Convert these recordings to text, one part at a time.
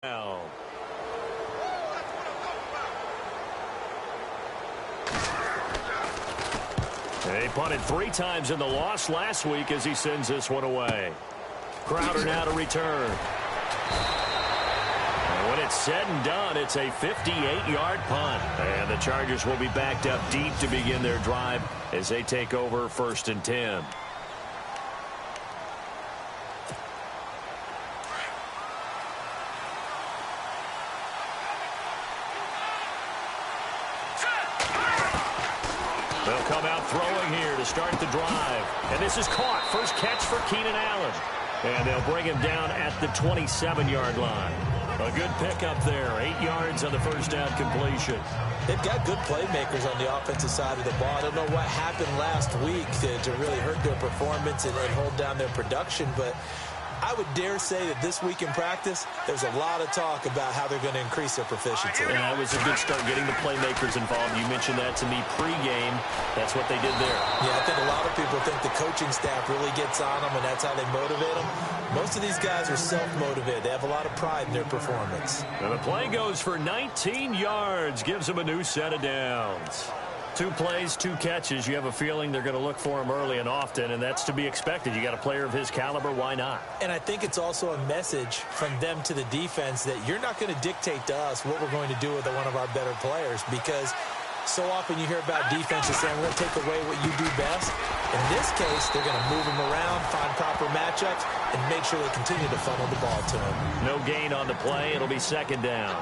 They punted 3 times in the loss last week as he sends this one away. Crowder now to return. And when it's said and done, it's a 58-yard punt. And the Chargers will be backed up deep to begin their drive as they take over 1st and 10. They'll come out throwing here to start the drive. And this is caught. First catch for Keenan Allen. And they'll bring him down at the 27-yard line. A good pickup there. 8 yards on the first down completion. They've got good playmakers on the offensive side of the ball. I don't know what happened last week to really hurt their performance and hold down their production, but I would dare say that this week in practice, there's a lot of talk about how they're going to increase their proficiency. And that was a good start getting the playmakers involved. You mentioned that to me pregame. That's what they did there. Yeah, I think a lot of people think the coaching staff really gets on them, and that's how they motivate them. Most of these guys are self-motivated. They have a lot of pride in their performance. And the play goes for 19 yards. Gives them a new set of downs. 2 plays, 2 catches. You have a feeling they're going to look for him early and often, and that's to be expected. You got a player of his caliber, why not? And I think it's also a message from them to the defense that you're not going to dictate to us what we're going to do with one of our better players, because so often you hear about defenses saying, we're going to take away what you do best. In this case, they're going to move him around, find proper matchups, and make sure they continue to funnel the ball to him. No gain on the play. It'll be 2nd down.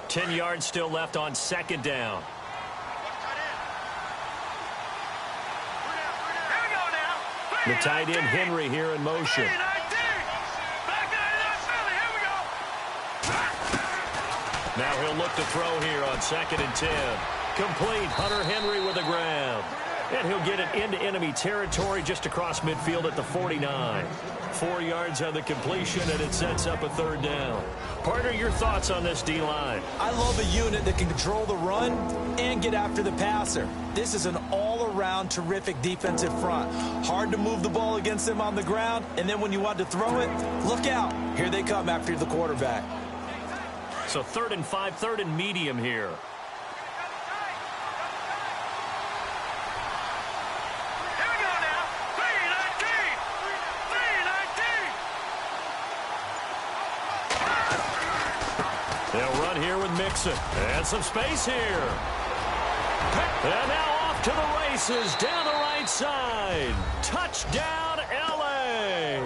Ten yards still left on 2nd down. The tight end Henry here in motion. Now he'll look to throw here on 2nd and 10. Complete. Hunter Henry with the ground. And he'll get it into enemy territory just across midfield at the 49. 4 yards on the completion, and it sets up a 3rd down. Partner, your thoughts on this D-line? I love a unit that can control the run and get after the passer. This is an all-around terrific defensive front. Hard to move the ball against them on the ground, and then when you want to throw it, look out. Here they come after the quarterback. So 3rd and 5, 3rd and medium here. They'll run here with Mixon. And some space here. And now off to the races down the right side. Touchdown, L.A.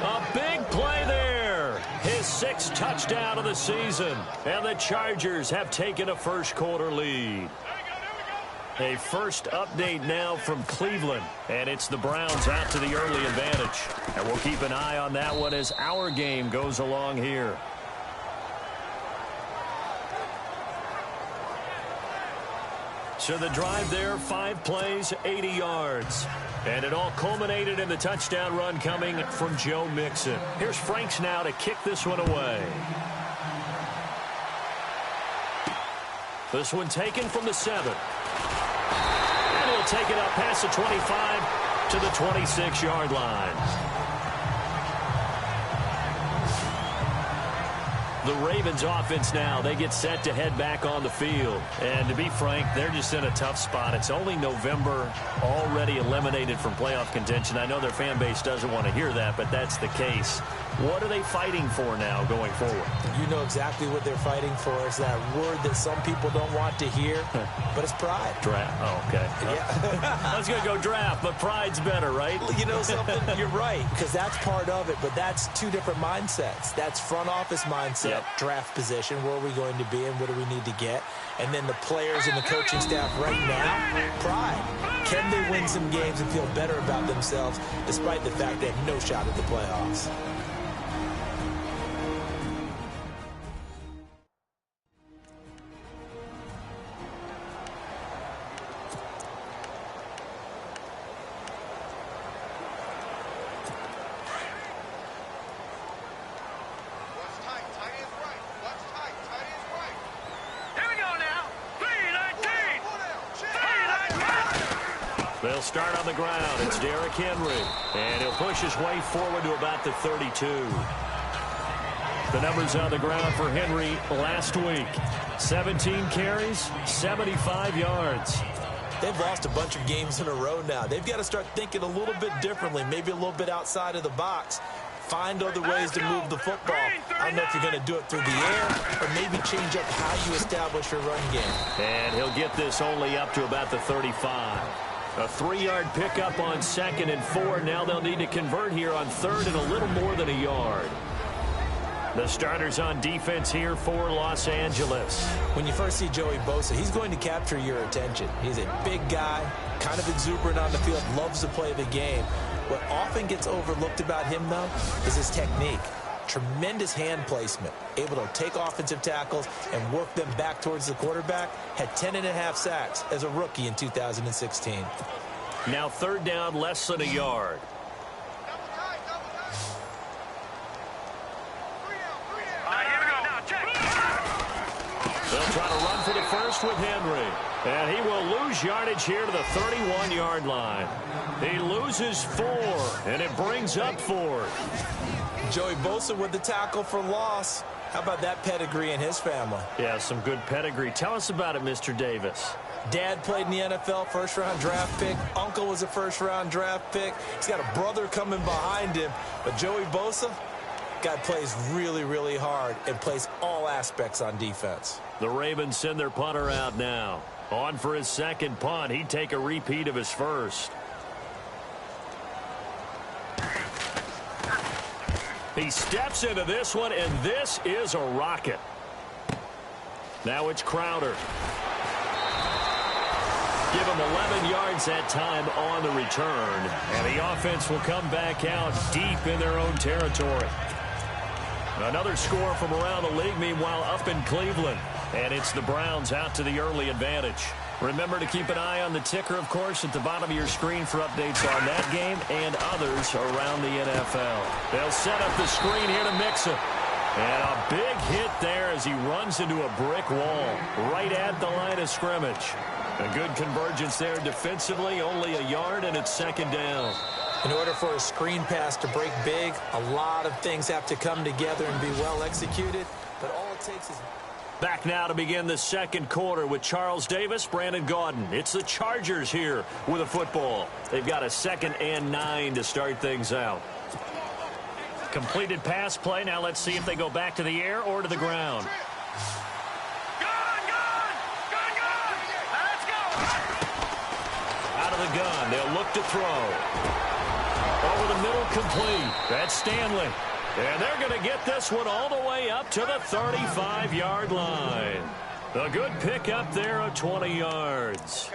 A big play there. His 6th touchdown of the season. And the Chargers have taken a first-quarter lead. A first update now from Cleveland. And it's the Browns out to the early advantage. And we'll keep an eye on that one as our game goes along here. So the drive there, 5 plays, 80 yards. And it all culminated in the touchdown run coming from Joe Mixon. Here's Franks now to kick this one away. This one taken from the 7. And he'll take it up past the 25 to the 26-yard line. The Ravens offense now, they get set to head back on the field. And to be frank, they're just in a tough spot. It's only November, already eliminated from playoff contention. I know their fan base doesn't want to hear that, but that's the case. What are they fighting for now going forward? You know exactly what they're fighting for. It's that word that some people don't want to hear, but it's pride. Draft. Oh, okay. Yeah. I was going to go draft, but pride's better, right? You know something? You're right, because that's part of it, but that's 2 different mindsets. That's front office mindset, draft position, where are we going to be and what do we need to get? And then the players and the coaching staff right now, pride. Can they win some games and feel better about themselves despite the fact they have no shot at the playoffs? Tight is right. Tight is right. They'll start on the ground. It's Derrick Henry. And he'll push his way forward to about the 32. The numbers on the ground for Henry last week. 17 carries, 75 yards. They've lost a bunch of games in a row now. They've got to start thinking a little bit differently, maybe a little bit outside of the box. Find other ways to move the football. I don't know if you're going to do it through the air or maybe change up how you establish your run game. And he'll get this only up to about the 35. A 3-yard pickup on 2nd and 4. Now they'll need to convert here on 3rd and a little more than a yard. The starters on defense here for Los Angeles. When you first see Joey Bosa, he's going to capture your attention. He's a big guy, kind of exuberant on the field, loves to play the game. What often gets overlooked about him, though, is his technique. Tremendous hand placement, able to take offensive tackles and work them back towards the quarterback. Had 10.5 sacks as a rookie in 2016. Now 3rd down, less than a yard. They'll try to run for the first with Henry. And he will lose yardage here to the 31-yard line. He loses 4, and it brings up 4th. Joey Bosa with the tackle for loss. How about that pedigree in his family? Yeah, some good pedigree. Tell us about it, Mr. Davis. Dad played in the NFL, first-round draft pick. Uncle was a first-round draft pick. He's got a brother coming behind him. But Joey Bosa, guy plays really, really hard and plays all aspects on defense. The Ravens send their punter out now. On for his 2nd punt. He'd take a repeat of his first. He steps into this one, and this is a rocket. Now it's Crowder. Give him 11 yards that time on the return. And the offense will come back out deep in their own territory. Another score from around the league, meanwhile, up in Cleveland. And it's the Browns out to the early advantage. Remember to keep an eye on the ticker, of course, at the bottom of your screen for updates on that game and others around the NFL. They'll set up the screen here to Mixon. And a big hit there as he runs into a brick wall right at the line of scrimmage. A good convergence there defensively, only a yard, and it's 2nd down. In order for a screen pass to break big, a lot of things have to come together and be well executed, but all it takes is... Back now to begin the 2nd quarter with Charles Davis, Brandon Gaudin. It's the Chargers here with a football. They've got a 2nd and 9 to start things out. Completed pass play. Now let's see if they go back to the air or to the ground. Out of the gun. They'll look to throw. Over the middle, complete. That's Stanley. And they're going to get this one all the way up to the 35-yard line. A good pickup there of 20 yards.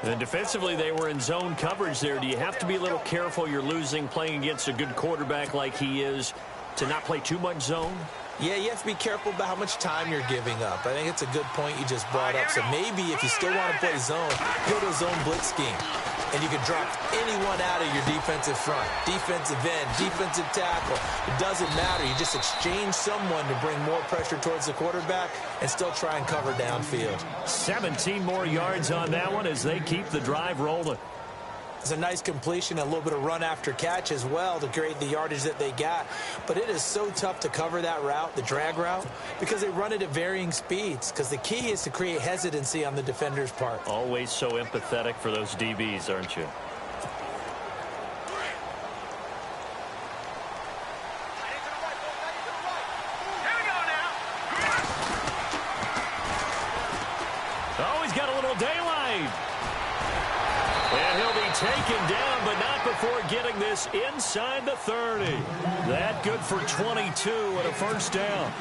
And defensively, they were in zone coverage there. Do you have to be a little careful you're losing playing against a good quarterback like he is to not play too much zone? Yeah, you have to be careful about how much time you're giving up. I think it's a good point you just brought up. So maybe if you still want to play zone, go to a zone blitz scheme. And you can drop anyone out of your defensive front, defensive end, defensive tackle. It doesn't matter. You just exchange someone to bring more pressure towards the quarterback and still try and cover downfield. 17 more yards on that one as they keep the drive rolling. It's a nice completion, a little bit of run after catch as well to create the yardage that they got. But it is so tough to cover that route, the drag route, because they run it at varying speeds. Because the key is to create hesitancy on the defender's part. Always so empathetic for those DBs, aren't you? Oh, he's got a little daylight. And he'll be taken down, but not before getting this inside the 30. That good for 22 and a first down.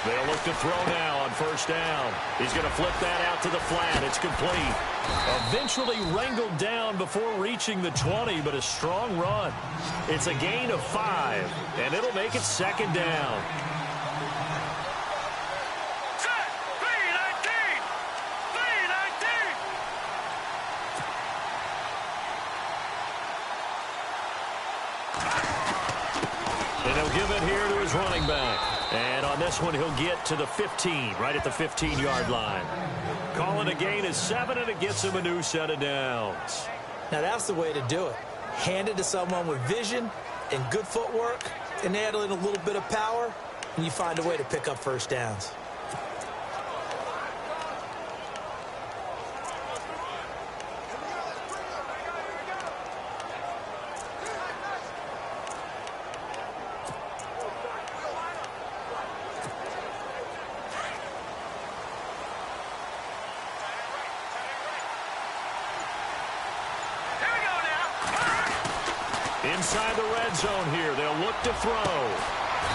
They'll look to throw now on first down. He's going to flip that out to the flat. It's complete. Eventually wrangled down before reaching the 20, but a strong run. It's a gain of 5, and it'll make it 2nd down. And he'll give it here to his running back. And on this one, he'll get to the 15, right at the 15-yard line. Calling a gain is 7, and it gets him a new set of downs. Now, that's the way to do it. Hand it to someone with vision and good footwork, and add in a little bit of power, and you find a way to pick up first downs. Inside the red zone here, they'll look to throw.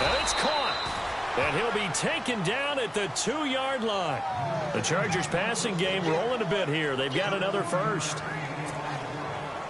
And it's caught. And he'll be taken down at the 2-yard line. The Chargers passing game rolling a bit here. They've got another first.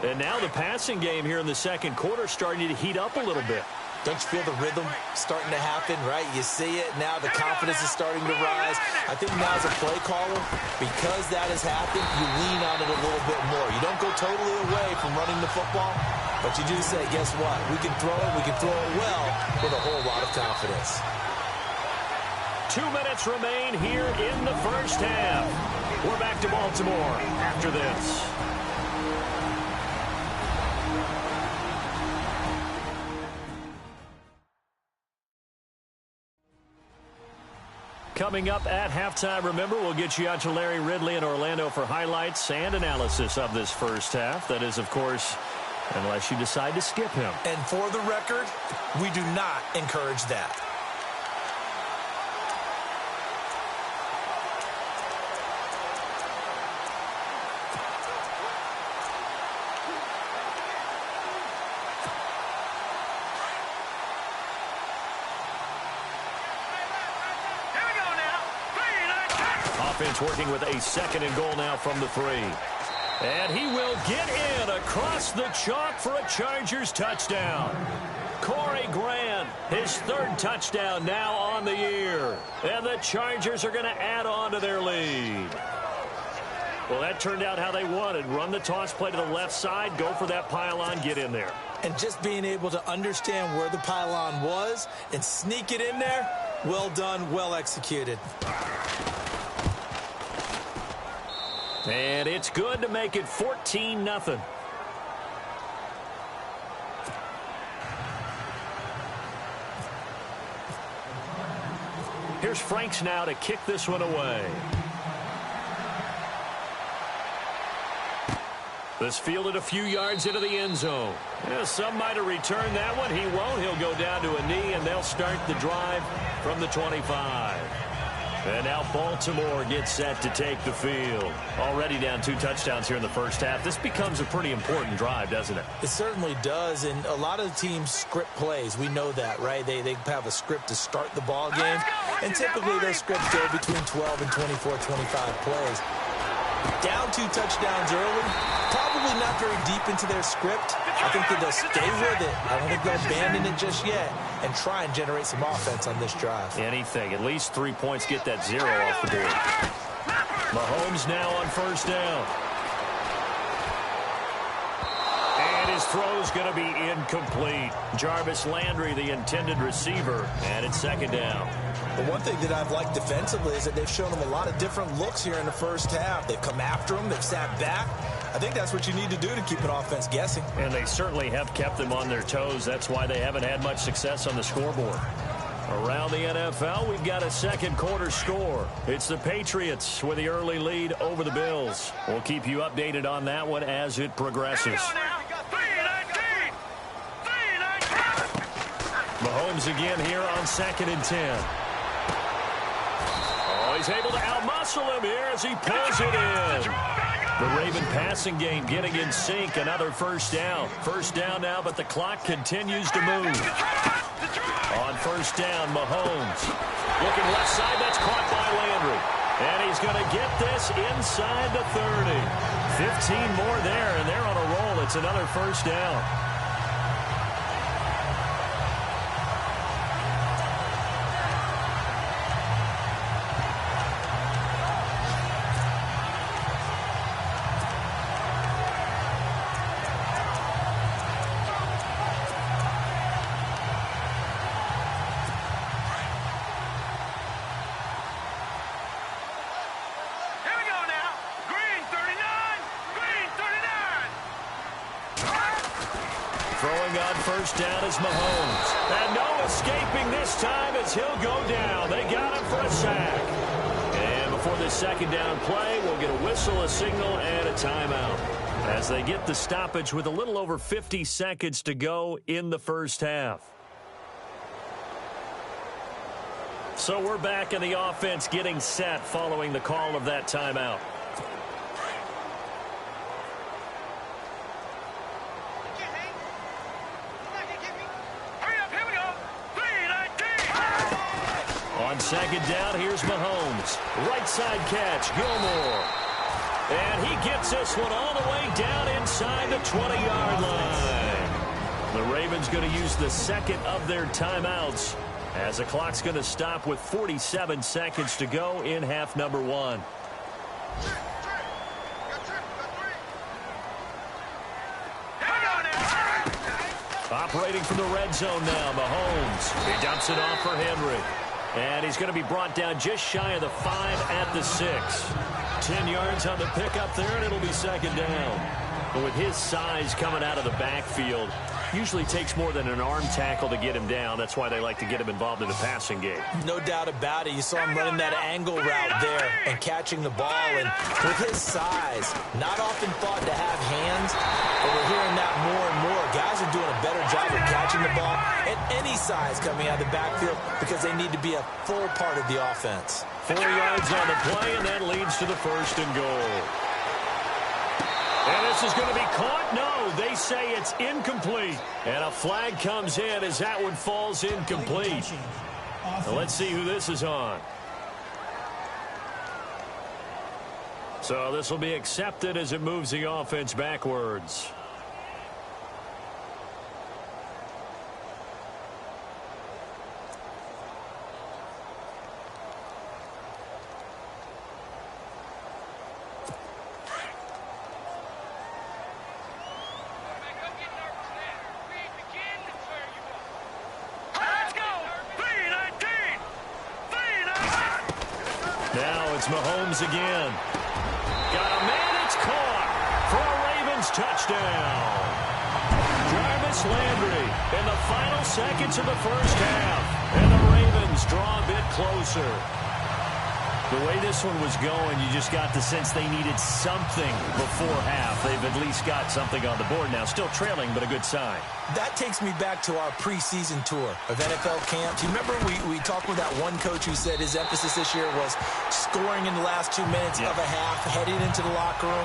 And now the passing game here in the second quarter starting to heat up a little bit. Don't you feel the rhythm starting to happen, right? You see it. Now the confidence is starting to rise. I think now as a play caller, because that has happened, you lean on it a little bit more. You don't go totally away from running the football, but you do say, guess what? We can throw it well with a whole lot of confidence. 2 minutes remain here in the first half. We're back to Baltimore after this. Coming up at halftime, remember, we'll get you out to Larry Ridley in Orlando for highlights and analysis of this first half. That is, of course, unless you decide to skip him. And for the record, we do not encourage that. Offense working with a 2nd and goal now from the 3. And he will get in across the chalk for a Chargers touchdown. Corey Grant, his 3rd touchdown now on the year. And the Chargers are going to add on to their lead. Well, that turned out how they wanted. Run the toss play to the left side, go for that pylon, get in there. And just being able to understand where the pylon was and sneak it in there, well done, well executed. And it's good to make it 14-0. Here's Franks now to kick this one away. This fielded a few yards into the end zone. Yeah, some might have returned that one. He won't. He'll go down to a knee, and they'll start the drive from the 25. And now Baltimore gets set to take the field. Already down 2 touchdowns here in the first half. This becomes a pretty important drive, doesn't it? It certainly does, and a lot of teams script plays. We know that, right? They have a script to start the ball game, and typically those scripts go between 12 and 24, 25 plays. Down 2 touchdowns early, probably not very deep into their script. I think that they'll stay with it. I don't think they'll abandon it just yet and try and generate some offense on this drive. Anything. At least 3 points, get that 0 off the board. Mahomes now on first down. And his throw's going to be incomplete. Jarvis Landry, the intended receiver, and it's 2nd down. The one thing that I've liked defensively is that they've shown them a lot of different looks here in the first half. They've come after them. They've sat back. I think that's what you need to do to keep an offense guessing. And they certainly have kept them on their toes. That's why they haven't had much success on the scoreboard. Around the NFL, we've got a second quarter score. It's the Patriots with the early lead over the Bills. We'll keep you updated on that one as it progresses. Mahomes again here on 2nd and 10. Oh, he's able to outmuscle him here as he pulls it in. The Raven passing game getting in sync. Another first down. First down now, but the clock continues to move. On first down, Mahomes. Looking left side, that's caught by Landry. And he's going to get this inside the 30. 15 more there, and they're on a roll. It's another first down. on first down is Mahomes. And no escaping this time as he'll go down. They got him for a sack. And before this second down play, we'll get a whistle, a signal, and a timeout as they get the stoppage with a little over 50 seconds to go in the first half. So we're back in the offense getting set following the call of that timeout. On second down, here's Mahomes. Right side catch, Gilmore. And he gets this one all the way down inside the 20-yard line. The Ravens going to use the second of their timeouts as the clock's going to stop with 47 seconds to go in half number one. Operating from the red zone now, Mahomes. He dumps it off for Henry. And he's going to be brought down just shy of the 5 at the 6. 10 yards on the pickup there, and it'll be second down. But with his size coming out of the backfield, usually takes more than an arm tackle to get him down. That's why they like to get him involved in the passing game. No doubt about it. You saw him running that angle route there and catching the ball. And with his size, not often thought to have hands, but we're hearing that more and more. Guys are doing a better job of catching the ball at any size coming out of the backfield because they need to be a full part of the offense. 4 yards on the play, and that leads to the first and goal. And this is going to be caught. No, they say it's incomplete. And a flag comes in as that one falls incomplete. Now let's see who this is on. So this will be accepted as it moves the offense backwards. It's Mahomes again. Got a man, it's caught for a Ravens touchdown. Jarvis Landry in the final seconds of the first half. And the Ravens draw a bit closer. The way this one was going, you just got the sense they needed something before half. They've at least got something on the board now. Still trailing, but a good sign. That takes me back to our preseason tour of NFL camp. Do you remember we talked with that one coach who said his emphasis this year was scoring in the last 2 minutes of a half, heading into the locker room?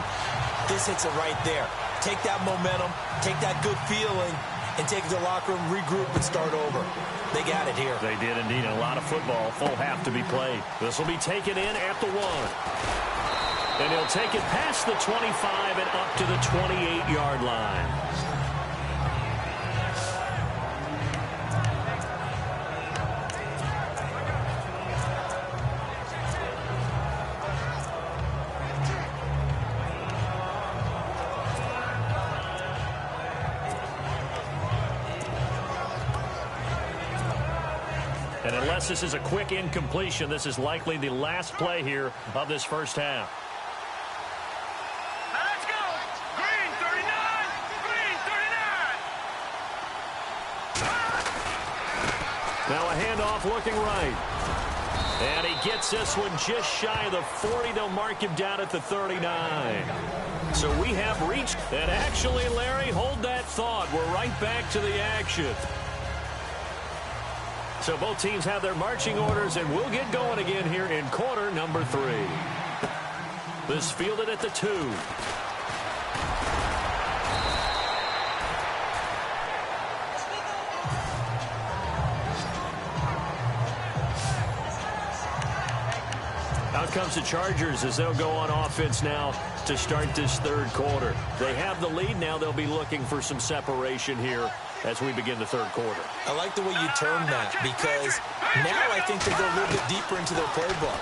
This hits it right there. Take that momentum, take that good feeling, and take it to the locker room, regroup, and start over. They got it here. They did indeed. A lot of football, full half to be played. This will be taken in at the 1. And he'll take it past the 25 and up to the 28-yard line. And unless this is a quick incompletion, this is likely the last play here of this first half. Let's go! Green 39! Green 39! Now a handoff looking right. And he gets this one just shy of the 40. They'll mark him down at the 39. So we have reached. And actually, Larry, hold that thought. We're right back to the action. So both teams have their marching orders, and we'll get going again here in quarter number 3. This fielded at the 2. Out comes the Chargers as they'll go on offense now to start this third quarter. They have the lead now. They'll be looking for some separation here as we begin the third quarter. I like the way you term that because now I think they go a little bit deeper into their playbook.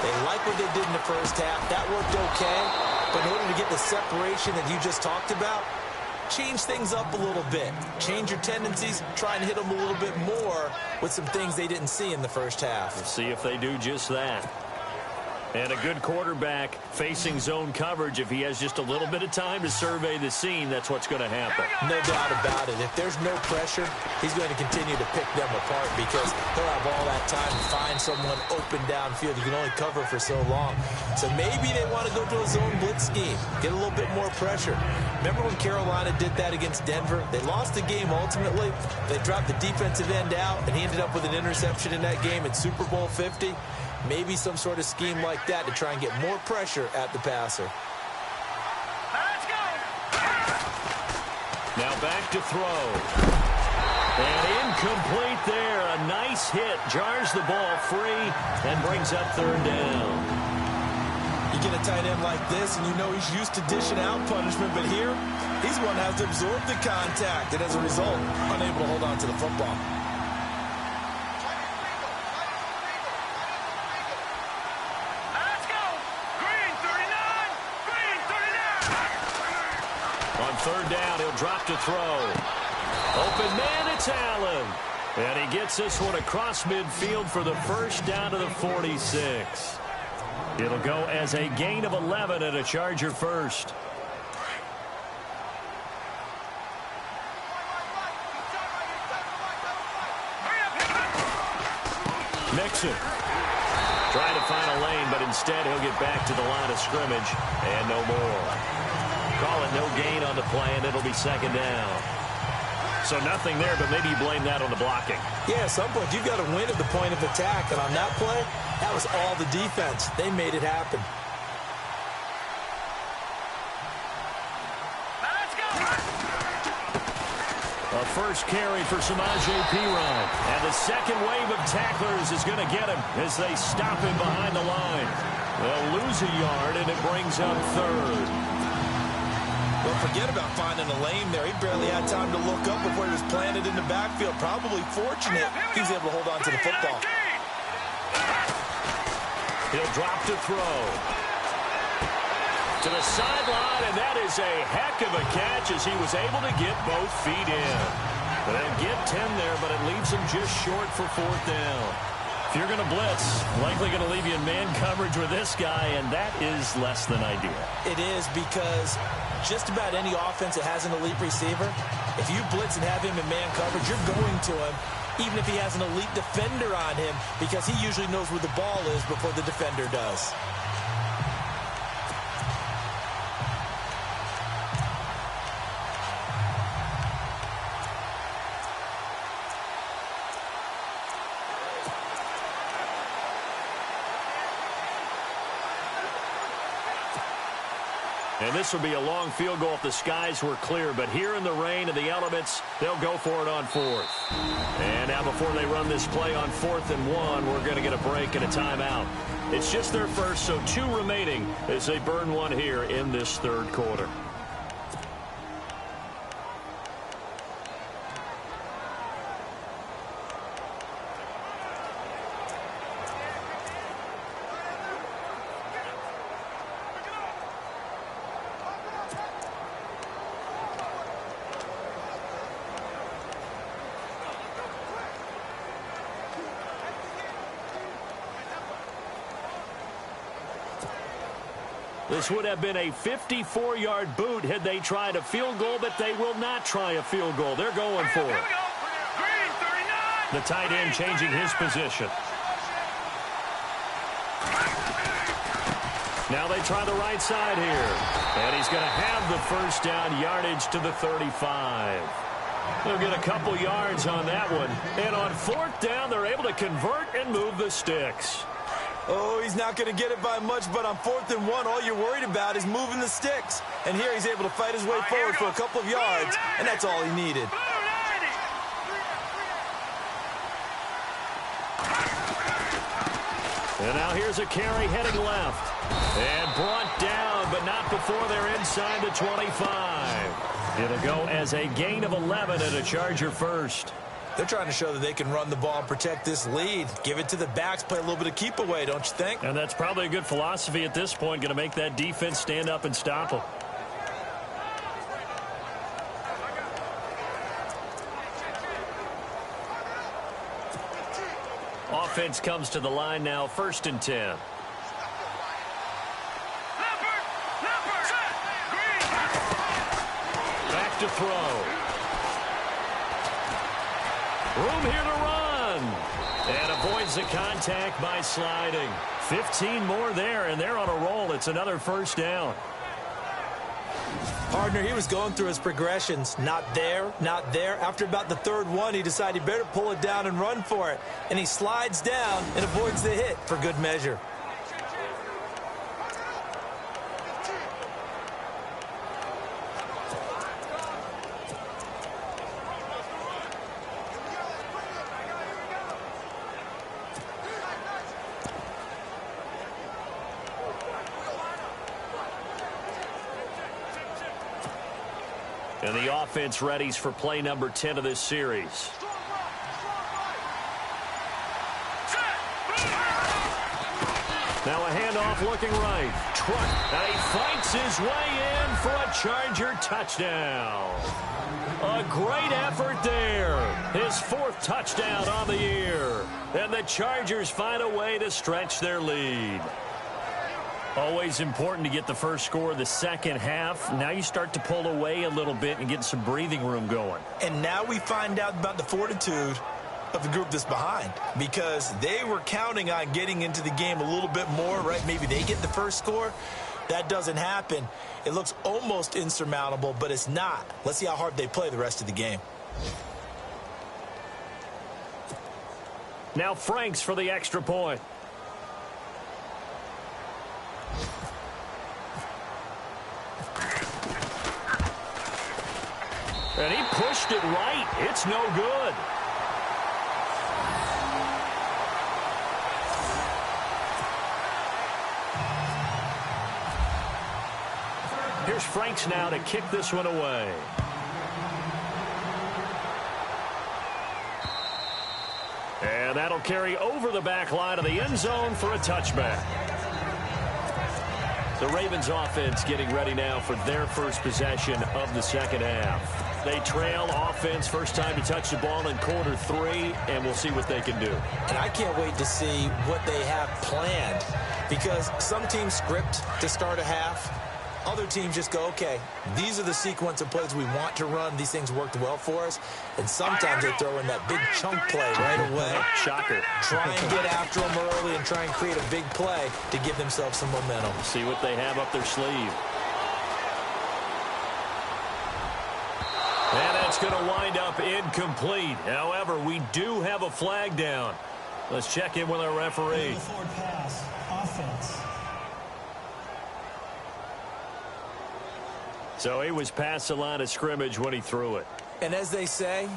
They like what they did in the first half. That worked okay, but in order to get the separation that you just talked about, change things up a little bit. Change your tendencies, try and hit them a little bit more with some things they didn't see in the first half. We'll see if they do just that. And a good quarterback facing zone coverage, if he has just a little bit of time to survey the scene, that's what's going to happen. No doubt about it. If there's no pressure, he's going to continue to pick them apart because he'll have all that time to find someone open downfield. You can only cover for so long. So maybe they want to go to a zone blitz scheme, get a little bit more pressure. Remember when Carolina did that against Denver? They lost the game ultimately. They dropped the defensive end out, and he ended up with an interception in that game in Super Bowl 50. Maybe some sort of scheme like that to try and get more pressure at the passer. Let's go. Now back to throw. And incomplete there. A nice hit. Jars the ball free and brings up third down. You get a tight end like this, and you know he's used to dishing out punishment, but here, he's the one that has to absorb the contact, and as a result, unable to hold on to the football. Third down, he'll drop to throw. Open man, it's Allen. And he gets this one across midfield for the first down to the 46. It'll go as a gain of 11 and a Charger first. Mixon. Trying to find a lane, but instead he'll get back to the line of scrimmage and no more. Call it no gain on the play, and it'll be second down. So nothing there, but maybe you blame that on the blocking. Yeah, at some point, you've got to win at the point of attack. And on that play, that was all the defense. They made it happen. Let's go. A first carry for Samaje Perine. And the second wave of tacklers is going to get him as they stop him behind the line. They'll lose a yard, and it brings up third. Well, forget about finding a lane there. He barely had time to look up before he was planted in the backfield. Probably fortunate he was able to hold on to the football. He'll drop to throw. To the sideline, and that is a heck of a catch as he was able to get both feet in. And get 10 there, but it leaves him just short for fourth down. If you're going to blitz, likely going to leave you in man coverage with this guy, and that is less than ideal. It is because just about any offense that has an elite receiver, if you blitz and have him in man coverage, you're going to him, even if he has an elite defender on him, because he usually knows where the ball is before the defender does. And this will be a long field goal if the skies were clear. But here in the rain and the elements, they'll go for it on fourth. And now before they run this play on 4th and 1, we're going to get a break and a timeout. It's just their first, so 2 remaining as they burn one here in this third quarter. This would have been a 54-yard boot had they tried a field goal, but they will not try a field goal. They're going for it. The tight end changing his position. Now they try the right side here. And he's going to have the first down, yardage to the 35. They'll get a couple yards on that one. And on 4th down, they're able to convert and move the sticks. Oh, he's not going to get it by much, but on 4th and 1, all you're worried about is moving the sticks. And here he's able to fight his way forward for a couple of yards, and that's all he needed. And now here's a carry heading left. And brought down, but not before they're inside the 25. It'll go as a gain of 11 and a Charger first. They're trying to show that they can run the ball and protect this lead. Give it to the backs, play a little bit of keep away, don't you think? And that's probably a good philosophy at this point, going to make that defense stand up and stop them. Offense comes to the line now, 1st and 10. left to throw. Room here to run. And avoids the contact by sliding. 15 more there, and they're on a roll. It's another first down. Partner, he was going through his progressions. Not there, not there. After about the third one, he decided he better pull it down and run for it. And he slides down and avoids the hit for good measure. And the offense readies for play number 10 of this series. Now a handoff looking right. And he fights his way in for a Charger touchdown. A great effort there. His fourth touchdown on the year. And the Chargers find a way to stretch their lead. Always important to get the first score of the second half. Now you start to pull away a little bit and get some breathing room going. And now we find out about the fortitude of the group that's behind, because they were counting on getting into the game a little bit more, right? Maybe they get the first score. That doesn't happen. It looks almost insurmountable, but it's not. Let's see how hard they play the rest of the game. Now Franks for the extra point. And he pushed it right. It's no good. Here's Franks now to kick this one away. And that'll carry over the back line of the end zone for a touchback. The Ravens offense getting ready now for their first possession of the second half. They trail offense, first time to touch the ball in quarter 3, and we'll see what they can do. And I can't wait to see what they have planned, because some teams script to start a half. Other teams just go, okay, these are the sequence of plays we want to run. These things worked well for us. And sometimes they throw in that big chunk play right away. Shocker. Try and get after them early and try and create a big play to give themselves some momentum. See what they have up their sleeve. And that's going to wind up incomplete. However, we do have a flag down. Let's check in with our referee. Forward pass, offense. So he was past the line of scrimmage when he threw it. And as they say,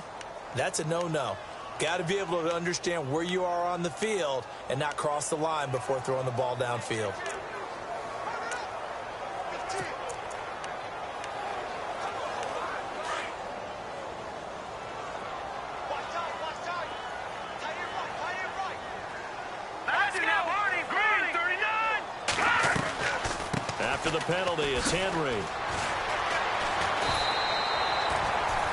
that's a no-no. Got to be able to understand where you are on the field and not cross the line before throwing the ball downfield. After the penalty, it's Henry.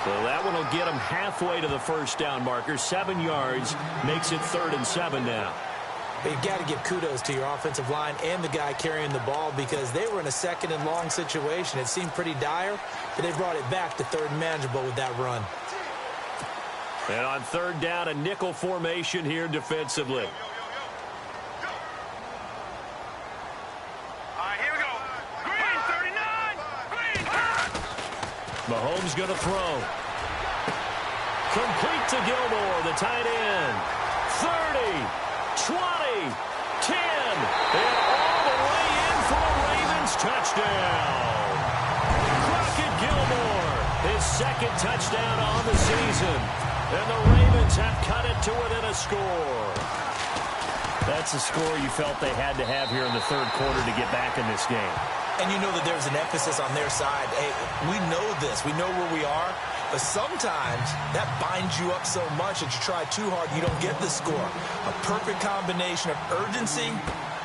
So that one will get him halfway to the first down marker. 7 yards makes it 3rd and 7 now. But you've got to give kudos to your offensive line and the guy carrying the ball, because they were in a 2nd and long situation. It seemed pretty dire, but they brought it back to 3rd and manageable with that run. And on 3rd down, a nickel formation here defensively. Mahomes going to throw. Complete to Gilmore, the tight end. 30, 20, 10, and all the way in for a Ravens touchdown. Crockett Gilmore, his 2nd touchdown on the season. And the Ravens have cut it to within a score. That's the score you felt they had to have here in the 3rd quarter to get back in this game. And you know that there's an emphasis on their side. Hey, we know this. We know where we are. But sometimes that binds you up so much that you try too hard, you don't get the score. A perfect combination of urgency,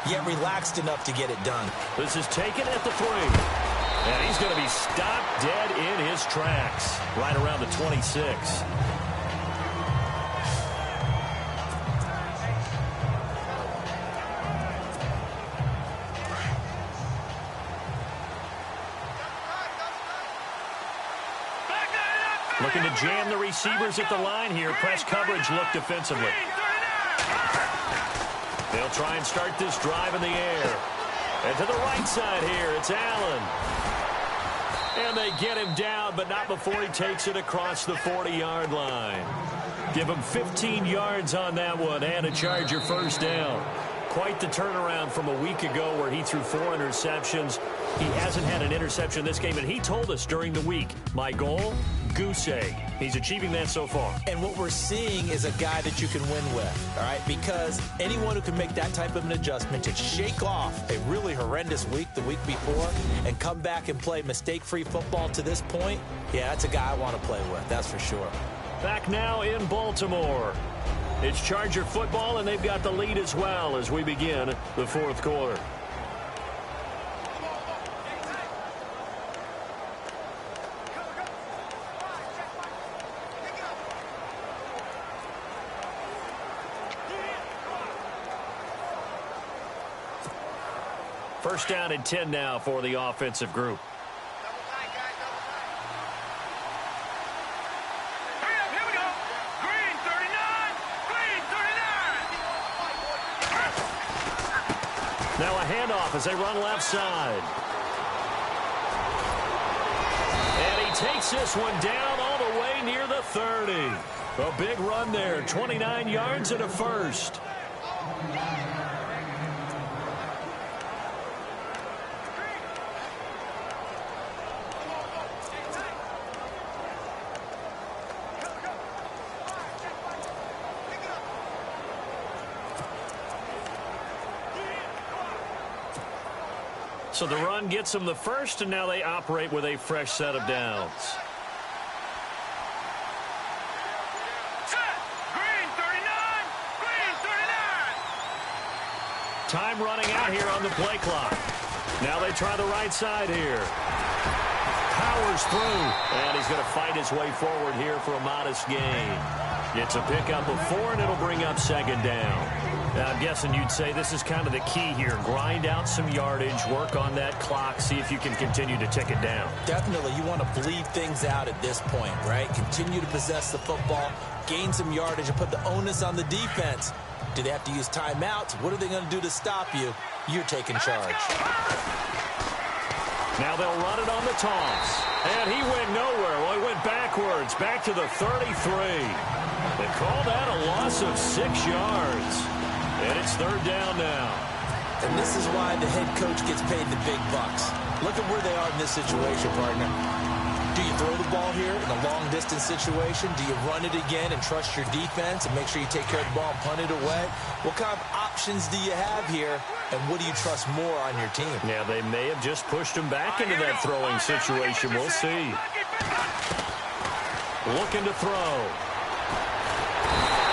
yet relaxed enough to get it done. This is taken at the 3. And he's going to be stopped dead in his tracks right around the 26. Looking to jam the receivers at the line here. Press coverage look defensively. They'll try and start this drive in the air. And to the right side here, it's Allen. And they get him down, but not before he takes it across the 40-yard line. Give him 15 yards on that one and a Charger first down. Quite the turnaround from a week ago where he threw 4 interceptions. He hasn't had an interception this game, and he told us during the week, my goal, goose egg. He's achieving that so far. And what we're seeing is a guy that you can win with, all right? Because anyone who can make that type of an adjustment to shake off a really horrendous week the week before and come back and play mistake-free football to this point, yeah, that's a guy I want to play with, that's for sure. Back now in Baltimore. It's Charger football, and they've got the lead as well as we begin the fourth quarter. First down and 10 now for the offensive group. Now a handoff as they run left side. And he takes this one down all the way near the 30. A big run there, 29 yards and a first. So the run gets them the first, and now they operate with a fresh set of downs. Set. Green 39. Green 39. Time running out here on the play clock. Now they try the right side here. Powers through, and he's going to fight his way forward here for a modest gain. It's a pickup of 4, and it'll bring up second down. Now, I'm guessing you'd say this is kind of the key here. Grind out some yardage, work on that clock, see if you can continue to tick it down. Definitely, you want to bleed things out at this point, right? Continue to possess the football, gain some yardage, and put the onus on the defense. Do they have to use timeouts? What are they going to do to stop you? You're taking charge. Now they'll run it on the toss. And he went nowhere. Well, he went backwards, back to the 33. They call that a loss of 6 yards. And it's third down now. And this is why the head coach gets paid the big bucks. Look at where they are in this situation, partner. Do you throw the ball here in a long-distance situation? Do you run it again and trust your defense and make sure you take care of the ball and punt it away? What kind of options do you have here, and what do you trust more on your team? Yeah, they may have just pushed him back into that throwing situation. We'll see. Looking to throw.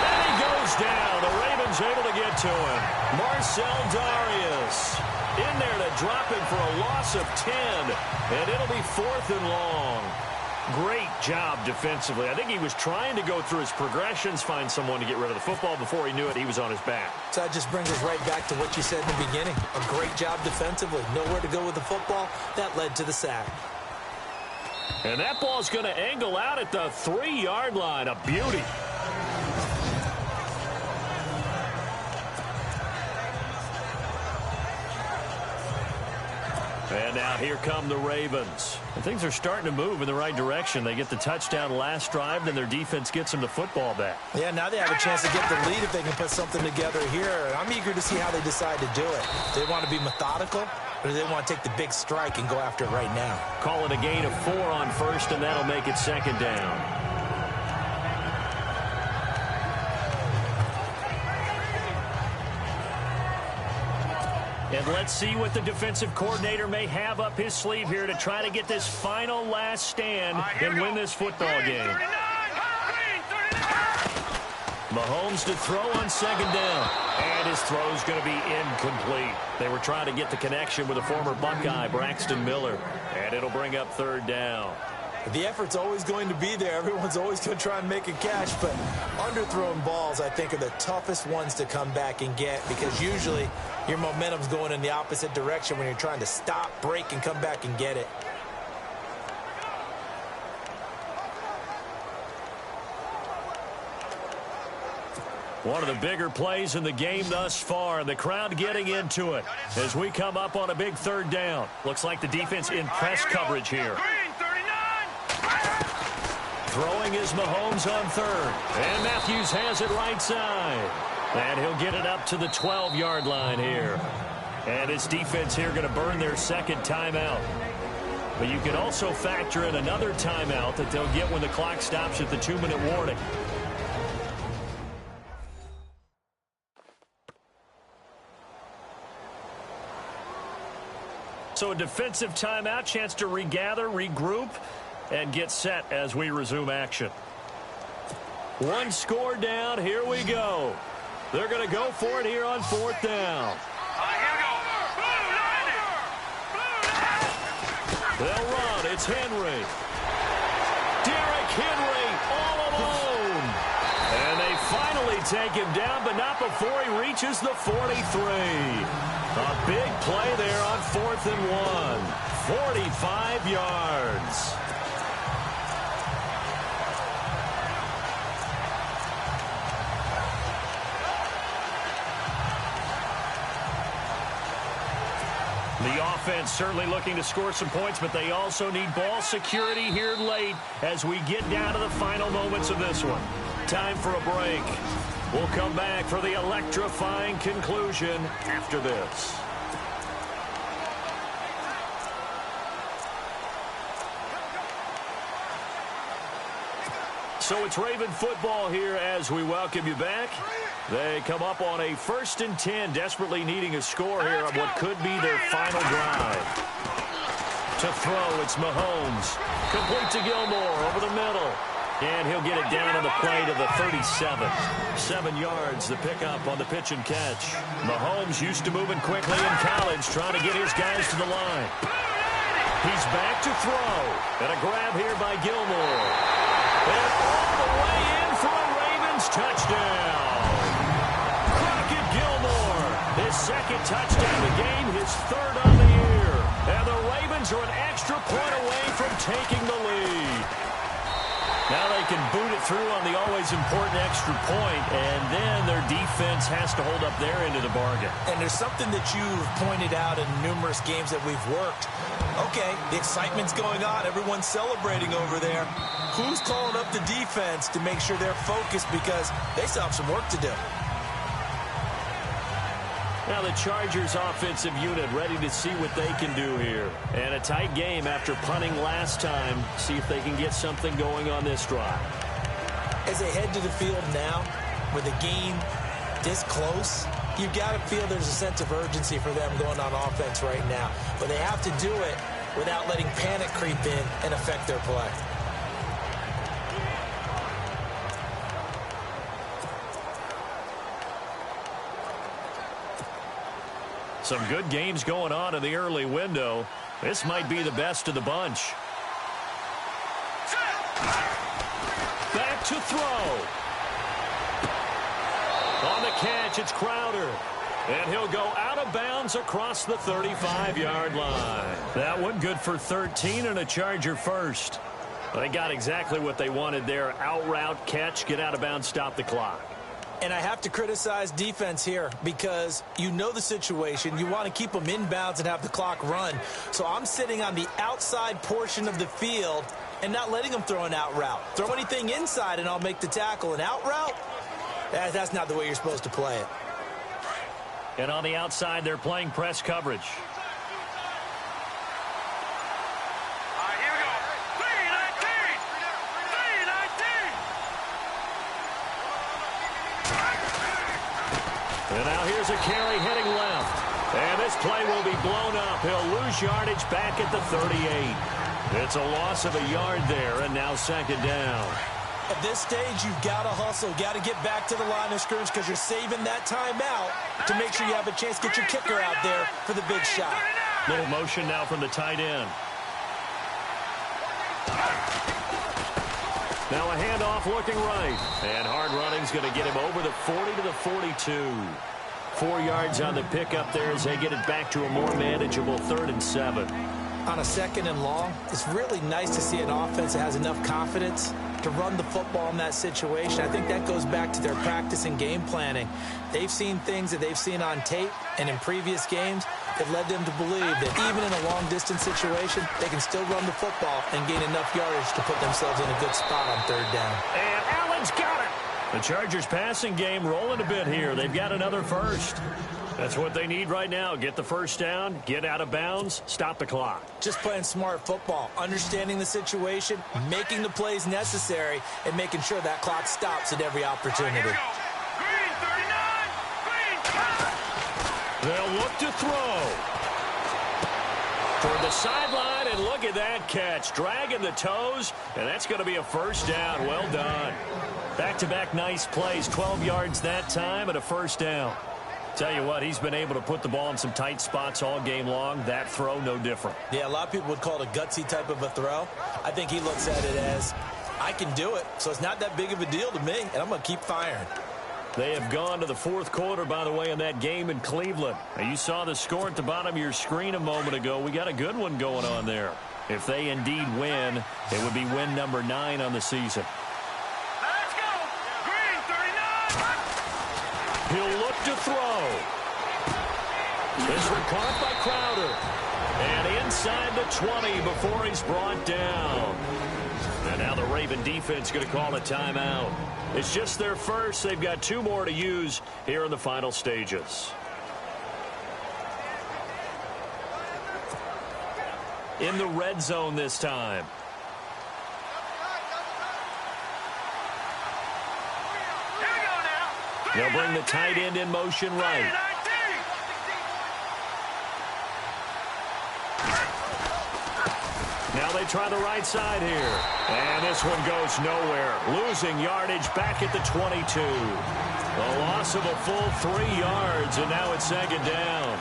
And he goes down. The Ravens able to get to him. Marcel Darius in there to drop him for a loss of 10. And it'll be 4th and long. Great job defensively. I think he was trying to go through his progressions, find someone to get rid of the football. Before he knew it, he was on his back. So that just brings us right back to what you said in the beginning. A great job defensively. Nowhere to go with the football. That led to the sack. And that ball's going to angle out at the 3-yard line. A beauty. And now here come the Ravens. And things are starting to move in the right direction. They get the touchdown last drive, then their defense gets them the football back. Yeah, now they have a chance to get the lead if they can put something together here. And I'm eager to see how they decide to do it. Do they want to be methodical, or do they want to take the big strike and go after it right now? Call it a gain of 4 on first, and that'll make it second down. And let's see what the defensive coordinator may have up his sleeve here to try to get this final last stand and win this football game. Mahomes to throw on second down. And his throw's going to be incomplete. They were trying to get the connection with a former Buckeye, Braxton Miller. And it'll bring up third down. The effort's always going to be there. Everyone's always going to try and make a catch, but underthrown balls, I think, are the toughest ones to come back and get, because usually your momentum's going in the opposite direction when you're trying to stop, break, and come back and get it. One of the bigger plays in the game thus far, and the crowd getting into it as we come up on a big third down. Looks like the defense in press coverage here. Green, 39. Throwing is Mahomes on third, and Matthews has it right side. And he'll get it up to the 12-yard line here. And his defense here going to burn their second timeout. But you can also factor in another timeout that they'll get when the clock stops at the 2-minute warning. So a defensive timeout, chance to regather, regroup, and get set as we resume action. One score down. Here we go. They're going to go for it here on fourth down. Here we go. They'll run. It's Henry. Derrick Henry all alone. And they finally take him down, but not before he reaches the 43. A big play there on 4th and 1. 45 yards. The offense certainly looking to score some points, but they also need ball security here late as we get down to the final moments of this one. Time for a break. We'll come back for the electrifying conclusion after this. So it's Raven football here as we welcome you back. They come up on a 1st and 10, desperately needing a score here on what could be their final drive. To throw, it's Mahomes. Complete to Gilmore over the middle. And he'll get it down on the play to the 37. 7 yards, the pickup on the pitch and catch. Mahomes used to moving quickly in college, trying to get his guys to the line. He's back to throw. And a grab here by Gilmore. And all the way in for a Ravens touchdown. Crockett Gilmore, his second touchdown of the game, his 3rd on the year. And the Ravens are an extra point away from taking the lead. Now they can boot it through on the always important extra point, and then their defense has to hold up their end of the bargain. And there's something that you've pointed out in numerous games that we've worked. Okay, the excitement's going on. Everyone's celebrating over there. Who's calling up the defense to make sure they're focused because they still have some work to do? Now the Chargers offensive unit ready to see what they can do here. And a tight game after punting last time. See if they can get something going on this drive. As they head to the field now, with the game this close, you've got to feel there's a sense of urgency for them going on offense right now. But they have to do it without letting panic creep in and affect their play. Some good games going on in the early window. This might be the best of the bunch. Back to throw. On the catch, it's Crowder. And he'll go out of bounds across the 35-yard line. That one good for 13 and a Charger first. They got exactly what they wanted there. Out route, catch, get out of bounds, stop the clock. And I have to criticize defense here because you know the situation. You want to keep them inbounds and have the clock run. So I'm sitting on the outside portion of the field and not letting them throw an out route. Throw anything inside and I'll make the tackle. An out route? That's not the way you're supposed to play it. And on the outside, they're playing press coverage. Here we go. 3-19. And now here's a carry heading left. And this play will be blown up. He'll lose yardage back at the 38. It's a loss of a yard there, and now 2nd down. At this stage, you've got to hustle, got to get back to the line of scrimmage because you're saving that timeout to make sure you have a chance to get your kicker out there for the big shot. Little motion now from the tight end. Now a handoff looking right. And hard running's going to get him over the 40 to the 42. 4 yards on the pickup there as they get it back to a more manageable 3rd and 7. On a 2nd and long, it's really nice to see an offense that has enough confidence to run the football in that situation. I think that goes back to their practice and game planning. They've seen things that they've seen on tape and in previous games that led them to believe that even in a long-distance situation, they can still run the football and gain enough yardage to put themselves in a good spot on third down. And Allen's got it. The Chargers passing game rolling a bit here. They've got another first. That's what they need right now. Get the first down, get out of bounds, stop the clock. Just playing smart football, understanding the situation, making the plays necessary, and making sure that clock stops at every opportunity. Here we go. Green, 39. Green. They'll look to throw. Toward the sideline, and look at that catch. Dragging the toes, and that's going to be a first down. Well done. Back-to-back nice plays, 12 yards that time and a first down. Tell you what, he's been able to put the ball in some tight spots all game long. That throw, no different. Yeah, a lot of people would call it a gutsy type of a throw. I think he looks at it as, I can do it, so it's not that big of a deal to me, and I'm going to keep firing. They have gone to the fourth quarter, by the way, in that game in Cleveland. Now, you saw the score at the bottom of your screen a moment ago. We got a good one going on there. If they indeed win, it would be win number 9 on the season. Let's go. Green, 39. He'll look to throw. This one caught by Crowder. And inside the 20 before he's brought down. And now the Raven defense going to call a timeout. It's just their first. They've got 2 more to use here in the final stages. In the red zone this time. Here we go now. They'll bring the tight end in motion right. 19. Now they try the right side here. And this one goes nowhere. Losing yardage back at the 22. The loss of a full 3 yards, and now it's second down.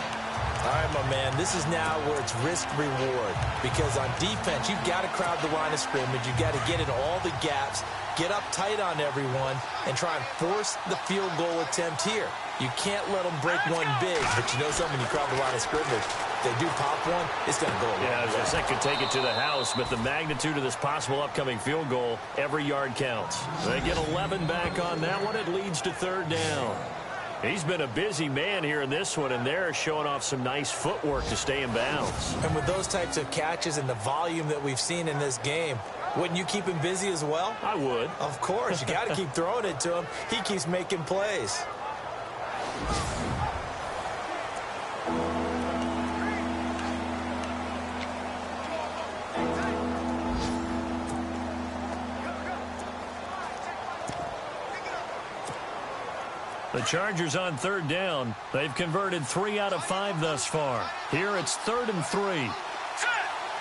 All right, my man, this is now where it's risk-reward. Because on defense, you've got to crowd the line of scrimmage. You've got to get in all the gaps, get up tight on everyone, and try and force the field goal attempt here. You can't let them break one big, but you know something, when you crowd the line of scrimmage, if they do pop one, it's going to go away. Yeah, I think could take it to the house, but the magnitude of this possible upcoming field goal, every yard counts. They get 11 back on that one. It leads to third down. He's been a busy man here in this one, and they're showing off some nice footwork to stay in bounds. And with those types of catches and the volume that we've seen in this game, wouldn't you keep him busy as well? I would. Of course. You got to keep throwing it to him. He keeps making plays. The Chargers on third down. They've converted 3 out of 5 thus far. Here it's 3rd and 3. Set.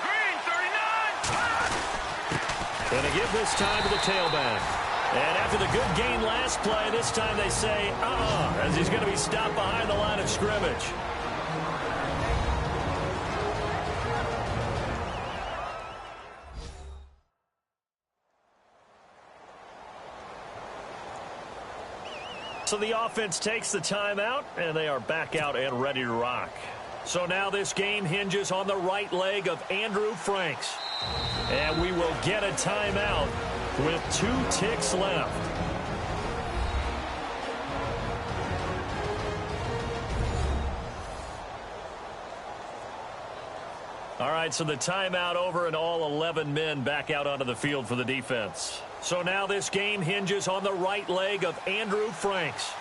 Green, 39. Going to give this time to the tailback. And after the good gain last play, this time they say, as he's going to be stopped behind the line of scrimmage. So the offense takes the timeout, and they are back out and ready to rock. So now this game hinges on the right leg of Andrew Franks. And we will get a timeout with 2 ticks left. All right, so the timeout over and all 11 men back out onto the field for the defense. So now this game hinges on the right leg of Andrew Franks.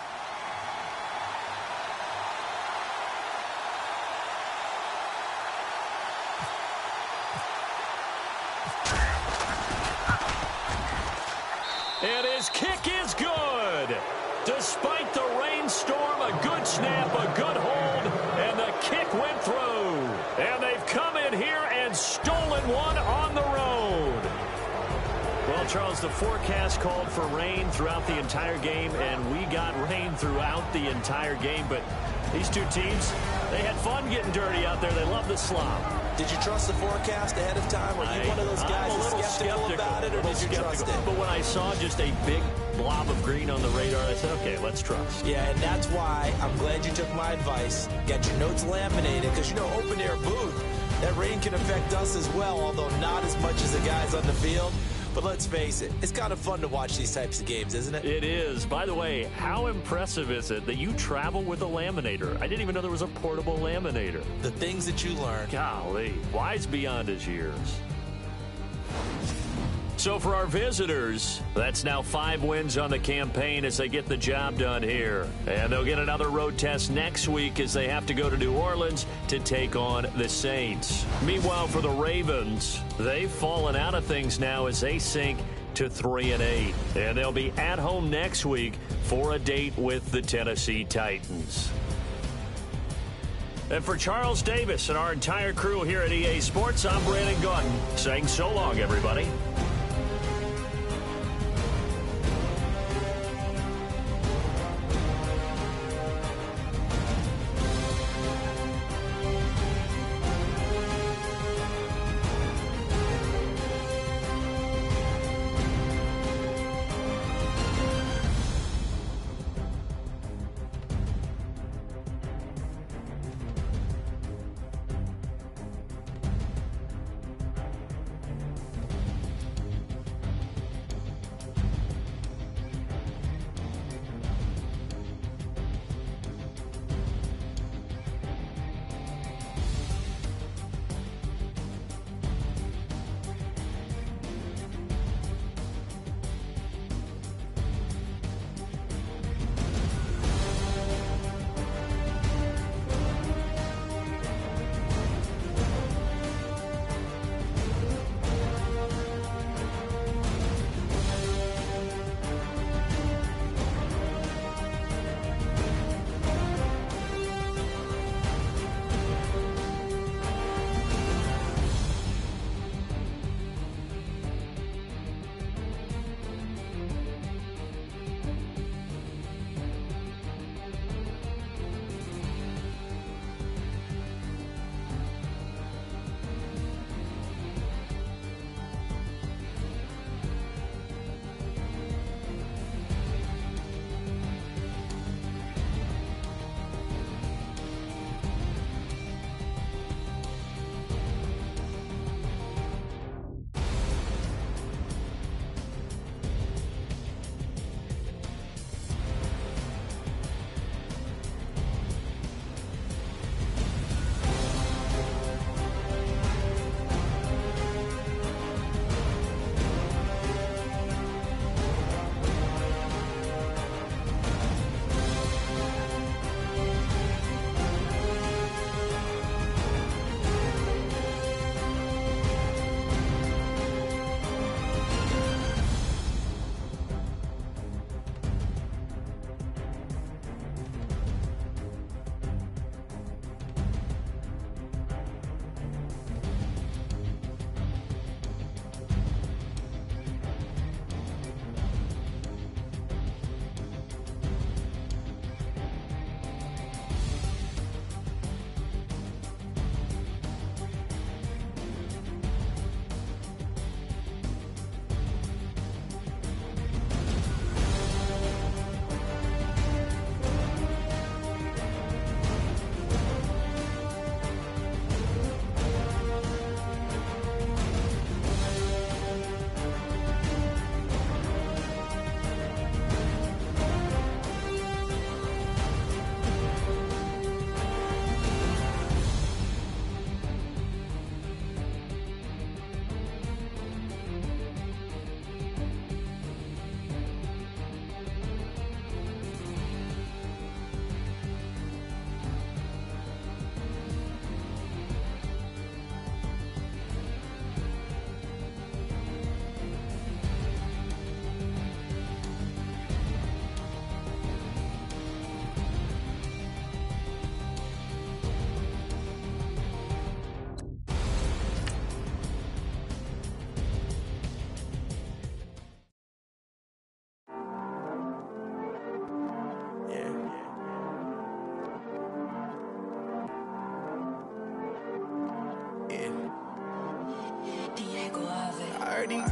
And his kick is good. Despite the rainstorm, a good snap, a good hold, and the kick went through. And they've come in here and stolen one on the road. Well, Charles, the forecast called for rain throughout the entire game, and we got rain throughout the entire game. But these two teams, they had fun getting dirty out there. They love the slop. Did you trust the forecast ahead of time? Were you one of those guys that's skeptical about it, or did you trust it? But when I saw just a big blob of green on the radar, I said, okay, let's trust. Yeah, and that's why I'm glad you took my advice. Get your notes laminated, because, you know, open-air booth, that rain can affect us as well, although not as much as the guys on the field. But let's face it, it's kind of fun to watch these types of games, isn't it? It is. By the way, how impressive is it that you travel with a laminator? I didn't even know there was a portable laminator. The things that you learn. Golly, wise beyond his years. So for our visitors, that's now 5 wins on the campaign as they get the job done here. And they'll get another road test next week as they have to go to New Orleans to take on the Saints. Meanwhile, for the Ravens, they've fallen out of things now as they sink to 3-8. And they'll be at home next week for a date with the Tennessee Titans. And for Charles Davis and our entire crew here at EA Sports, I'm Brandon Gaudin saying so long, everybody.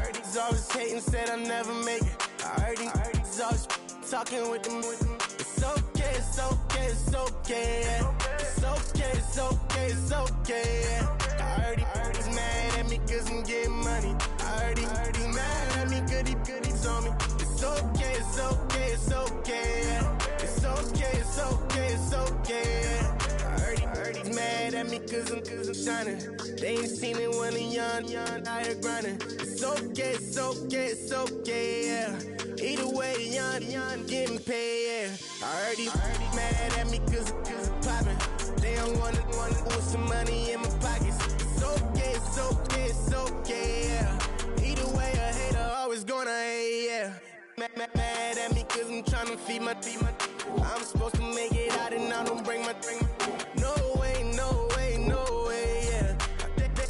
heard these always hating, said I'll never make it. I heard these always talking with them. It's okay, it's okay, it's okay, yeah. It's okay, it's okay, it's okay, yeah. I heard he's mad at me cause I'm getting money. I heard he's mad cause I'm shining. They ain't seen it when I'm young, out here grinding. It's okay, it's okay, it's okay, yeah. Either way, young, getting paid, yeah. I heard he mad at me cause I'm poppin'. They don't wanna put some money in my pockets. It's okay, it's okay, it's okay, yeah. Either way, a hater always gonna hate, yeah. Mad at me cause I'm tryna feed my I'm supposed to make it out and I don't bring my No way, no way, no way, yeah.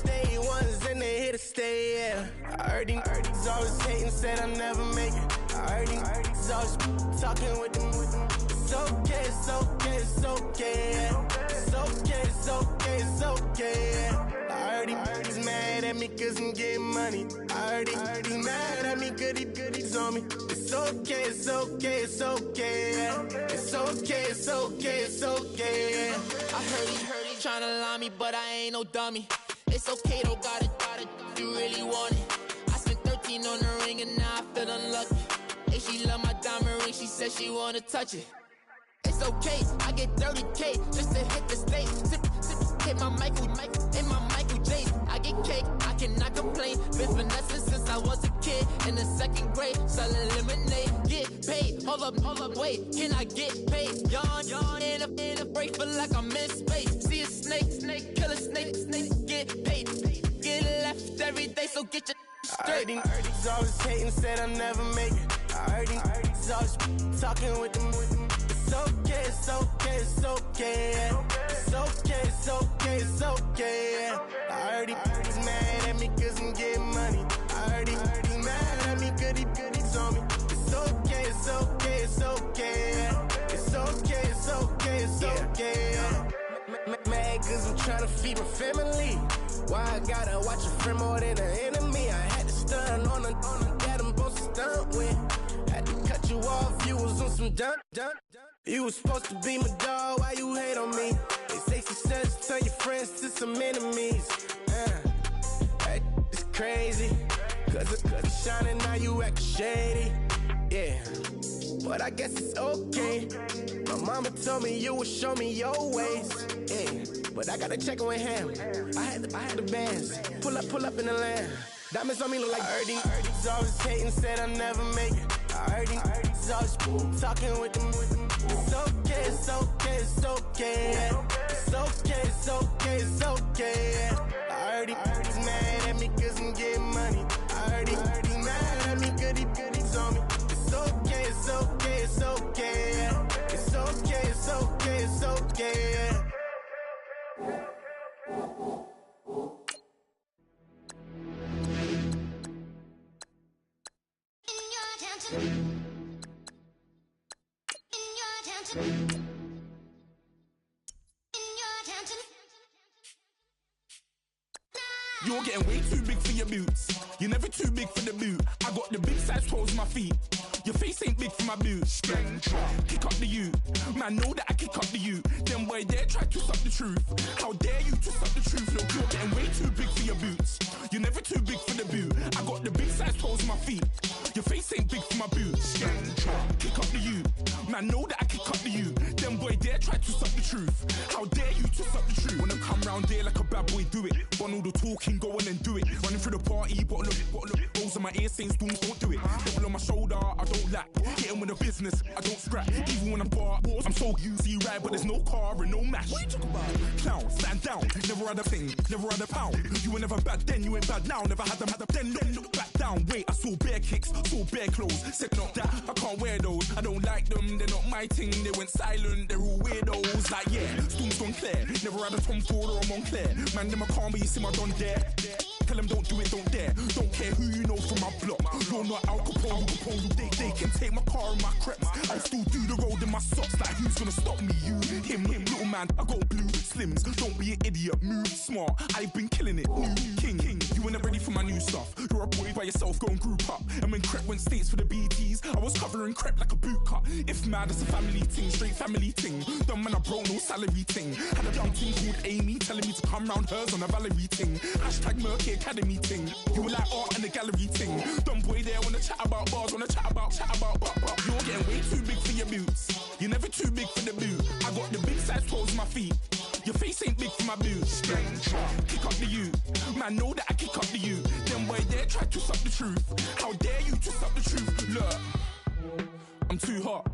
They ones and they here to stay, yeah. I heard these always hating, said I never make it. I heard these always talking with them. It's okay, it's okay, it's okay, yeah. It's okay, it's okay, it's okay, yeah. I heard he's mad at me cause I'm getting money. I heard he's mad at me cause he's on me. It's okay, it's okay, it's okay, yeah. It's okay, it's okay, it's okay, yeah. I heard he tryna lie me, but I ain't no dummy. It's okay though, got it, you really want it. I spent 13 on the ring and now I feel unlucky. Hey, she love my diamond ring, she said she wanna touch it. It's okay, I get 30K just to hit the stage. Sip, hit my Michael, in my Michael J. I get cake, I cannot complain. Been finessing since I was a kid in the 2nd grade, selling lemonade. Get paid, hold up, wait, can I get paid? Yawn, in a break, feel like I'm in space. See a snake, kill a snake, get paid. Get left every day, so get your straight. I heard he's always hating, said I never make it. I heard he's always talking with them. It's okay, it's okay, it's okay, yeah. It's okay, it's okay, it's okay, yeah. I heard he's mad at me cause I'm getting money. I heard he's mad at me cause he's on me. It's okay, it's okay, it's okay, yeah. It's okay, it's okay, it's okay, yeah. Mad cause I'm tryna feed my family. Why I gotta watch a friend more than an enemy? I had to stun on the dad I'm supposed to stunt with. Had to cut you off, you was on some dun. You was supposed to be my dog, why you hate on me? They say success turn your friends to some enemies. Hey, it's crazy. Cause it's shining, now you act shady. Yeah, but I guess it's okay. My mama told me you would show me your ways. Yeah, but I gotta check with him. I had the bands. Pull up in the land. Diamonds on me look like I heard he's always hating, said I never make it. I heard he's always talking with them. It's okay, it's okay, it's okay, yeah. It's okay, it's okay, it's okay, yeah. I heard he's mad at me cause I'm getting money. I heard he's mad at me cause he's on me. It's okay, it's okay, it's okay, yeah. It's okay, it's okay, it's okay, yeah. You're getting way too big for your boots. You're never too big for the boot. I got the big size toes on my feet. Your face ain't big for my boots. Kick up the you. Man, know that I kick up the you. Them boy there try to suck the truth. How dare you to suck the truth? Look, you're getting way too big for your boots. You're never too big for the boot. I got the big size toes on my feet. Your face ain't big for my boots. Kick up the you. Man, know that I kick up the you. Them boy there try to suck the truth. How dare you to suck the truth? Wanna come round there like a bad boy, do it. Want all the talking, go on and do it. Running through the party, bottle up. Rolls on my ear saying storms, don't do it. Devil on my shoulder, I don't lack. Getting with the business, I don't scrap. Even when I'm bar, I'm so easy ride, but there's no car and no match. What you talk about? Clown, stand down. Never had a thing, never had a pound. You were never bad then, you ain't bad now. Never had them, then look back down. Wait, I saw bare kicks, saw bare clothes. Said not that, I can't wear those. I don't like them, they're not my thing. They went silent, they're all weirdos. Like yeah, storms gone clear. Never had a Tom Ford or a Montclair. Man, them I can't, but you see my don there. Tell them don't do it, don't dare. Don't care who you know from my block. You're not Al Capone, they can take my car and my creps. I still do the road in my socks. Like who's gonna stop me? You, him, little man. I got blue slims. Don't be an idiot, move smart. I've been killing it, new king. You weren't ready for my new stuff. You're a boy by yourself, go and group up. And when Crep went states for the BTs, I was covering Crep like a boot cut. If mad, it's a family ting, straight family ting. Dumb man, I broke no salary ting. Had a young ting called Amy telling me to come round hers on a Valerie ting. Hashtag Murky Academy ting. You were like art and the gallery ting. Dumb boy there wanna chat about bars, wanna chat about. You're getting way too big for your boots. You're never too big for the boot. I got the big size toes on my feet. Your face ain't big for my boots. Kick up the you. Man, know that I kick up the you. Them boy there try to twist up the truth. How dare you twist up the truth? Look, I'm too hot.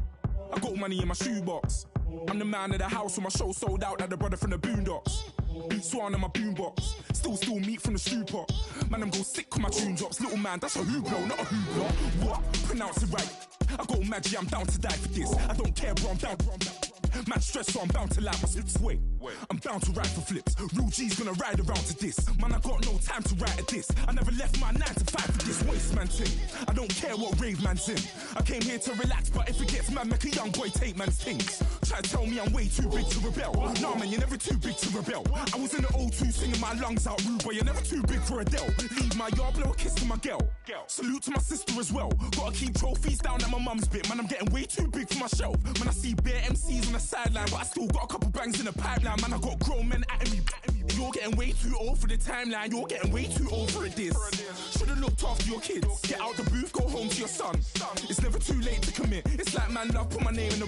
I got money in my shoebox. I'm the man of the house when my show sold out like the brother from the Boondocks. Beat Swan in my boombox. Still meat from the stew pot. Man, I'm go sick when my tune drops. Little man, that's a hooplo, not a hoopla. What? Pronounce it right. I got magic, I'm down to die for this. I don't care, bro, I'm down. Man stressed, so I'm bound to like my slips. Wait, I'm bound to ride for flips. Real G's gonna ride around to this. Man, I got no time to write at this. I never left my 9 to 5 for this waste man thing. I don't care what rave man's in. I came here to relax, but if it gets mad, make a young boy take man's things. Try to tell me I'm way too big to rebel. Nah, man, you're never too big to rebel. I was in the O2 singing my lungs out rude, but you're never too big for Adele. Leave my yard, blow a kiss to my girl. Salute to my sister as well. Gotta keep trophies down at my mum's bit. Man, I'm getting way too big for my shelf. Man, I see bare MCs on the sideline, but I still got a couple bangs in the pipeline. Man, I got grown men at me. You're getting way too old for the timeline. You're getting way too old for a diss. Should've looked after your kids. Get out the booth, go home to your son. It's never too late to commit. It's like man love, put my name in a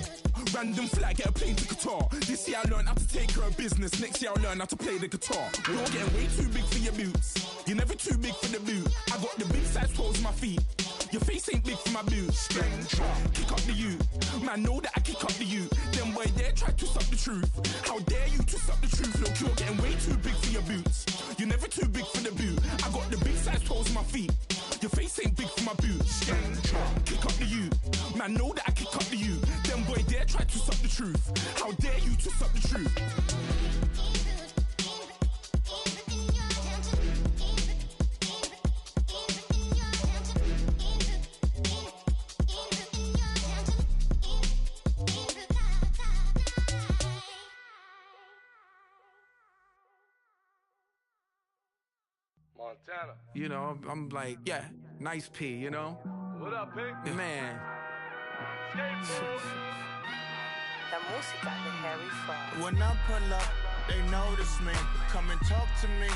random flag, get a plane to Qatar. This year I learned how to take care of business. Next year I'll learn how to play the guitar. You're getting way too big for your boots. You're never too big for the boot. I got the big size toes on my feet. Your face ain't big for my boots. Kick up the you. Man, know that I kick up the you. Them boy there try to twist up the truth. How dare you twist up the truth? Look, you're getting way too big for your boots. You're never too big for the boot. I got the big size toes on my feet. Your face ain't big for my boots. Kick up the you. Man, know that I kick up the you. Them boy there try to twist up the truth. How dare you twist up the truth? Montana. You know, I'm like, yeah, nice P, you know? What up, Pink? Man. La música de Harry Fraud. When I pull up, they notice me. Come and talk to me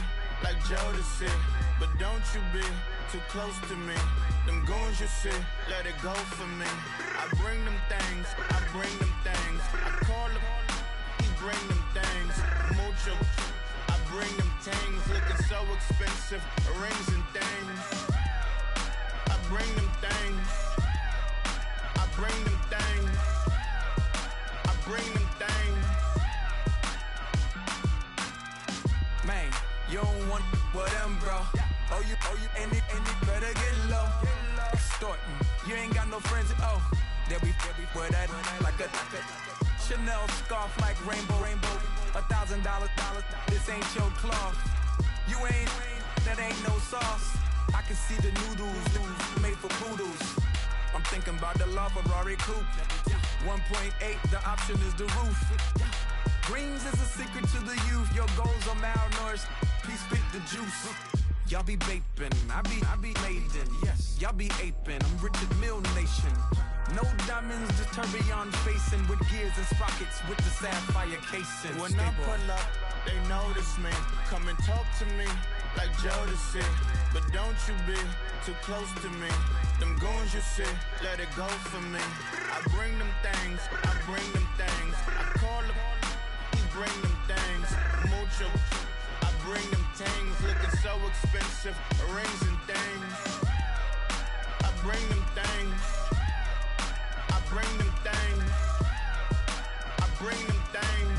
like Jodeci. But don't you be too close to me. Them goons you see, let it go for me. I bring them things, I bring them things. I call them, he bring them things. Mucho, I bring them things. Looking so expensive, rings and things. I bring them things. I bring them things. I bring them things. Man, you don't want with them, bro. Oh, you, and it better get low. Extorting, you ain't got no friends. Oh, they'll be wear that like a Chanel scarf like rainbow. $1,000, this ain't your cloth. You ain't, that ain't no sauce. I can see the noodles made for poodles. I'm thinking about the LaFerrari coupe. 1.8, the option is the roof. Greens is a secret to the youth. Your goals are malnourished. Please spit the juice. Y'all be vaping, I be laden. Yes, y'all be aping. I'm Richard Mill Nation. No diamonds, just tourbillon facing with gears and sprockets with the sapphire casing. When I pull up, they notice me. Come and talk to me like Jodeci. But don't you be too close to me. Them goons you see, let it go for me. I bring them things, I bring them things. I call them, he bring them things. Mucho, I bring them things. Looking so expensive, rings and things. I bring them things. I bring them things. I bring them things.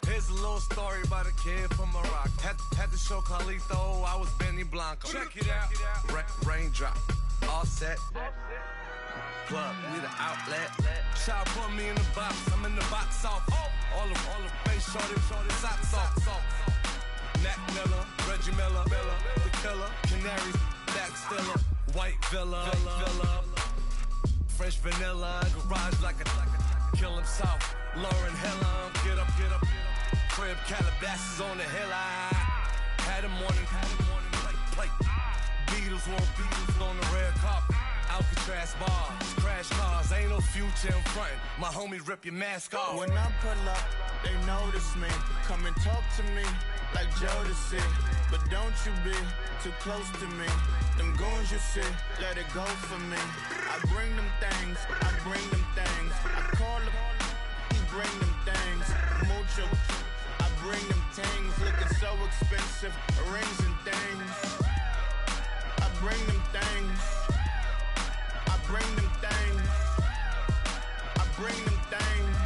Here's a little story about a kid from Morocco. Had to show Carlito I was Benny Blanco. Check it out. Raindrop, all set. Plug, we the outlet. Shot put me in the box. I'm in the box off. All the face shorty, socks off. Mac Miller, Reggie Miller, the killer, Canaries, Back Stiller, White Villa, Fresh vanilla, garage like a kill him soft. Lauren Hiller, get up. Crib Calabasas on the hill. I had a morning plate. Beatles on the red carpet. Alcatraz bars, crash cars, ain't no future in front. My homie rip your mask off. When I pull up, they notice me. Come and talk to me like Jodeci. But don't you be too close to me. Them goons you see, let it go for me. I bring them things, I bring them things. I call them, he bring them things. rings and things. I bring them things. I bring them things. I bring them things.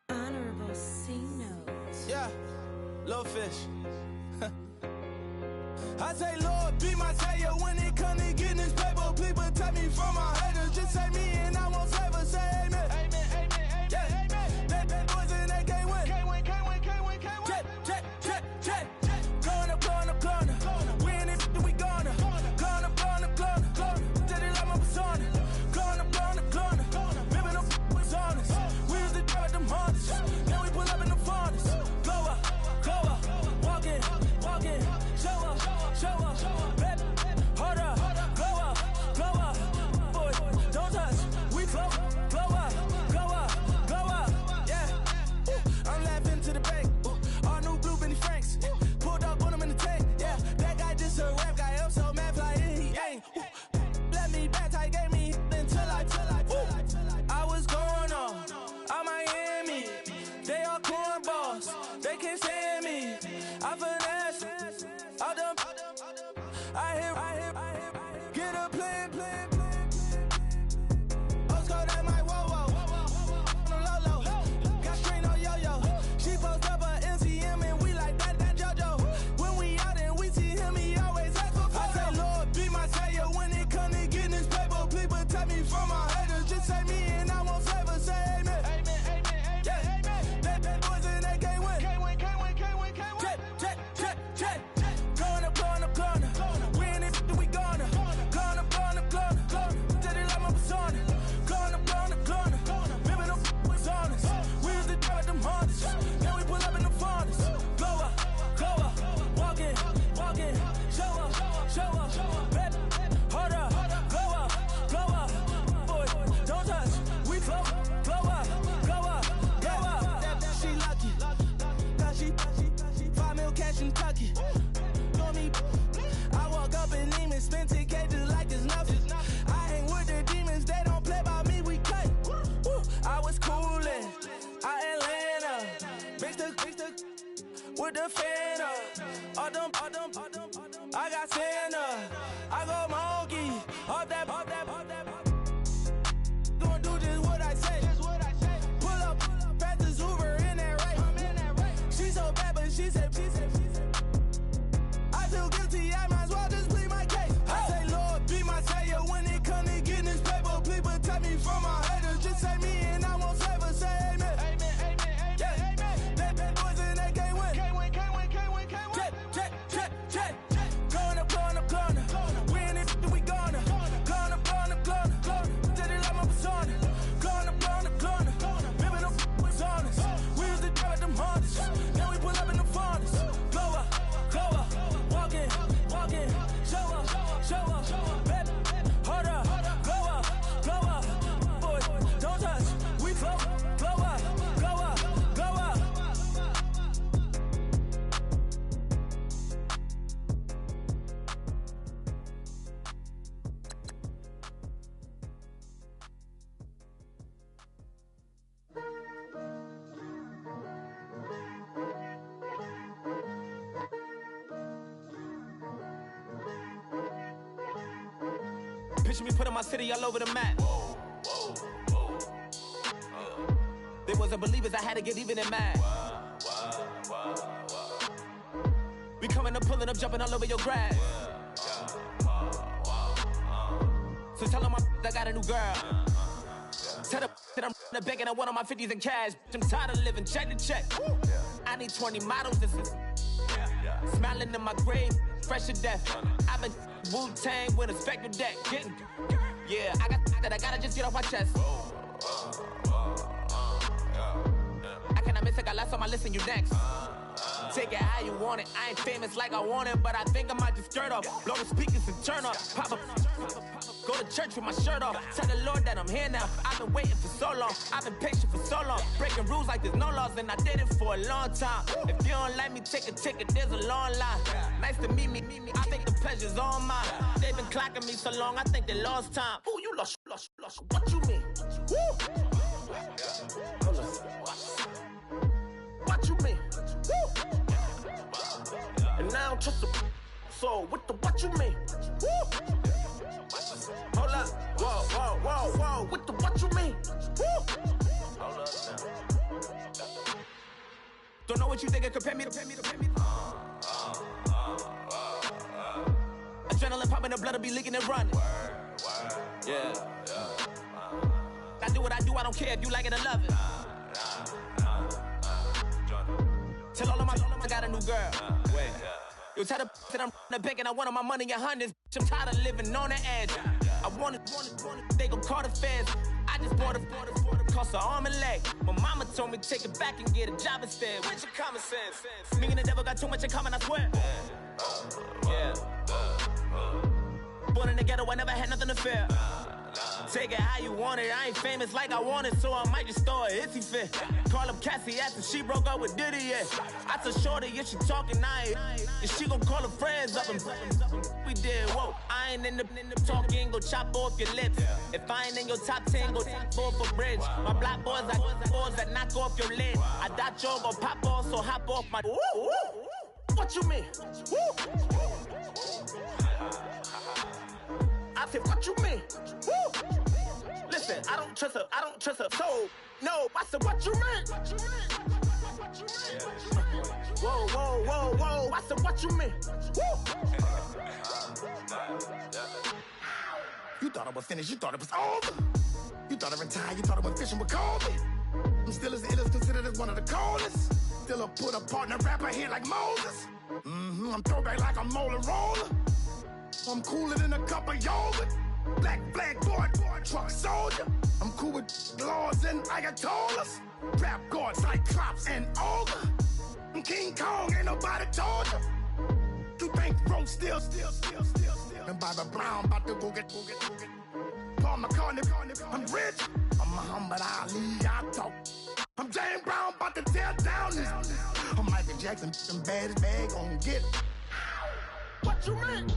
Honorable C notes. Yeah, little fish. I say, Lord, be my savior when it comes to getting this paper. Please protect me from my haters. Just say me and I won't save us. Say amen. Amen, amen, amen, yeah. Amen. That boys and they can't win. Can't win, can't win, can't win, can't win. Check. Going up. We in it, we gonna. Going up. Did it like my persona. Going up. Ripping them was honest. We used to drive them Hondas. Then we pull up in the Fondas. Go up. Walking. Show up. Baby, hold up. Go up. Boy, don't touch. We flow up. Yeah. I'm laughing to the bank. All new blue Benny Franks. Pulled up on him in the tank. Yeah, that guy just a rap guy. I'm so mad fly in, he ain't. Let me back, I gave me until I was going on Miami. They all cornballs. They can't stand me. I finesse. All them. I hear. Get a plan. Oscar, that my whoa. No low. Got screen on yo-yo. She post up a MCM and we like that JoJo. When we out and we see him, he always ask for photo. I say, Lord, be my savior when it come to getting this paper. Please protect me from my haters. Just say me and I won't save us. Say amen. Amen. Yeah. That boys and they can't win. Can't win. Check. Going up. We in it, we gonna. Going up. Did it like my persona. Going up. Ripping them was honest. We used to drive them Hondas. Then we pull up in the Fondas. Go up. Walking. Show up. Baby, hold up. Go up. Boy, don't touch. We flow up. She lucky. Cause she 5 mil cash in Kentucky. Know me. I walk up in demons, spend 10K just like it's nothing. I hang with the demons, they don't play by me, we cut. I was coolin', Atlanta, mixed with the Fanta. All them, I got Santa, I go monkey, all that. Gonna do just what I say. Pull up, pass the Uber in that race. She so bad, but she said. I feel guilty, I might as well just plead my case. I say, Lord, be my savior when it come to getting this paper. Please protect me from my haters. Just say me and I won't save us. Say amen. Amen. Yeah. That boys and they can't win. Can't win. Check. Going up. We in it, we gonna. Going up. Did it like my persona. Going up. Ripping them was honest. We used to drive them Hondas. Then we pull up in the Fondas. Go up. Walking. Show up. Baby, hold up. Go up. Boy, don't touch. We flow up. Picture me putting my city all over the map. They wasn't believers, I had to get even and mad. We coming up, pulling up, jumping all over your grass. So tell them I got a new girl. Tell them that I'm the bank and I want on my 50s in cash. I'm tired of living check to check. I need 20 models. This is smiling in my grave, fresh to death. I've been Wu-Tang with a spectral deck. Getting, yeah, I got that I gotta just get off my chest. I cannot miss it, got lots on my list and you next. Take it how you want it. I ain't famous like I want it, but I think I might just skirt off. Blow the speakers and turn off. Pop up. Go to church with my shirt off. Tell the Lord that I'm here now. I've been waiting for so long. I've been patient for so long. Breaking rules like there's no laws, and I did it for a long time. If you don't like me, take a ticket. There's a long line. Nice to meet me. I think the pleasure's all mine. They've been clocking me so long, I think they lost time. Ooh, you lost. What you mean? Woo! What you mean? Woo! So what you mean? Woo! Hold up, whoa, what you mean? Woo! Hold up now. Don't know what you think it compare me to. Adrenaline popping, the blood'll be leaking and running. Yeah. I do what I do, I don't care if you like it or love it. Tell all of my I got a new girl. Wait. You tell the that I'm the bank and I want all my money in hundreds. I'm tired of living on the edge. I want it, they gon' call the feds. I just bought a cost an arm and leg. My mama told me take it back and get a job instead. Where's your common sense? Me and the devil got too much in common, I swear. Yeah. Born in the ghetto, I never had nothing to fear. Take it how you want it. I ain't famous like I want it, so I might just throw a hissy fit. Call up Cassie after she broke up with Diddy, yeah. I told Shorty if she talking, and she gon' call her friends up and we did, whoa. I ain't in the talking, go chop off your lips. If I ain't in your top 10, go top off a bridge. My black boys, I boys that knock off your lid. I thought y'all gon' pop off, so hop off my. What you mean? I said, what you mean? Woo! Listen, I don't trust her, so, no, I said, what you mean? Whoa, I said, what you mean? Woo! You thought I was finished, you thought it was over. You thought I retired, you thought I went fishing with Kobe. I'm still as ill as considered as one of the coldest. Still a put a partner rapper here like Moses. I'm throwback like a molar roller. I'm cooler than a cup of yogurt. Black flag boy, truck soldier. I'm cool with laws and Ayatollahs. Rap gods like Klops and Olga. I'm King Kong, ain't nobody told you. You think Rose still. And Bobby Brown about to go get. Paul McCartney, I'm rich. I'm Muhammad Ali, I talk. I'm James Brown, about to tear down this. I'm Michael Jackson, some bad as bag gon' get. What you mean?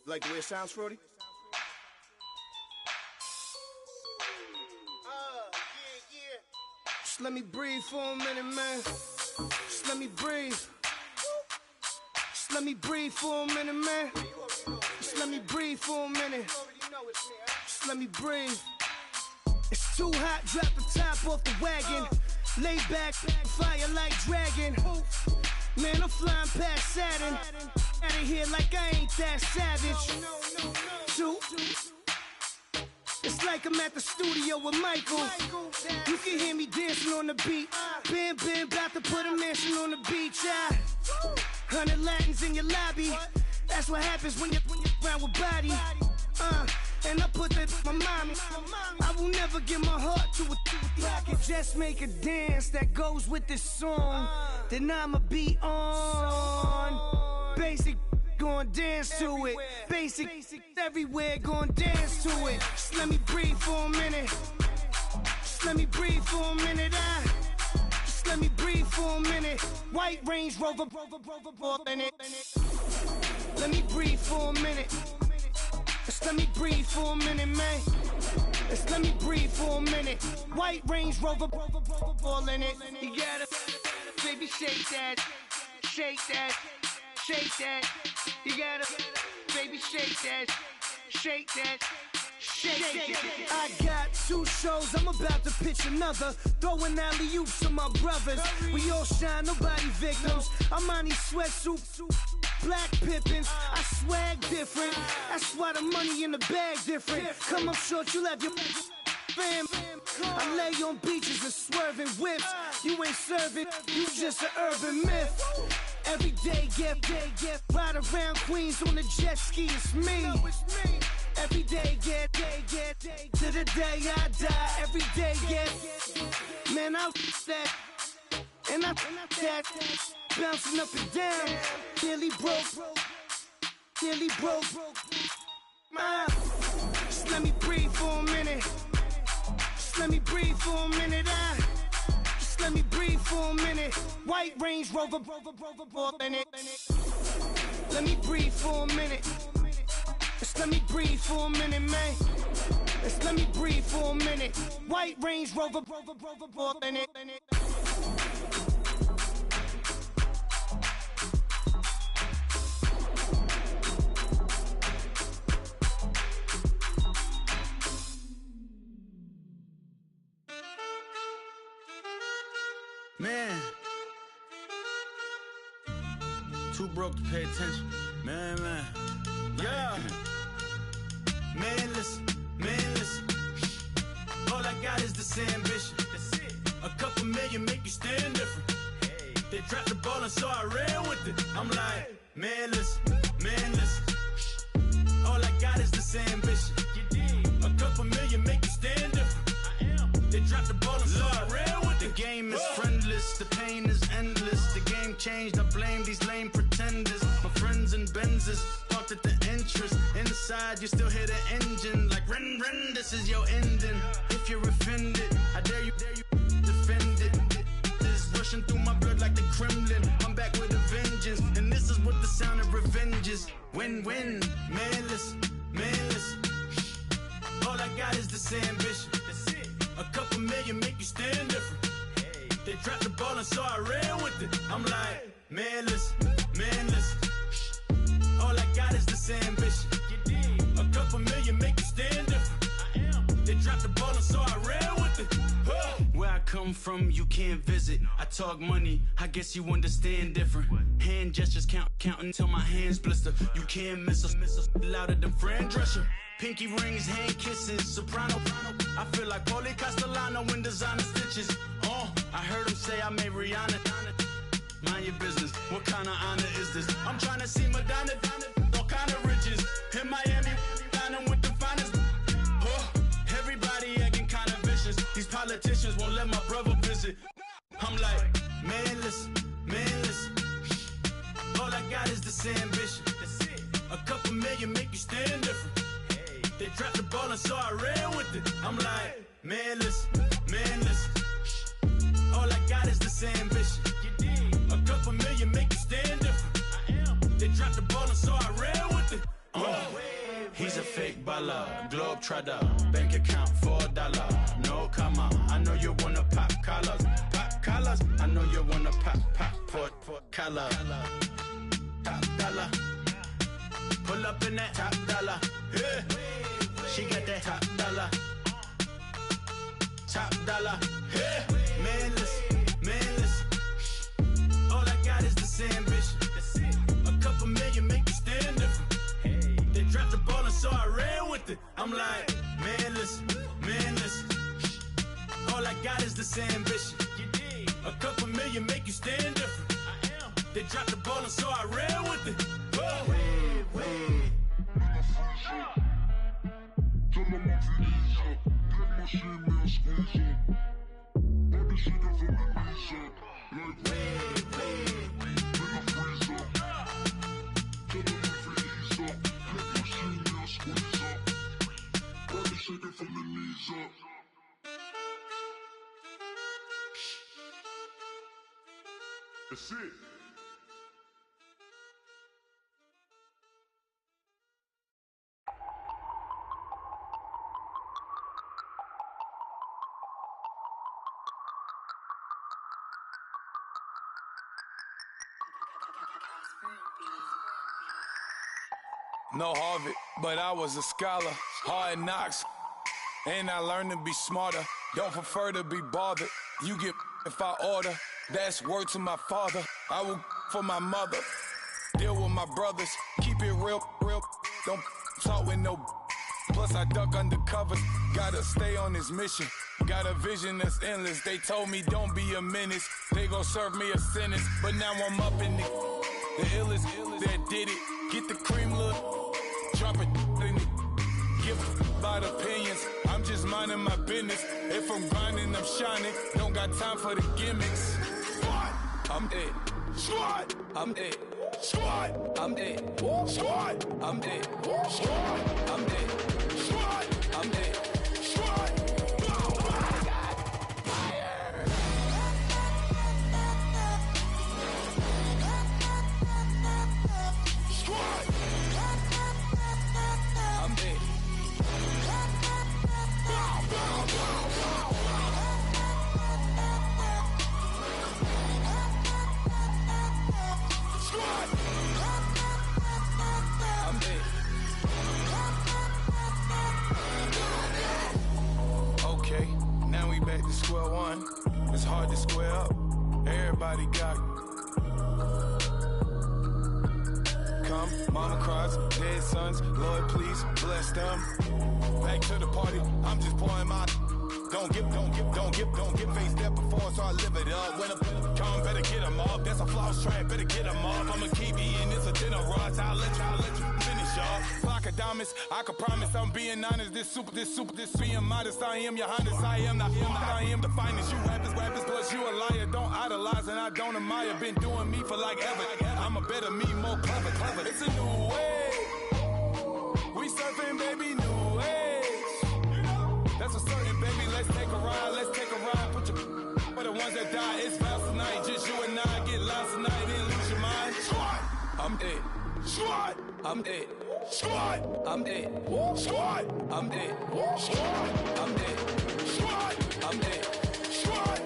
Like the way it sounds, Frody? Yeah. Just let me breathe for a minute, man. Just let me breathe. Just let me breathe for a minute, man. Just let me breathe for a minute. Just let me breathe. It's too hot, drop the top off the wagon. Lay back, fire like dragon. Man, I'm flying past Saturn. Out of here like I ain't that savage. Two. It's like I'm at the studio with Michael. You can hear me dancing on the beat. Bam, about to put a mansion on the beach. 100 Latins in your lobby. That's what happens when you're around with body. And I put that in my mommy. I will never give my heart to a I can just make a dance that goes with this song. Then I'ma be on. Basic, gon' dance to it. Basic, everywhere, gon' dance to it. Just let me breathe for a minute. Just let me breathe for a minute. Just let me breathe for a minute. White Range Rover, in it. Let me breathe for a minute. Just let me breathe for a minute, man. Just let me breathe for a minute. White Range Rover, all in it. You gotta, baby, shake that, shake that. Shake that, you gotta, baby, shake that, shake that, shake that. I got 2 shows, I'm about to pitch another. Throwing alley-oops to my brothers. We all shine, nobody victims. I'm on these sweatsuits, black pippins. I swag different, that's why the money in the bag different. Come up short, you'll have your fam. I lay on beaches and swerving whips. You ain't serving, you just an urban myth. Every day, get ride around Queens on the jet ski, it's me. Every day get to the day I die. Every day get, man, I that. And I that bouncing up and down, nearly broke. Just let me breathe for a minute. Just let me breathe for a minute. Just let me breathe for a minute. White Range Rover, in it. Let me breathe for a minute. Just let me breathe for a minute, man. Just let me breathe for a minute. White Range Rover, in it. Man, too broke to pay attention. Man. Yeah. Man, listen. All I got is this ambition. A couple million make you stand different. They dropped the ball and so I ran with it. I'm like, man, listen. All I got is this ambition. A couple million make you stand different. They dropped the ball and so I ran with it. The game is friendless, the pain is endless. The game changed, I blame these lame pretenders. My friends and Benzes parked at the entrance. Inside, you still hear the engine. Like, ren, this is your ending. If you're offended, I dare you defend it. This is rushing through my blood like the Kremlin. I'm back with a vengeance, and this is what the sound of revenge is. Win-win, man, listen. All I got is this ambition. A couple million make you stand different. They dropped the ball and so I ran with it. I'm like, man, listen. All I got is this ambition. A couple million make you stand different. They dropped the ball and so I ran with it. Where I come from, you can't visit. I talk money, I guess you understand different. Hand gestures counting till my hands blister. You can't miss us louder than Fran Drescher. Pinky rings, hand kisses, soprano. I feel like Paulie Castellano in designer stitches. I heard him say I made Rihanna. Mind your business, what kind of honor is this? I'm trying to see Madonna, all kind of riches. In Miami, dining with the finest. Everybody acting kind of vicious. These politicians won't let my brother visit. I'm like, man, listen. All I got is this ambition. A couple million make you stand different. They dropped the ball and so I ran with it. I'm like, man, listen. All I got is this ambition. A couple million make you stand different. They dropped the ball and so I ran with it. He's a fake baller, globe trotter, bank account $4. No comma, I know you wanna pop collars. I know you wanna pop collar. Top dollar, pull up in that top dollar. Yeah. She got that top dollar. Yeah. Man, listen. All I got is this ambition. A couple million make you stand different. They dropped the ball and so I ran with it. I'm like, man, listen. All I got is this ambition. A couple million make you stand different. They dropped the ball and so I ran with it. Tell them I'm please up. Get my shit, squeeze up. Body shaking from the knees up. Like, nigga freeze up. Tell them I'm please up. Get my shit, squeeze up. Body shaking from the knees up. That's it. No Harvard, but I was a scholar. Hard knocks, and I learned to be smarter. Don't prefer to be bothered. You get if I order. That's word to my father. I will for my mother. Deal with my brothers. Keep it real. Don't talk with no. Plus I duck undercovers. Gotta stay on this mission. Got a vision that's endless. They told me don't be a menace. They gon' serve me a sentence. But now I'm up in the illest that did it. Get the cream look. Drop it in the about opinions. I'm just minding my business. If I'm grinding, I'm shining. Don't got time for the gimmicks. Squad, I'm it. Squad, I'm it. Squad, I'm it. Squad, I'm it. Squad, I'm it. Squad, I'm it. Squad. Okay, now we back to square one. It's hard to square up. Everybody got come, mama cries, dead sons. Lord, please bless them. Back to the party. I'm just pouring my. Don't get faced up before, so I live it up. When a come, better get them up. That's a floss track, better get them up. I'm a kiwi and it's a dinner rush. I'll let you finish up. Flockadamus, I can promise I'm being honest. This being modest. I am your highness. I am the finest. You rappers, plus you a liar. Don't idolize and I don't admire. Been doing me for like ever. I'm a better me, more clever. It's a new way. We surfing, baby, new age. That's a certain, baby. Let's take a ride. Put your for the ones that die. It's vows tonight. Just you and I get lost tonight. Then lose your mind. Squad, I'm it. Squad, I'm it. Squad, I'm it. Squad, I'm it. Squad, I'm it. Squad, I'm it. Squad.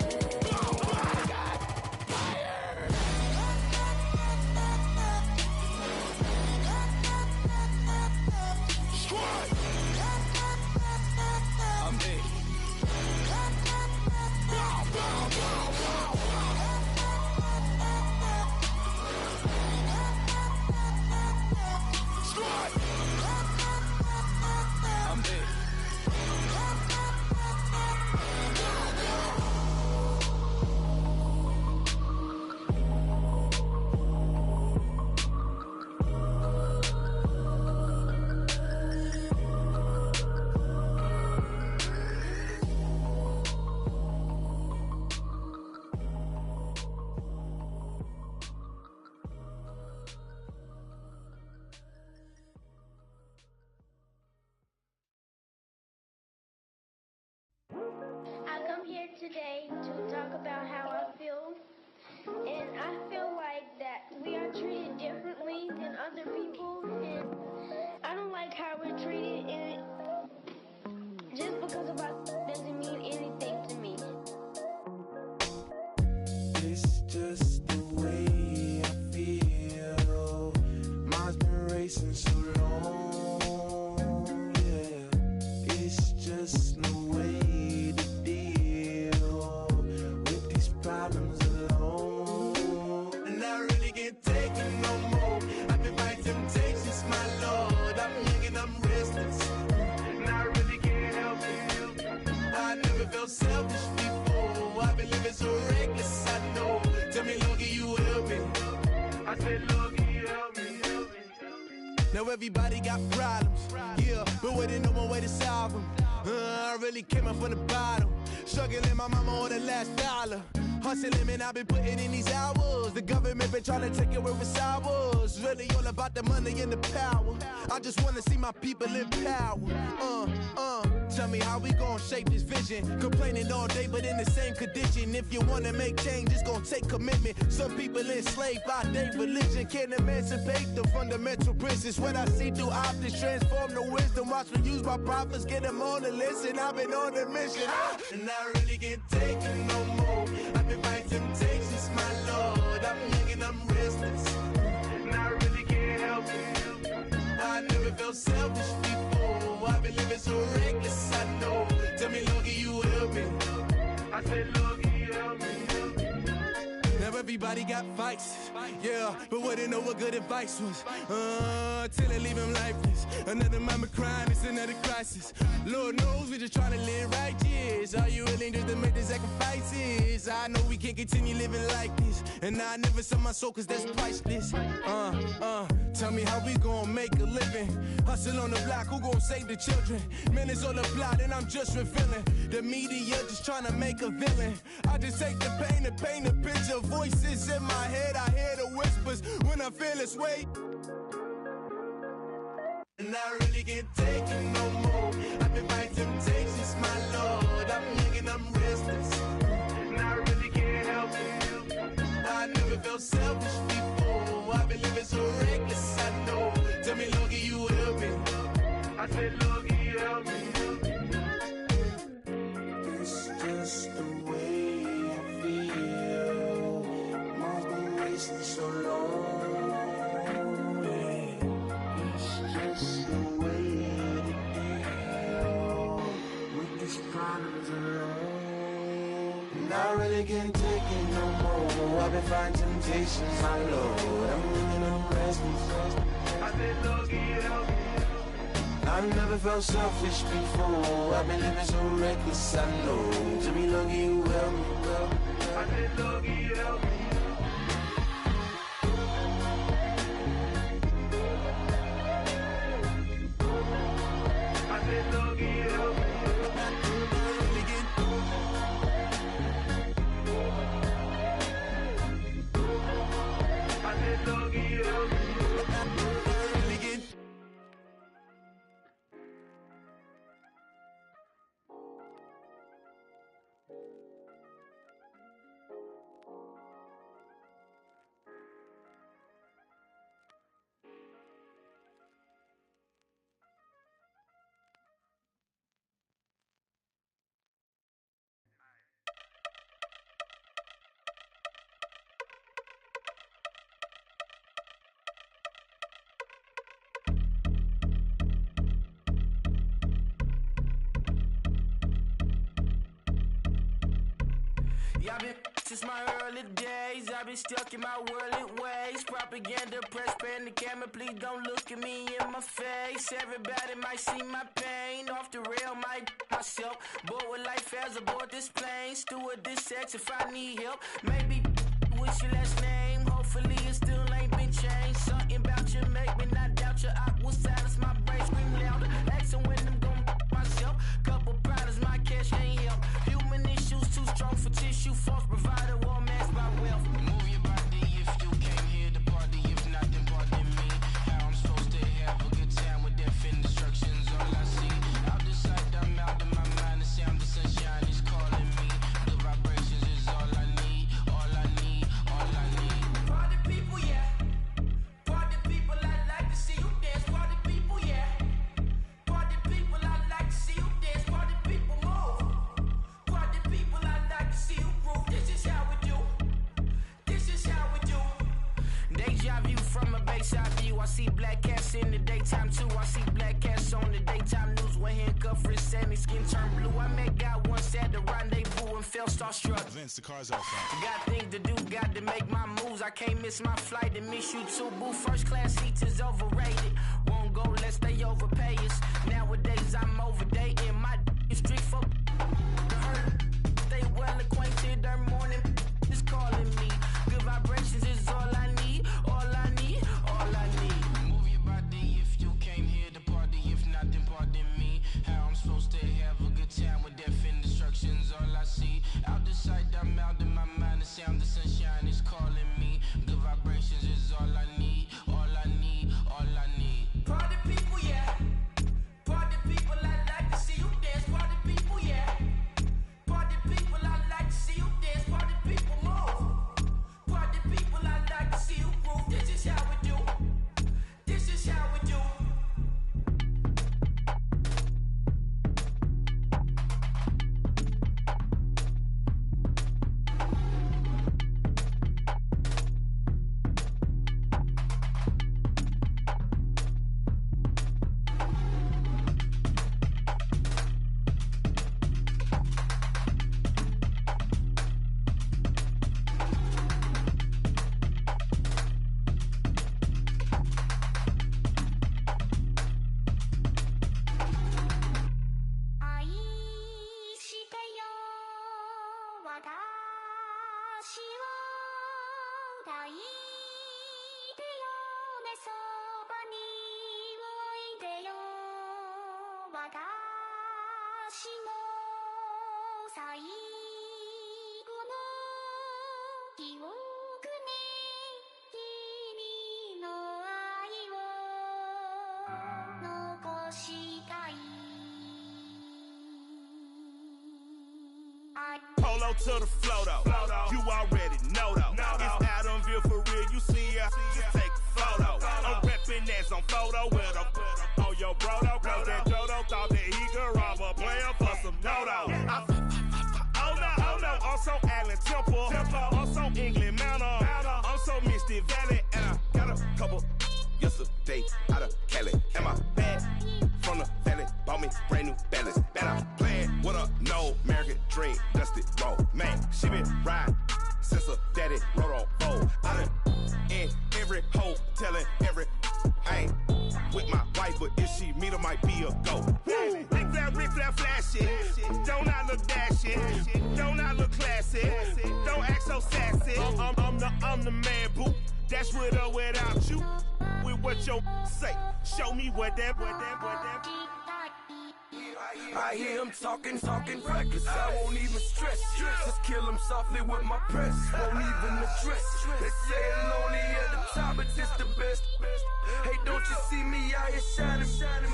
Today to talk about how I feel, and I feel like that we are treated differently than other people, and I don't like how we're treated, and just because of us doesn't mean anything to me. It's just the way I feel. Mine's been racing so long, yeah. It's just no way to problems alone, and I really can't take it no more. I've been fighting temptations, my Lord. I'm young and I'm restless, and I really can't help it. I never felt selfish before. I've been living so reckless, I know. Tell me, Lord, can you help me? I said, Lord, can you help me? Now everybody got problems, yeah, but waiting no one way to solve them. I really came up from the bottom, struggling my mama on the last dollar. Hustling, man, I've been putting in these hours. The government been trying to take away what's ours. Really all about the money and the power. I just wanna see my people in power. Tell me how we gon' shape this vision. Complaining all day, but in the same condition. If you wanna make change, it's gon' take commitment. Some people enslaved by their religion. Can't emancipate the fundamental principles. What I see through optics transform the wisdom. Watch me use my prophets, get them on the list. And I've been on a mission, and I really can't take it no more. I've been fighting temptations, my Lord. I'm young and I'm restless, and I really can't help it. I never felt selfish before. I've been living so reckless, I know. Tell me, Lord, can you help me? I said, Lord, can you help me? Now everybody got fights, yeah, but wouldn't know what good advice was. Till they leave him lifeless. Another mama crying, it's another crisis. Lord knows we just trying to live right, yes. Are you willing just to make the sacrifices? I know we can't continue living like this, and I never sell my soul cause that's priceless. Tell tell me how we gon' make a living. Hustle on the block, who gon' save the children? Man, it's all a plot and I'm just revealing. The media just trying to make a villain. I just take the pain and paint a picture. Voices in my head, I hear the whispers when I feel this way. And I really can't take it no more. I've been fighting temptations, my lord. I'm young and I'm restless, and I really can't help it. I never felt selfish before. I've been living so reckless, I know. Tell me, Lord, can you help me? I said, Lord, can you help me? It's just the way I feel. Mom's been wasting so long. It's the way to deal with these problems alone. And I really can't take it no more. I've been fighting temptations, my Lord. I'm living on restless. I said, Lord, can you help me? I've never felt selfish before. I've been living so reckless, I know. Tell me, Lord, can you help me? I said, Lord, can you help me? I've been since my early days. I've been stuck in my worldly ways. Propaganda, press, pan the camera. Please don't look at me in my face. Everybody might see my pain. Off the rail, might myself. Bored with life as aboard this plane. Steward this sex if I need help. Maybe what's your last name? Hopefully it still ain't been changed. Something about you make me not doubt you. I will silence my brain, scream louder. Asking when I'm gon' myself. Couple problems, my cash ain't help. Human issues too strong for tissue. False provider, war mask by wealth. Move your body if you came here to party. If not, then pardon me. How I'm supposed to have a good time with death and destruction's all I see. Out the sight, I'm out of my mind. The sound of sunshine is calling me. The vibrations is all I need. All I need, all I need. Party people, yeah. Party people, I like to see you dance. Party people, yeah. Party people, I like to see you dance. Party people, move. Party people, I like to see you groove. This is how we do. This is how we do. Deja view from a bayside view. I see black cats in the daytime too. I see black cats on the daytime news. When handcuffed, wrist and his skin turned blue. I met God once at the rendezvous and felt starstruck. Vince, the car's out front. Got things to do, got to make my moves. I can't miss my flight and miss you too, boo. First class seats is overrated. Won't go lest they overpay us. Nowadays I'm overdating. My street folk hurt. Stay well acquainted. Their morning is calling me. Good vibrations is all I need. All I need. All I need. Move your body if you came here to party. If not, then pardon me. How I'm supposed to have a good time with death and destruction's all I see. Out the sight, I'm out of my mind. The sound of sunshine is calling me. Good vibrations is all I need. All Polo to the flow though. You already know though. It's Adamville for real. You see ya, just take a photo. I'm reppin' as on photo with a on your brodo. Cause that Jodo thought that he could rob a player for some dodo. Oh no, I'm so Allen Temple. I'm so England Manor. I'm so Misty Valley. And I got a couple yesterday out of Cali. And my bag from the valley bought me brand new balance. And I'm playing with a no American dream, dusty road. Man, she been riding since her daddy rode on fold. I done in every hole, telling every I ain't with my wife, but if she meet her, might be a go. Rick flat flashy. Don't I look dashing? Don't I look classy? Don't act so sassy. I'm the man, boo. That's with or without you. With what your say. Show me what that. I hear him talking reckless. I won't even stress. Just kill him softly with my press. Won't even address. They say it lonely at the top, but it's the best. Hey, don't you see me out here shining,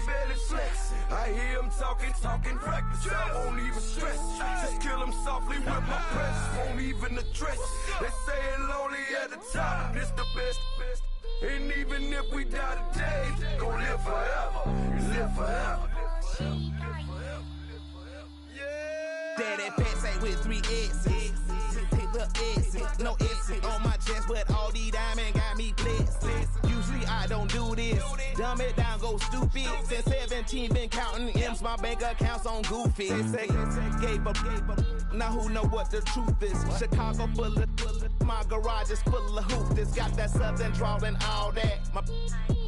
barely flexing? I hear him talking reckless. I won't even stress. Just kill him softly with my press. Won't even address. They say it lonely at the top, but it's the best. And even if we die today, gon' live forever. Live forever. Daddy pet say with 3 X's. Hit the X's, no X's on my chest, but all these diamonds got me blessed. Usually I don't do this. Dumb it down, go stupid. Since 17 been counting M's, my bank account's on goofy. Say gave up. Now who know what the truth is? Chicago full of my garage is full of hoopers. Got that southern drawl and all that. My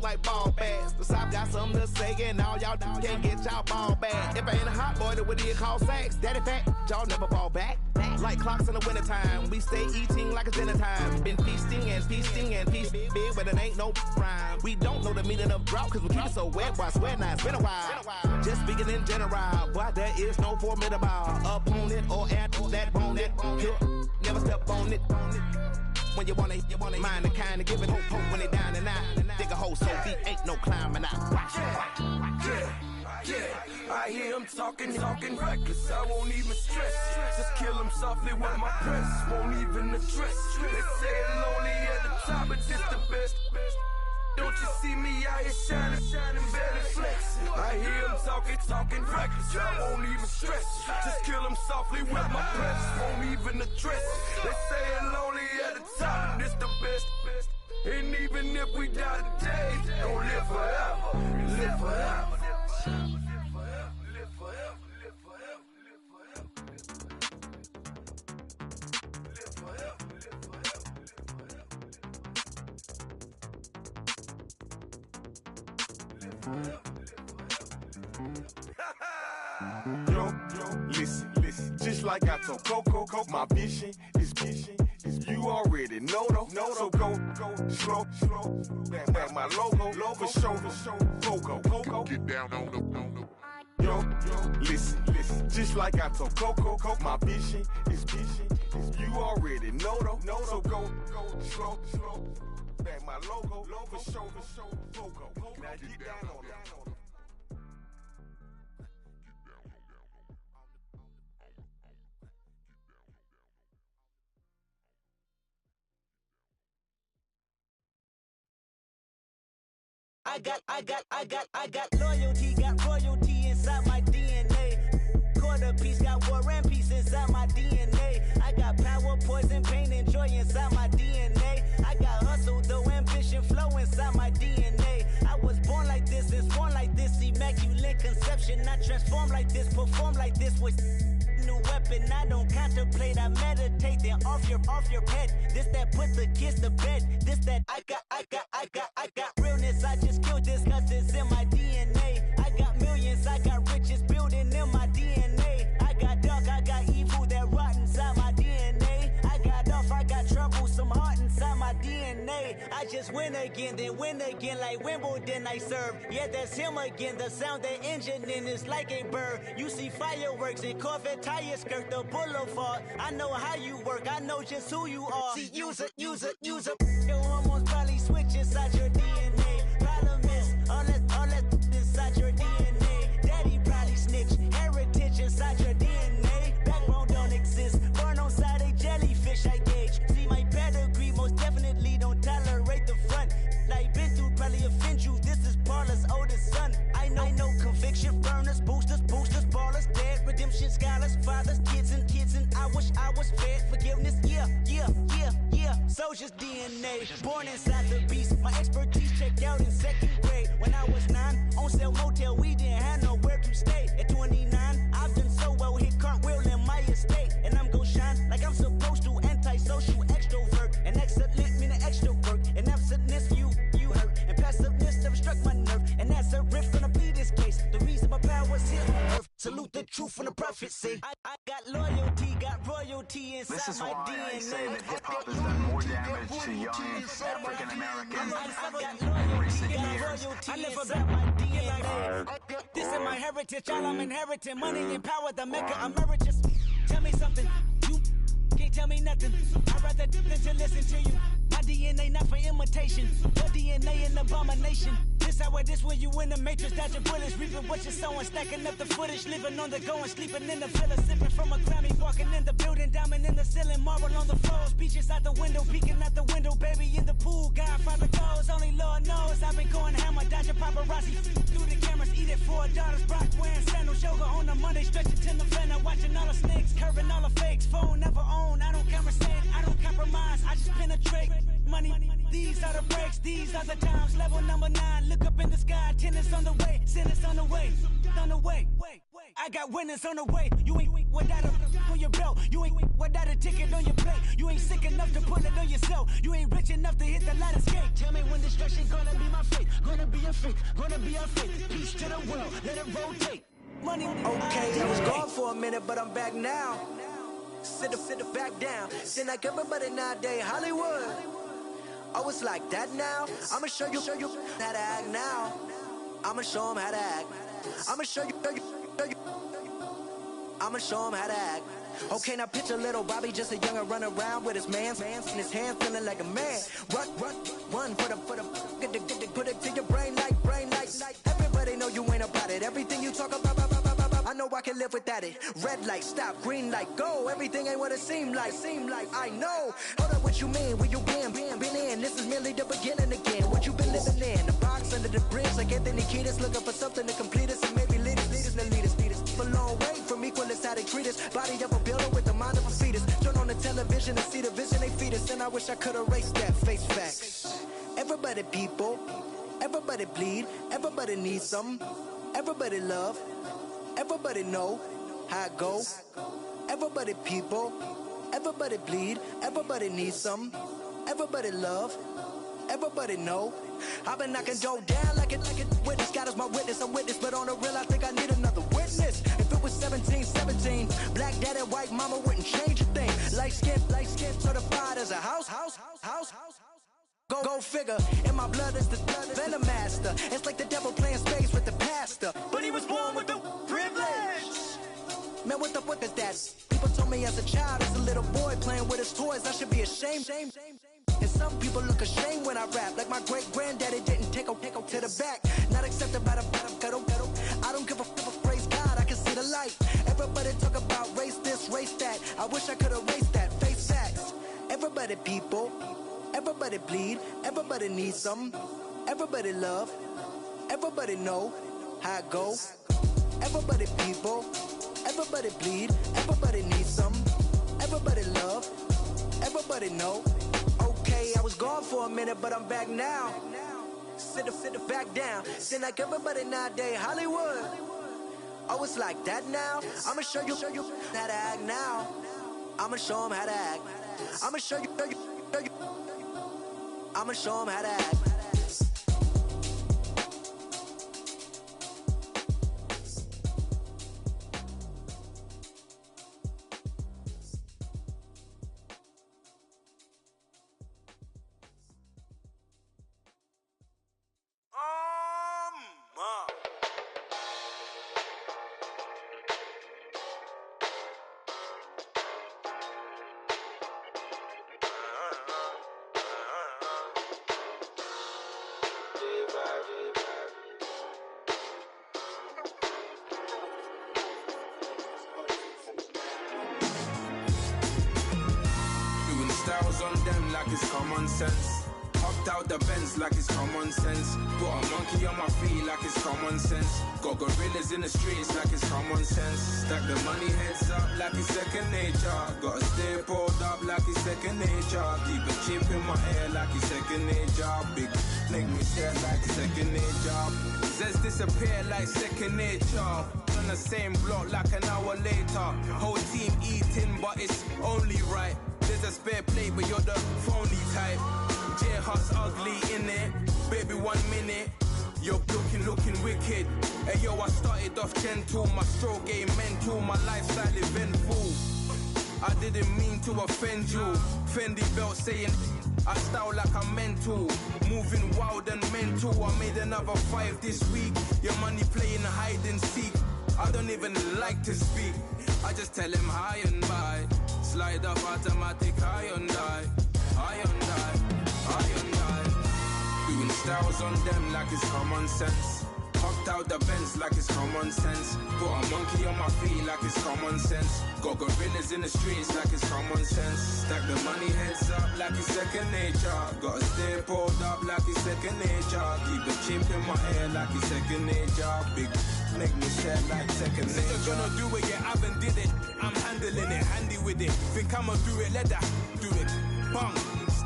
like ball bags. The South got something to say, and all y'all can't get y'all ball back. If I ain't a hot boy, that would be called sex. Daddy fat, y'all never fall back. Like clocks in the wintertime, we stay eating like it's dinner time. Been feasting and feasting big, but it ain't no rhyme. We don't know the meaning of drought, cause we keep it so wet. Boy, I swear now, it's been a while. Just speaking in general, boy, there is no formidable opponent or at that bone it. Never step on it. When you want it, mind the kind of give it hope when they down and out. Dig a hole so deep, ain't no climbing out. Yeah, I hear him talking reckless. I won't even stress. Just kill him softly with my press. Won't even address. They say it lonely at the top, but it's the best. Don't you see me out here shining, barely flexing? I hear him talking reckless. I won't even stress. Just kill him softly with my press. Won't even address. They say it lonely at the top, but it's the best. And even if we die today, don't live forever. Live forever. Yo, listen, just like I told Coco, my vision is you already know though. So go slow, back my logo, for show, Coco. Get down on the. Yo, listen, just like I told Coco, my vision is you already know though. So go slow, back my logo, for show, Coco. Now get down on it. I got loyalty, got royalty inside my DNA. Quarter piece, got war and peace inside my DNA. I got power, poison, pain, and joy inside my DNA. I got hustle, though ambition, flow inside my DNA. I was born like this, it's born like this, immaculate conception. I transform like this, perform like this with new weapon. I don't contemplate, I meditate. Then off your head. This that put the kids to bed. This that I got realness. I just killed this cause it's in my DNA. I got millions, I got riches building in my DNA. I got dark, I got evil that rot inside my DNA. I got off, I got trouble, some heart inside my DNA. I just just win again, then win again like Wimbledon I serve. Yeah, that's him again, the sound the engine in is like a bird. You see fireworks and Corvette tires skirt the boulevard. I know how you work, I know just who you are. See, use a your hormones probably switch inside your DNA. Problem is, all that inside your DNA. Daddy probably snitch, heritage inside your DNA. Backbone don't exist, born on side a jellyfish I gauge. See my pedigree, most definitely don't tolerate the front. Like been through probably offend you, this is Paula's oldest son. I know conviction, burners, boosters, ballers, dead, redemption, scholars, fathers, kids and I wish I was fed. Forgiveness, yeah. Soldier's DNA, born inside the beast. My expertise checked out in second grade. When I was 9, on sale motel, we didn't have nowhere to stay. At 29, I've done so well, hit cartwheel in my estate. And I'm gon' shine like I'm supposed to, antisocial extrovert. And excellent meaning extra work. And absentness, you hurt. And passiveness never struck my nerve. And that's a riff gonna be this case. The reason my power's here on earth. Salute the truth from the prophecy. I got loyalty, got royalty inside This is my why DNA. I say that hip-hop has done more damage to young African Americans in recent years. I live about my DNA. This is my heritage, all I'm inheriting. Money and power, the maker emeritus. Tell me something, you can't tell me nothing. I'd rather than to listen to you. My DNA not for imitation. Your DNA an abomination. This how this when you in the matrix, dodging bullets, reaping what you're sowing, stacking up the footage, living on the go and sleeping in the villa, sipping from a Grammy, walking in the building, diamond in the ceiling, marble on the floors, beaches out the window, peeking out the window, baby in the pool, Godfather goes, only Lord knows, I've been going hammer, dodging paparazzi, through the cameras, eat it for daughters, Brock wearing sandals, yoga on a Monday, stretching to November, watching all the snakes, curving all the fakes, phone never own, I don't conversate, I don't compromise, I just penetrate, money, these are the breaks, these are the times, level number 9, look up in the sky, tennis on the way, sinners on the way, I got winners on the way. You ain't without a on your belt. You ain't without a ticket on your plate. You ain't sick enough to pull it on yourself. You ain't rich enough to hit the ladder skate. Tell me when destruction gonna be my fate. Gonna be a fate, gonna be a fate. Peace to the world, let it rotate. Money. Okay, I was gone for a minute, but I'm back now. Sit back down. Seem like everybody nowadays Hollywood. Oh, it's like that now. I'ma show you how to act now. I'ma show 'em how to act. I'ma show you. I'ma show 'em how to act. Okay, now picture little Bobby, just a younger run around with his man's in his hand, feeling like a man. Run, put it to your brain like. Everybody know you ain't about it. Everything you talk about, I know I can live without it. Red light, stop, green light, go. Everything ain't what it seem like. I know. Hold up, what you mean? Where you been in? This is merely the beginning again. What you been living in? The box under the bridge, like Anthony Kiedis, looking for something to complete us and maybe lead us. A long way from equalist how they treat us. Body of a builder with the mind of a fetus. Turn on the television and see the vision they feed us. And I wish I could erase that. Face facts. Everybody people, everybody bleed, everybody needs some, everybody love, everybody know how it go. Everybody people, everybody bleed, everybody needs some, everybody love, everybody know. I've been knocking Joe down like it witness. God is my witness, I'm witness, but on the real I think I need another witness. If it was 17, black daddy, white mama wouldn't change a thing. Light skin, certified as a house. Go figure, in my blood is the venom master. It's like the devil playing space with the pastor. But he was born with the privilege. Man, what is that? People told me as a child, as a little boy playing with his toys, I should be ashamed. And some people look ashamed when I rap, like my great-granddaddy didn't take a to the back. Not accepted by the pedal. I don't give a praise God, I can see the light. Everybody talk about race this, race that. I wish I could erase that, face facts. Everybody people, everybody bleed, everybody needs some, everybody love, everybody know how it go. Everybody people, everybody bleed, everybody needs some, everybody love, everybody know. Okay, I was gone for a minute, but I'm back now. Sit back down. Seem like everybody nowadays Hollywood. Oh, it's like that now. I'ma show you how to act now. I'ma show 'em how to act. I'ma show you. I'ma show 'em how to act. like it's common sense. Hopped out the Benz like it's common sense. Put a monkey on my feet like it's common sense. Got gorillas in the streets like it's common sense. Stack the money heads up like it's second nature. Gotta stay pulled up like it's second nature. Keep a chip in my hair like it's second nature. Big make me stare like second nature. Says disappear like second nature. On the same block like an hour later. Whole team eating but it's only right. There's a spare plate but you're the phony type. J-Hut's ugly innit. Baby 1 minute. You're looking wicked. Hey yo, I started off gentle. My stroke game mental. My lifestyle eventful. I didn't mean to offend you. Fendi belt saying I style like I'm mental. Moving wild and mental. I made another 5 this week. Your money playing hide and seek. I don't even like to speak. I just tell him hi and bye. Slide up automatic high and die. High and die. High and die. Doing styles on them like it's common sense. Hopped out the Benz like it's common sense. Put a monkey on my feet like it's common sense. Got gorillas in the streets like it's common sense. Stack the money heads up like it's second nature. Gotta stay pulled up like it's second nature. Keep the chip in my hair like it's second nature. Big make me share like second nature. You're gonna do it, yeah, I haven't did it. I'm handling it, handy with it. Think I'ma do it, let that do it. Bang.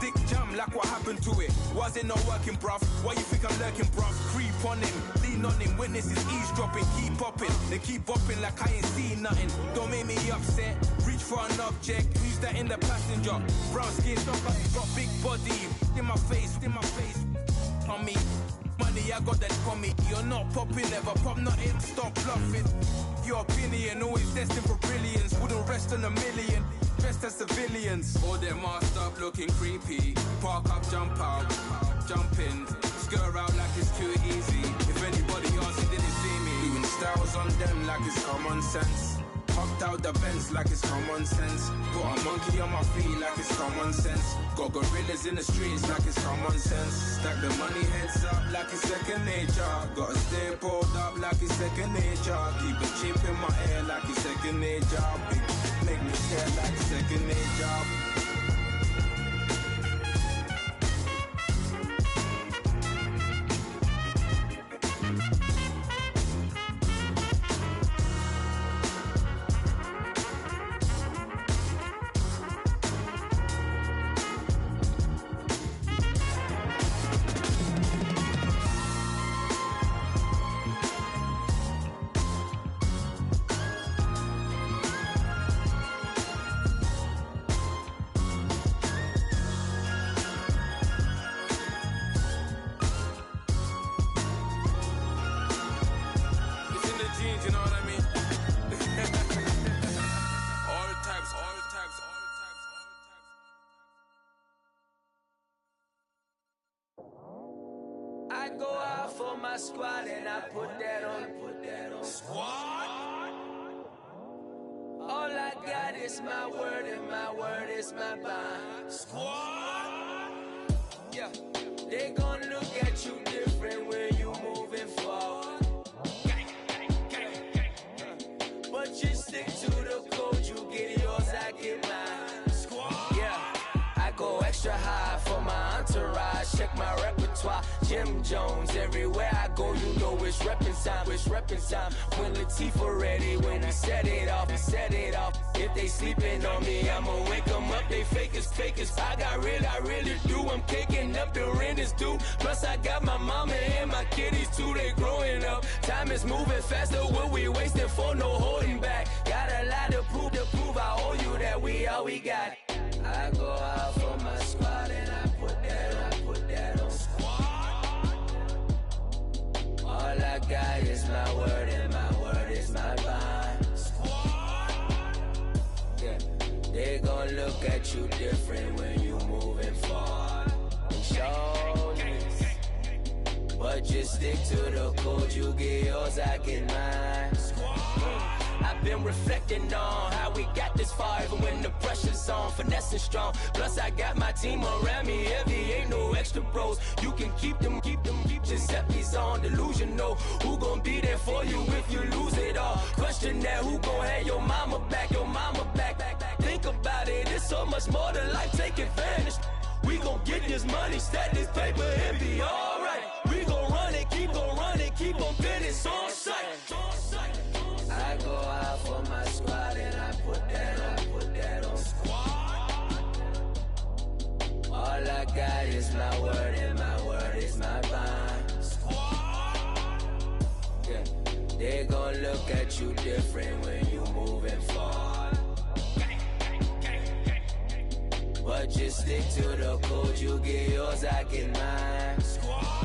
Stick jam like what happened to it. Was it not working, bruv? Why you think I'm lurking, bruv? Creep on him, lean on him. Witnesses eavesdropping, keep popping. They keep bopping like I ain't seen nothing. Don't make me upset. Reach for an object. Who's that in the passenger? Brown skin, got big body. In my face, on me. Money, I got that for me. You're not popping, never pop nothing. Stop bluffing. Your opinion always destined for brilliance. Wouldn't rest on a million. Dressed as civilians. All them masked up looking creepy. Park up, jump out, jump in. Skirt out like it's too easy. If anybody else didn't see me. Doing styles on them like it's common sense. Hopped out the Benz like it's common sense. Put a monkey on my feet like it's common sense. Got gorillas in the streets like it's common sense. Stack the money heads up like it's second nature. Gotta stay pulled up like it's second nature. Keep a chip in my hair like it's second nature. Big make me stare like second nature. Squad and I put that on squad. All I got is my word and my word is my bond. Squad. Yeah, they gon' look at you different when you moving forward. But you stick to the code, you get yours, I get mine. Squad. Yeah, I go extra high for my entourage. Check my repertoire. Jim Jones, everywhere I go, you know it's reppin' time, it's reppin' time. When Latifah ready, when he set it off, he set it off. If they sleeping on me, I'ma wake them up, they fakers. I got real, I really do, I'm caking up, the rent is due. Plus I got my mama and my kiddies too, they growing up. Time is moving faster, what we wasting for, no holding back. Got a lot to prove, I owe you that we all we got. I go out for my squad and I put that on all I got is my word and my word is my bond. Yeah, they gon' look at you different when you moving forward. Show this, but just stick to the code. You get yours, I get mine. I've been reflecting on how we got this far, even when the pressure's on, finessing strong. Plus I got my team around me heavy, ain't no extra bros. You can keep them, Giuseppe's on delusional. Who gon' be there for you if you lose it all? Question that, who gon' have your mama back, Think about it, it's so much more to life, take advantage. We gon' get this money, stack this paper, and be alright. We gon' run it, keep on finish on sight. I go out for my squad and I put that on squad. All I got is my word and my word is my bond. Squad. Yeah. They gon' look at you different when you moving forward. But just stick to the code, you get yours, I get mine. Squad.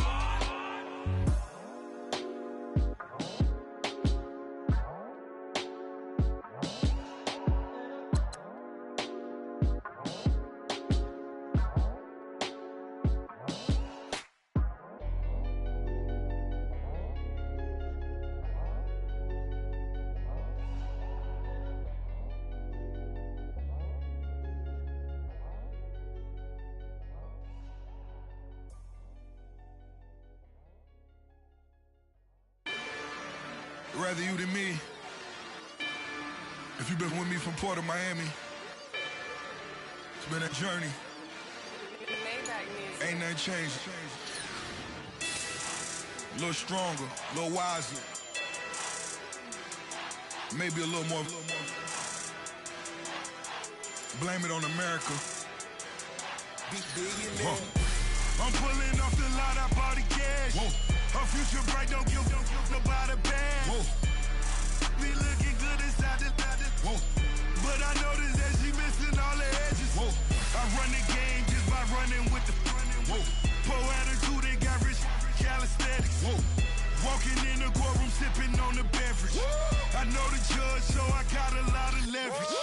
Rather you than me. If you've been with me from Port of Miami, it's been a journey. Ain't nothing changed. A little stronger, a little wiser. Maybe a little more. Blame it on America. I'm pulling off the lot, I bought the cash. Whoa. Her future bright, don't give nobody bad. Whoa. Be looking good inside the whoa. But I noticed that she missing all the edges. Whoa. I run the game just by running with the whoa. Poor attitude, they got rich calisthenics. Whoa. Walking in the courtroom, sipping on the beverage. Whoa. I know the judge, so I got a lot of leverage.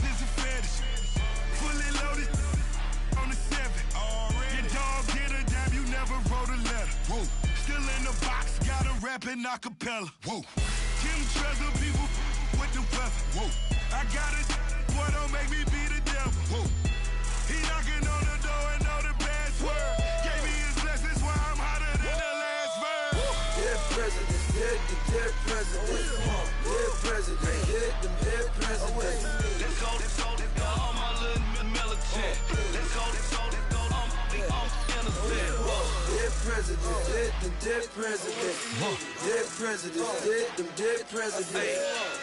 This is a fetish. Fully loaded on the 7. Your dog get a dime, you never wrote a letter. Whoa. Still in the box, got a rapping acapella. Whoa. Kim Treasure, people with the weapon. Whoa. I got it, boy, don't make me be the devil. Whoa. He knocking on the door and know the password. Gave me his blessings while I'm hotter than the last verse. Dead presidents, dead presidents. Dead presidents, dead presidents. Let's go, all my little militant. Let's go, I'm innocent. Dead presidents, dead presidents. Dead presidents, dead presidents.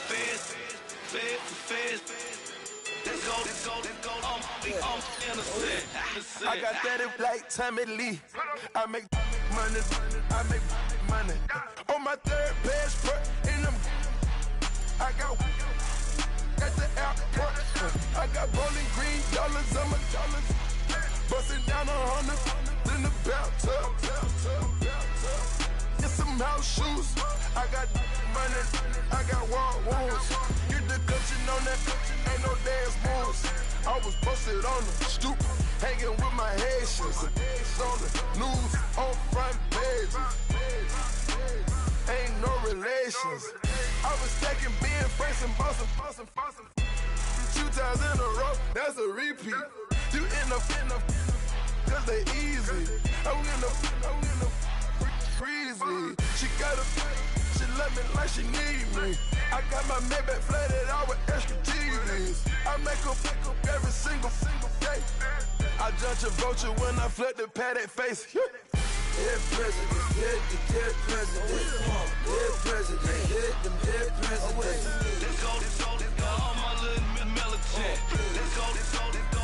Feds. Let's go, I'm innocent. I got that if like Tommy Lee. I make money. On my third passport, and I got at the airport. I got rolling green dollars on my dollars. Busting down 100 in the bathtub. Get some house shoes. I got money. I got war wounds. Get the coaching on that. Ain't no dance moves. I was posted on the stoop, hanging with my Haitians. On the news, on front pages. Ain't no relations. I was stacking being friends and bossing. 2 times in a row, that's a repeat. You end up, cause they easy. I'm in the breezy. She love me like she need me. I got my Maybach flooded out with extra TVs. I make her every single day. I judge a vulture when I flood the padded face. Dead presidents, dead presidents. Dead presidents, dead presidents. Let's go, all my little militant. Let's go,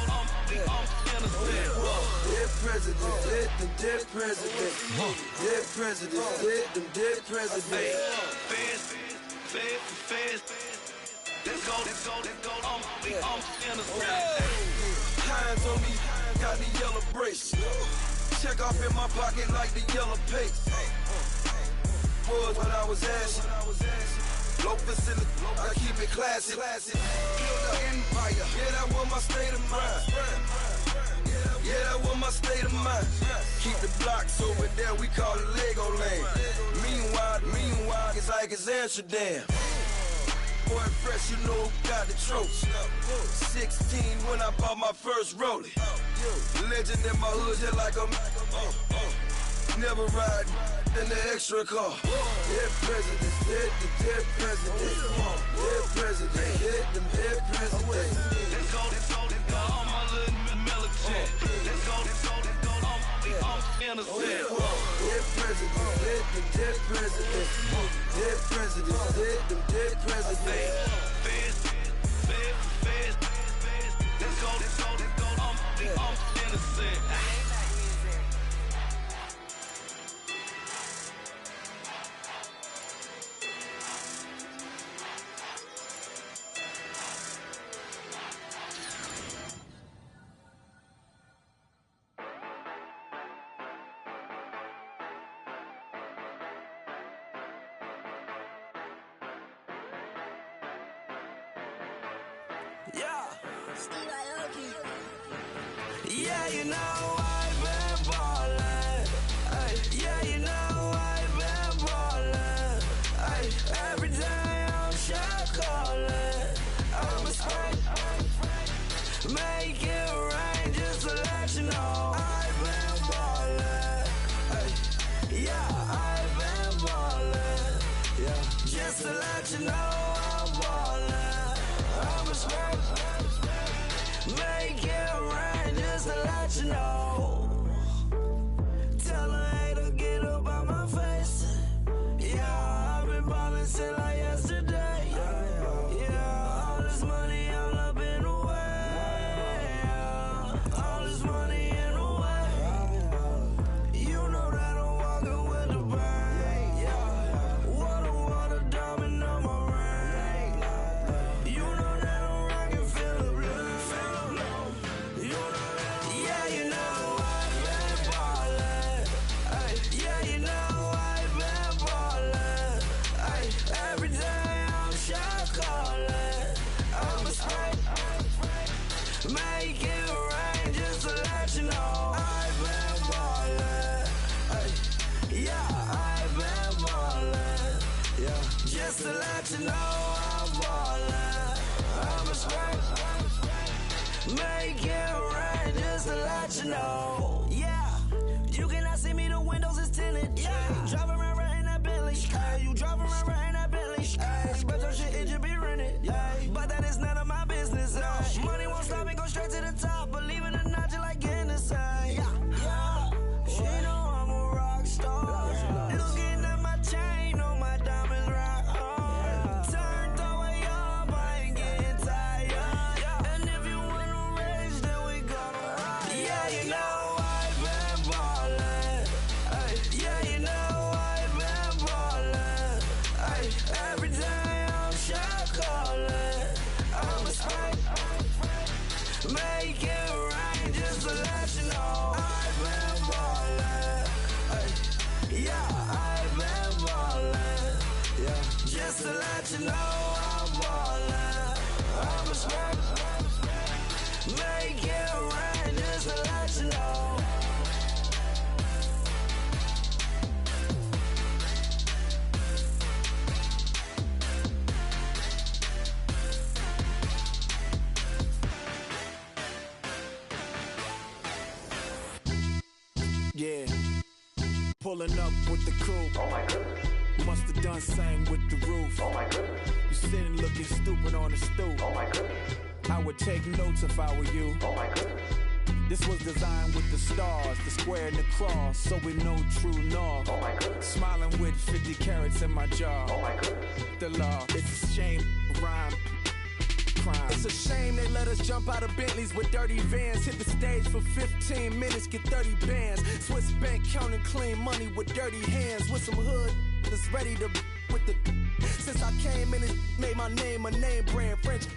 I'm innocent. Dead presidents, dead presidents. Dead presidents, dead presidents. Feds. Let's go, I'm innocent. Hands on me, got the yellow bracelet. Check off in my pocket like the yellow paste. Was when I was asking. Low facility, I keep it classy. Build an empire, yeah, that was my state of mind. Yeah, that was my state of mind. Keep the blocks over there, we call it Lego Land. Meanwhile, it's like it's Amsterdam. Boy, fresh, you know, got the tropes. 16 when I bought my first rollie. Legend in my hood, just like a never ride in the extra car. Dead presidents, dead presidents. Dead presidents, dead presidents. Let's go, all my little Let's go. We innocent. Dead presidents, dead them dead presidents. Dead presidents, dead them dead presidents. Let's go. Innocent. Yeah, you know I've been ballin'. Ay, yeah, you know I've been ballin'. Ay, every day I'm shot callin'. I'm a spray, make it rain just to let you know I've been ballin'. Ay, yeah, I've been ballin'. Yeah, just to let you know I'm ballin'. I'm a spray, make it rain just to let you know. Tell a hater get up out my face. Yeah, I've been ballin' since like yesterday. Yeah, all this money all up in the way. Yeah, all this money in the way. You know that I'm walking with the bang. Yeah, water, diamond on my ring. You know that I'm rockin' feel the blue. You know that, yeah, you know I've been ballin'. Ay, yeah, you know I've been ballin'. Ay, every day I'm shot callin'. I'm a spray, make it rain just to let you know I've been ballin'. Ay, yeah, I've been ballin'. Yeah, just to let you know I'm ballin'. I'm a spray, make it rain just to let you know. Yeah, you cannot see me, the windows is tinted. Yeah, driving around right in that Bentley. Ay, you driving around right in that Bentley. Ay, but your shit, it should be rented. Yeah, but that is none of my business. Ay, money won't stop me, go straight to the top. Believe it or not, you like getting the same. Yeah, she know I'm a rock star. Looking at my chain, on my diamonds rock hard. Turned the way up, I ain't getting tired. And if you wanna race, then we gonna ride. Yeah, you know I've been ballin'. Ay, yeah, you know I've been ballin'. Ay, every day I'm shot callin'. I'm a spray, make it rain just to let you know I've been ballin'. Ay, yeah, I've been ballin'. Yeah, just to let you know I'm ballin'. I'm a spray, make it rain just to let you know. Yeah, pulling up with the coupe. Oh my goodness. Must have done same with the roof. Oh my goodness. You sitting looking stupid on the stoop. Oh my goodness. I would take notes if I were you. Oh my goodness. This was designed with the stars, the square and the cross, so we know true north. Oh my goodness. Smiling with 50 carats in my jaw. Oh my goodness. The law, it's a shame, rhyme. Crime. It's a shame they let us jump out of Bentleys with dirty vans. Hit the stage for 15 minutes, get 30 bands. Swiss bank counting clean money with dirty hands. With some hood that's ready to with the. Since I came in and made my name a name brand. French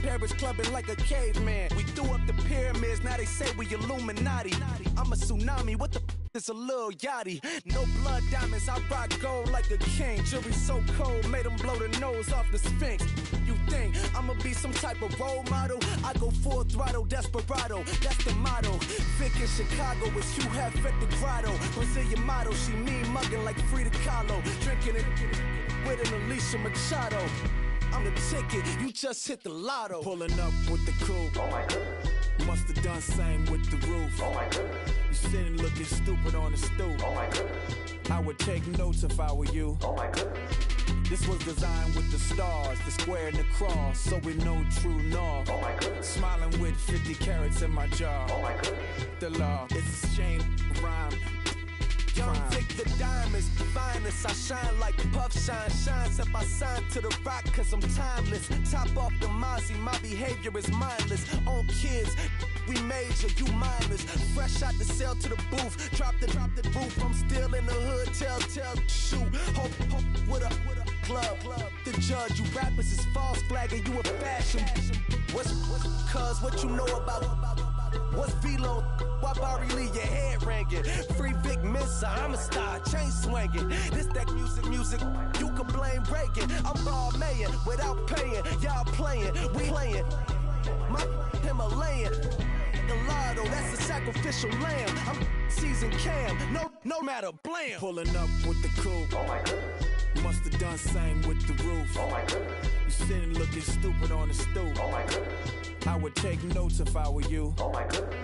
Paris clubbing like a caveman. We threw up the pyramids, now they say we Illuminati. I'm a tsunami, what the it's a little yachty. No blood diamonds, I rock gold like a king. Jury so cold, made them blow the nose off the Sphinx. You think I'ma be some type of role model? I go full throttle, desperado, that's the motto. Vic in Chicago is Hugh Hef at the grotto. Brazilian model, she mean mugging like Frida Kahlo. Drinking it with an Alicia Machado. I'm the ticket, you just hit the lotto. Pulling up with the coupe. Oh my goodness. Must have done same with the roof. Oh my goodness. You sitting looking stupid on the stoop. Oh my goodness. I would take notes if I were you. Oh my goodness. This was designed with the stars, the square and the cross, so we know true north. Oh my goodness. Smiling with 50 carats in my jaw. Oh my goodness. The law, it's a shame, rhyme. Young Vic, the diamonds, finest. I shine like puff shine, shines if I sign to the rock, cause I'm timeless. Top off the Mozzie, my behavior is mindless. On kids, we major, you minors. Fresh out the cell to the booth, drop the roof. I'm still in the hood, tell, shoot. Hope with a club. The judge, you rappers is false flagging, you a fashion. What's cuz, what you know about? What's Velo? Why Barry Lee, your head ringing? Free Vic Mensa, I'm a star, chain swinging. This that music, you can blame Reagan. I'm ball mayor without paying. Y'all playing, we playing. My Himalayan. Gallardo, that's a sacrificial lamb. I'm seasoned Cam, no matter, blam. Pulling up with the coupe. Oh my goodness. Must have done same with the roof. Oh my goodness. You sitting looking stupid on the stoop. Oh my goodness. I would take notes if I were you. Oh my goodness.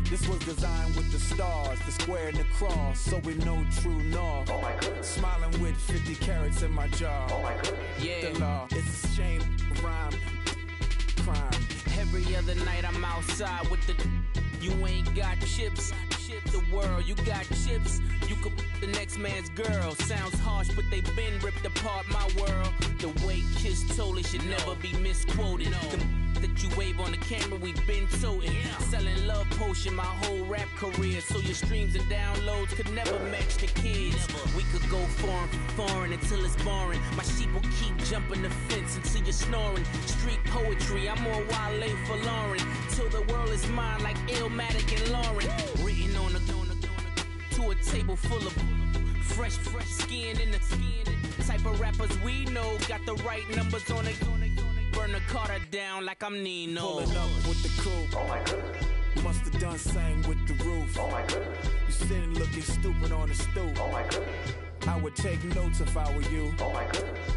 This was designed with the stars, the square and the cross, so we know true north. Oh my goodness. Smiling with 50 carats in my jaw. Oh my goodness. Yeah. The law, it's a shame, rhyme, crime. Every other night I'm outside with the. You ain't got chips. The world, you got chips. You could the next man's girl. Sounds harsh, but they been ripped apart my world. The way Kiss told it should never be misquoted. That you wave on the camera, we been toting. Selling love potion my whole rap career. So your streams and downloads could never match the kids. We could go foreign until it's boring. My sheep will keep jumping the fence until you're snoring. Street poetry, I'm more Wale for Lauren. Till the world is mine like Illmatic and Lauren. Written on to a table full of fresh skin in the type of rappers we know. Got the right numbers on it. Burn the Carter down like I'm Nino. Pulling up with the coupe. Oh my goodness. Must have done same with the roof. Oh my goodness. You sitting looking stupid on the stoop. Oh my goodness. I would take notes if I were you. Oh my goodness.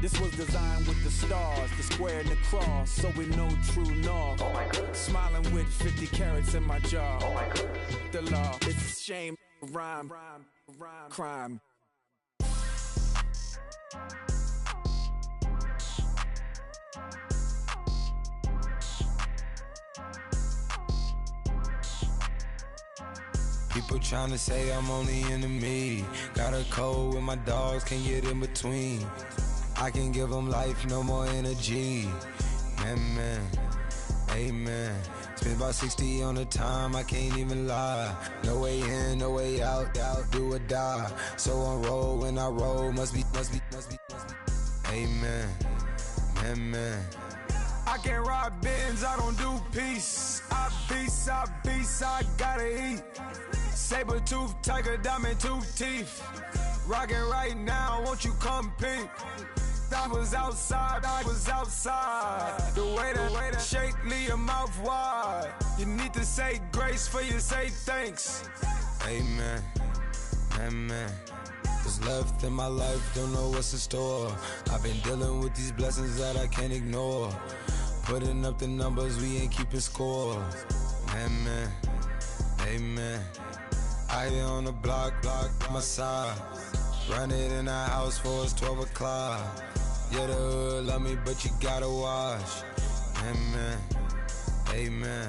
This was designed with the stars, the square and the cross, so we know true north. Oh my goodness. Smiling with 50 carats in my jaw. Oh my goodness. The law, it's a shame, rhyme, crime. People tryna say I'm on the enemy. Got a code with my dogs, can't get in between. I can give them life, no more energy. Man, amen. Spent about 60 on the time, I can't even lie. No way in, no way out, do or die. So on roll, when I roll, must be. Amen, man. I can't ride Benz, I don't do peace. I beast, I gotta eat. Saber tooth, tiger, diamond tooth teeth. Rockin' right now, won't you come peep? I was outside. The way that shake, leave your mouth wide. You need to say grace for you say thanks. Amen, What's left in my life, don't know what's in store. I've been dealing with these blessings that I can't ignore. Putting up the numbers, we ain't keeping score. Amen. I here on the block, my side. Run it in the house for us 12 o'clock. Yeah, the hood love me, but you gotta watch. Amen.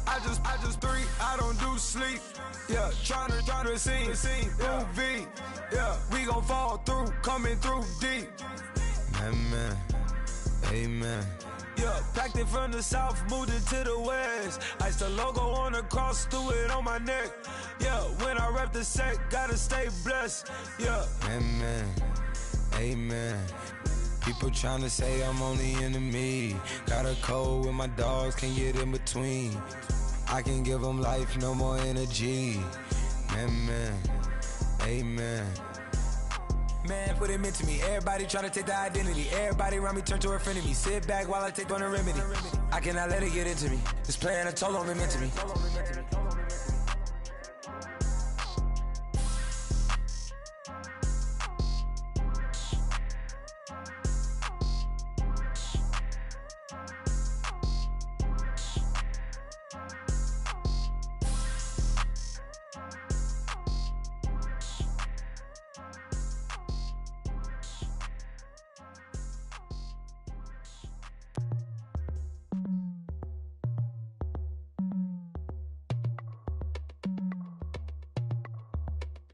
I just three, I don't do sleep. Yeah, tryna see movie. Yeah, we gon' fall through, coming through deep. Amen. Yeah, packed it from the south, moved it to the west. Iced the logo on the cross, threw it on my neck. Yeah, when I rep the set, gotta stay blessed. Yeah. Amen. People tryna say I'm on the enemy. Got a code with my dogs, can't get in between. I can give them life, no more energy. Amen. Man, what it meant to me. Everybody tryna take the identity. Everybody around me turn to a friend of me. Sit back while I take on a remedy. I cannot let it get into me. This playing a toll on me meant to me.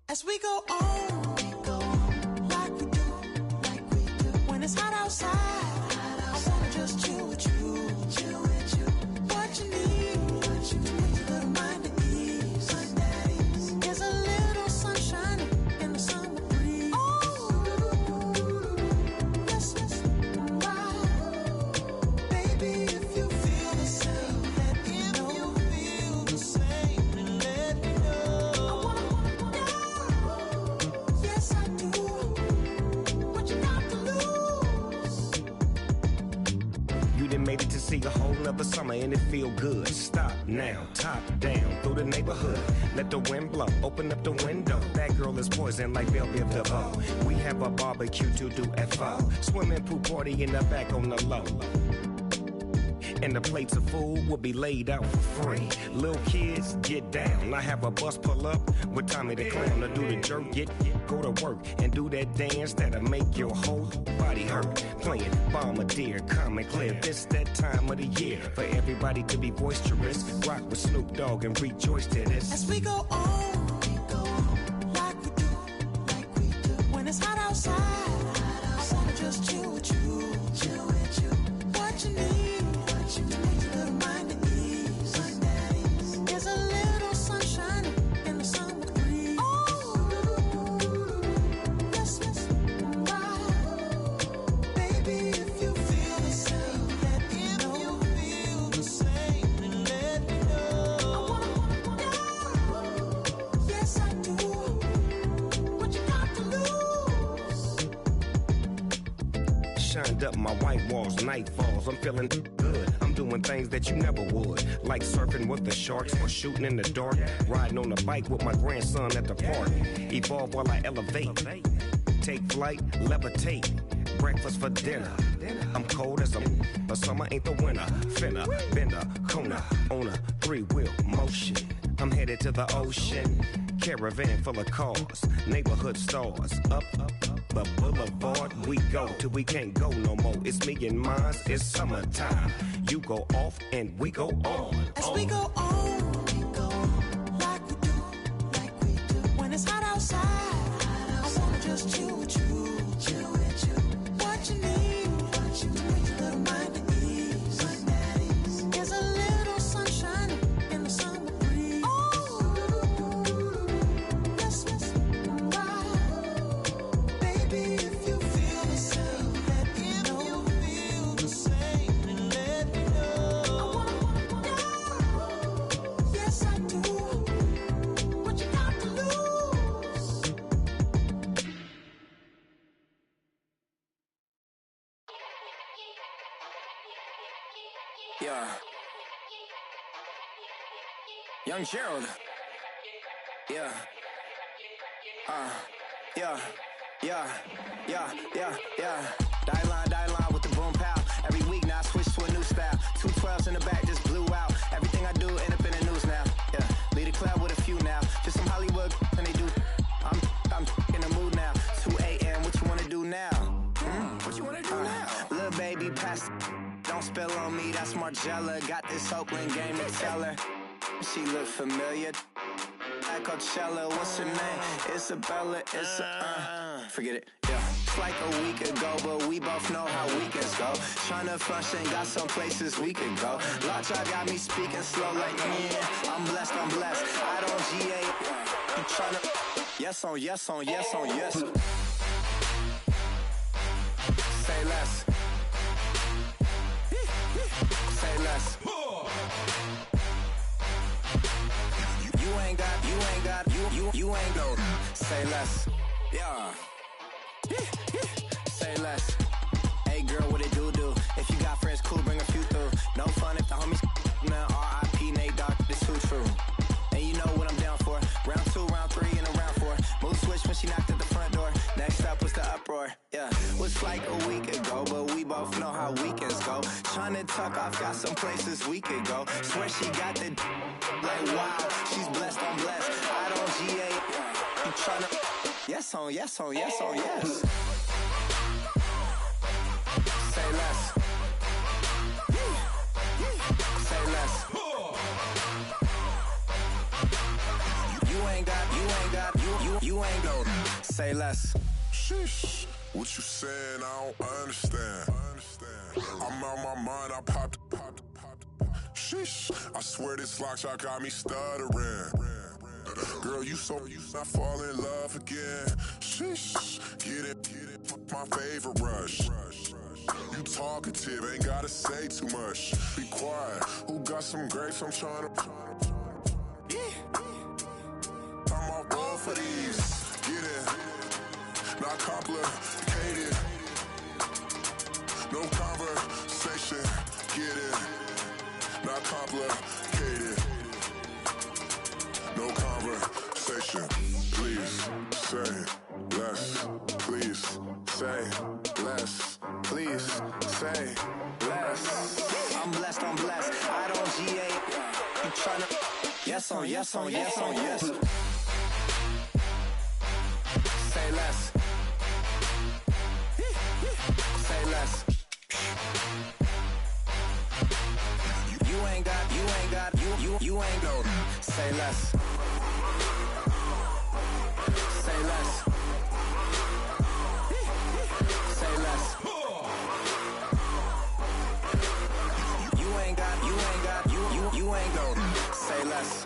As we go on, like we do. When it's hot outside, I wanna just chill with you. What you need, a little mind at ease. There's a little sunshine in the summer breeze. Let's ride. Baby, if you feel the same, let me know. If you feel the same, then let me know. Yes, I do. What you got to lose? You done made it to see a whole nother summer and it feel good. Stop now, top down through the neighborhood. Let the wind blow, open up the window. That girl is poison like Belleville DeVoe. We have a barbecue to do at 4. Swimming pool party in the back on the low. And the plates of food will be laid out for free. Little kids, get down. I have a bus pull up with Tommy the Clown to do the jerk, go to work and do that dance that'll make your whole body hurt. Playing Bombardier, calm and clear. This that time of the year for everybody to be boisterous. Rock with Snoop Dogg and rejoice to this. As we go on, like we do. When it's hot outside, I wanna just chill with you. What you need, a little mind at ease. There's a little sunshine in the summer breeze. Let's ride. Baby, if you feel the same, let me know. If you feel the same, then let me know. Yes, I do. What you got to lose? Shined up my white walls, night falls. I'm feeling good. I'm doing things that you never would, like surfing with the sharks or shooting in the dark. Riding on a bike with my grandson at the park. Evolve while I elevate. Take flight, levitate. Breakfast for dinner. I'm cold as but summer ain't the winter. Finna, bender, Kona, on a 3-wheel motion. I'm headed to the ocean. Caravan full of cars, neighborhood stars. Up the boulevard we go till we can't go no more. It's me and mine, it's summertime. You go off and we go on. As we go on, like we do. When it's hot outside, I wanna just chill with you. What you need, a little mind at ease. There's a little sunshine in the summer breeze. Let's ride. Baby, if you feel the same, let me know. If you feel the same, then let me know. Yes, I do. What you got to lose? Yeah. Young Gerald. Yeah. Yeah. Die line with the boom pow. Every week now I switch to a new style. 212s in the back just blew out. Everything I do end up in the news now. Yeah. Lead a club with a few now. Just some Hollywood and they do. I'm in the mood now. 2 a.m. What you wanna do now? What you wanna do now? Little baby pass. Don't spill on me, that's Margella. Got this Oakland game to tell her. She look familiar. At Coachella, what's her name? Isabella, forget it, yeah. It's like a week ago, but we both know how weekends go. Tryna function, got some places we could go. Lot y'all got me speaking slow like, yeah. I'm blessed. I don't GA. You tryna, yes on yes. Say less. Say less. You ain't no. Say less. Yeah. Say less. Hey girl, what it do? If you got friends, cool, bring a few through. No fun if the homies now. R.I.P. Nate Dogg, this too true. And you know what I'm down for. Round 2, round 3, and a round 4. Mood switch when she knocked at the front door. Next up was the uproar. Yeah, was like a week ago, but we both know how weekends go. Tryna tuck off, got some places we could go. Swear she got the like wow, she's blessed, I'm blessed. I don't GA. You tryna yes on yes. Say less. Say less. You ain't got ain't go. Say less. Sheesh. What you saying? I don't understand. I'm out my mind. I popped. Sheesh. I swear this lock shot got me stuttering. Girl, you not fall in love again. Sheesh. Get it. My favorite rush. You talkative, ain't gotta say too much. Be quiet. Who got some grapes? I'm trying to. I'm all roll for these. Get it. Not complicated. No conversation. Get it. Not complicated. No conversation. Please say less. Please say less. Please say less. I'm blessed. I don't G8. You tryna. Yes on yes. Say less. Say less. You ain't got. You ain't go. Say less. Say less. Say less. You ain't got. You ain't go. Say less.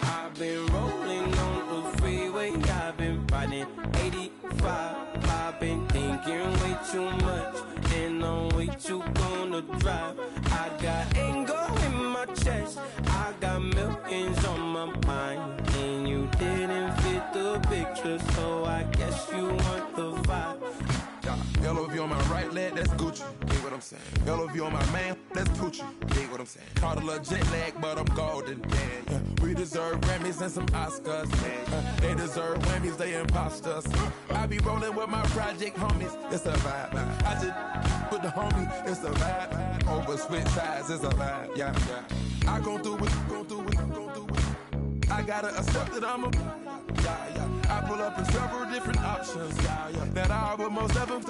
I've been rolling on the freeway, I've been riding 85. I've been thinking way too much, and I'm way too gonna drive. I got anger in my chest, I got millions on my mind, and you didn't fit the picture, so I guess you want the vibe. LOV on my right leg, that's Gucci. Dig what I'm saying? LOV on my man, that's Poochie. Dig what I'm saying? Caught a little jet lag, but I'm golden. Yeah. We deserve Grammys and some Oscars. They deserve Whammies, they imposters. I be rolling with my project homies, it's a vibe. I just put the homie, it's a vibe. Over switch sides, it's a vibe. Yeah. I gon' do it. I gotta accept that I'm a. I pull up in several different options. That I will most ever.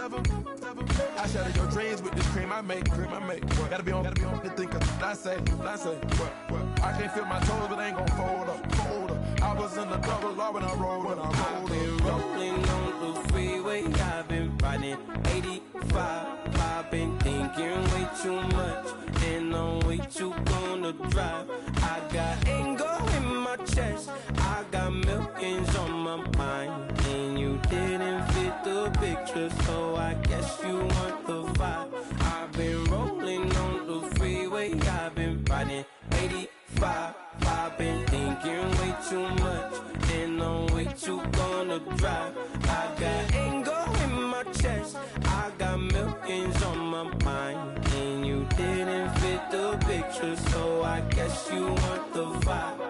I shatter your dreams with this cream I make. Gotta be on the thinker. I say. What? I can't feel my toes, but ain't gon' fold up. I was in the double law when I rolled. I've been rolling on the freeway, I've been riding 85. I've been thinking way too much, and I'm way too gonna drive. I got anger in my chest, I got millions on my mind, and you didn't fit the picture, so I guess you want the vibe. I've been rolling on the freeway, I've been riding 85. I've been thinking way too much, and I'm way too gonna drive. I got anger in my chest, I got millions on my mind, and you didn't fit the picture, so I guess you want the vibe.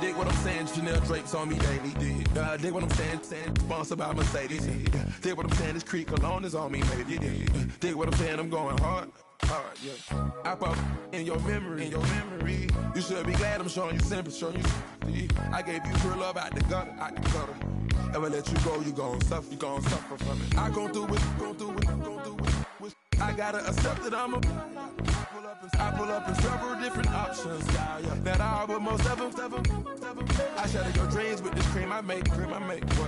Dig what I'm saying, Chanel drapes on me daily. Dig what I'm saying, sponsored by Mercedes. Dig what I'm saying, this Creek cologne is on me, maybe. Dig what I'm saying, I'm going hard. Yeah. I pop in your memory. You should be glad I'm showing you sympathy. I gave you pure love out the gutter. Ever let you go, you gon' suffer from it. I gon' do it. I gotta accept that I'm a. I pull up in several different options. That I will most ever. I shatter your dreams with this cream I make.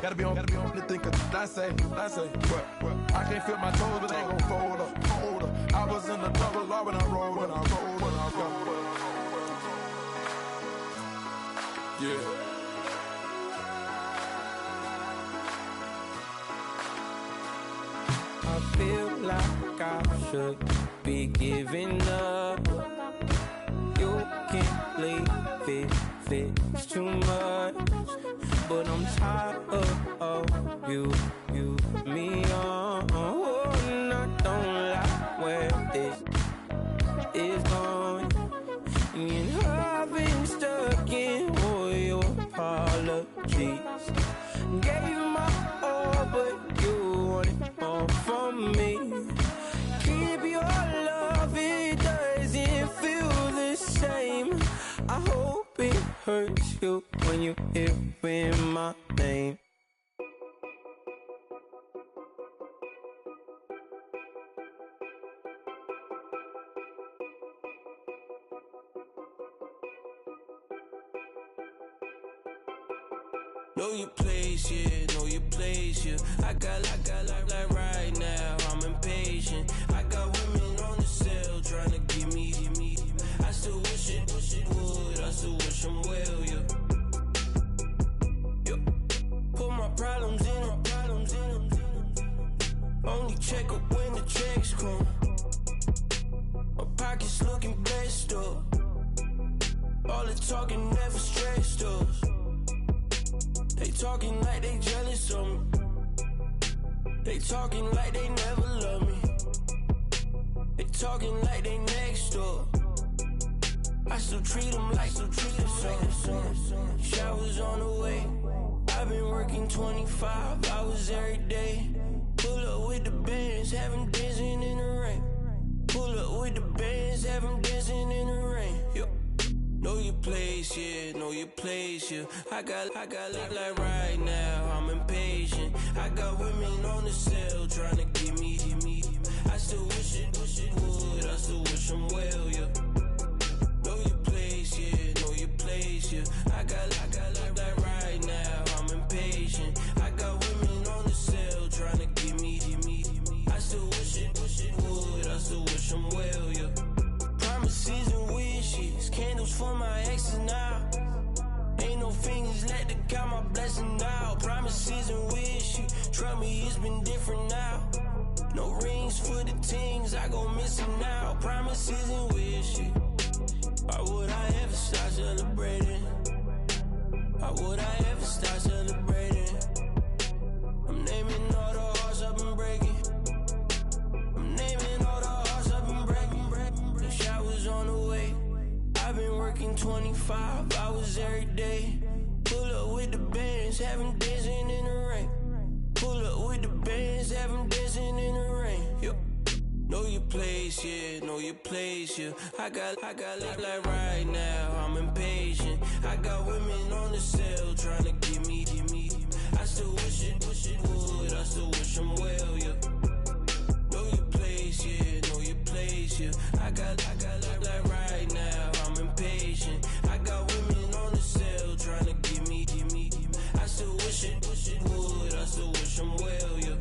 Gotta be on the thinker. I say. What? I can't feel my toes, but ain't gon' fold up. I was in the double law when I rolled. Yeah. I feel like I should be giving up. You can't leave it, it's too much. But I'm tired of you, me on. And I don't like where this is going. And I've been stuck in all your apologies. Gave my all, but you wanted more from me. Keep your love, it doesn't feel the same. I hope it hurts you when you hear my name. Know your place, yeah, know your place, yeah. I got like right now, I'm impatient. I got women on the cell trying to give me. I still wish it would, I still wish I'm well, yeah. Put my problems in them. Only check up when the checks come. My pockets looking blessed up. All the talking never stressed us. They talking like they jealous of me. They talking like they never love me. They talking like they next door. I still treat them like some. Showers on the way. I've been working 25 hours every day. Pull up with the bands, have them dancing in the rain. Pull up with the bands, have them dancing in the rain. Yo. Know your place, yeah, know your place, yeah. I got like right now, I'm impatient. I got women on the cell trying to give me. I still wish it would, I still wish I'm well, yeah. Know your place, yeah, know your place, yeah. I got like right now, I'm impatient. I got women on the cell trying to give me. I still wish it would, I still wish I'm well, yeah. Promises and wishes, candles for my exes now. Ain't no fingers let to count my blessing now. Promises and wishes, trust me, it's been different now. No rings for the things I go missing now. Promises and wishes. Why would I ever start celebrating? Why would I ever start celebrating? I'm naming all the hearts I've been breaking. I'm naming all the hearts I've been breaking. The showers on the way. I've been working 25 hours every day. Pull up with the bands, have them dancing in the rain. Pull up with the bands, have them dancing in the rain. Yo. Know your place, yeah, know your place, yeah. I got like right now, I'm impatient. I got women on the cell trying to give me. I still wish it would, I still wish I'm well, yeah. Know your place, yeah, know your place, yeah. I got like right now, I'm impatient. I got women on the cell trying to give me. I still wish it would, I still wish I'm well, yeah.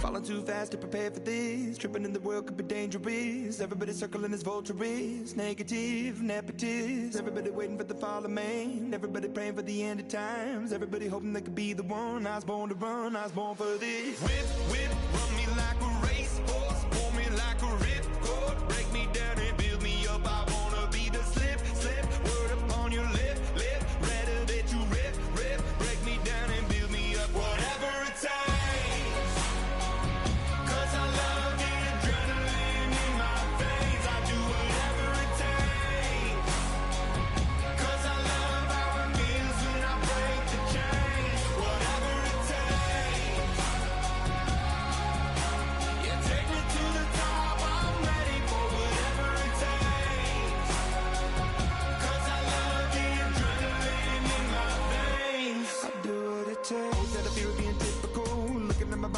Falling too fast to prepare for this. Tripping in the world could be dangerous. Everybody circling as vultures. Negative, nepotist. Everybody waiting for the fall of man. Everybody praying for the end of times. Everybody hoping they could be the one. I was born to run, I was born for this. Whip, run me like a racehorse. Pull me like a ripcord. Break me down and build me up. I wanna be the slip. Word upon your lip. Rather that you rip. Break me down and build me up. Whatever it takes.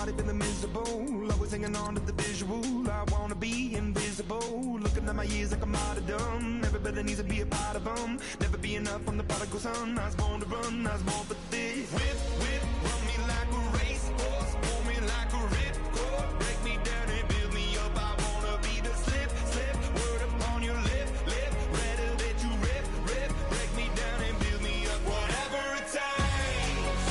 Feeling miserable, always hanging on to the visual. I wanna be invisible. Looking at my years like I'm martyrdom. Everybody needs to be a part of them. Never be enough from the prodigal son. I was born to run, I was born for this. Whip, run me like a racehorse. Pull me like a ripcord. Break me down and build me up. I wanna be the slip. Word upon your lip. Rather that you rip. Break me down and build me up. Whatever it takes.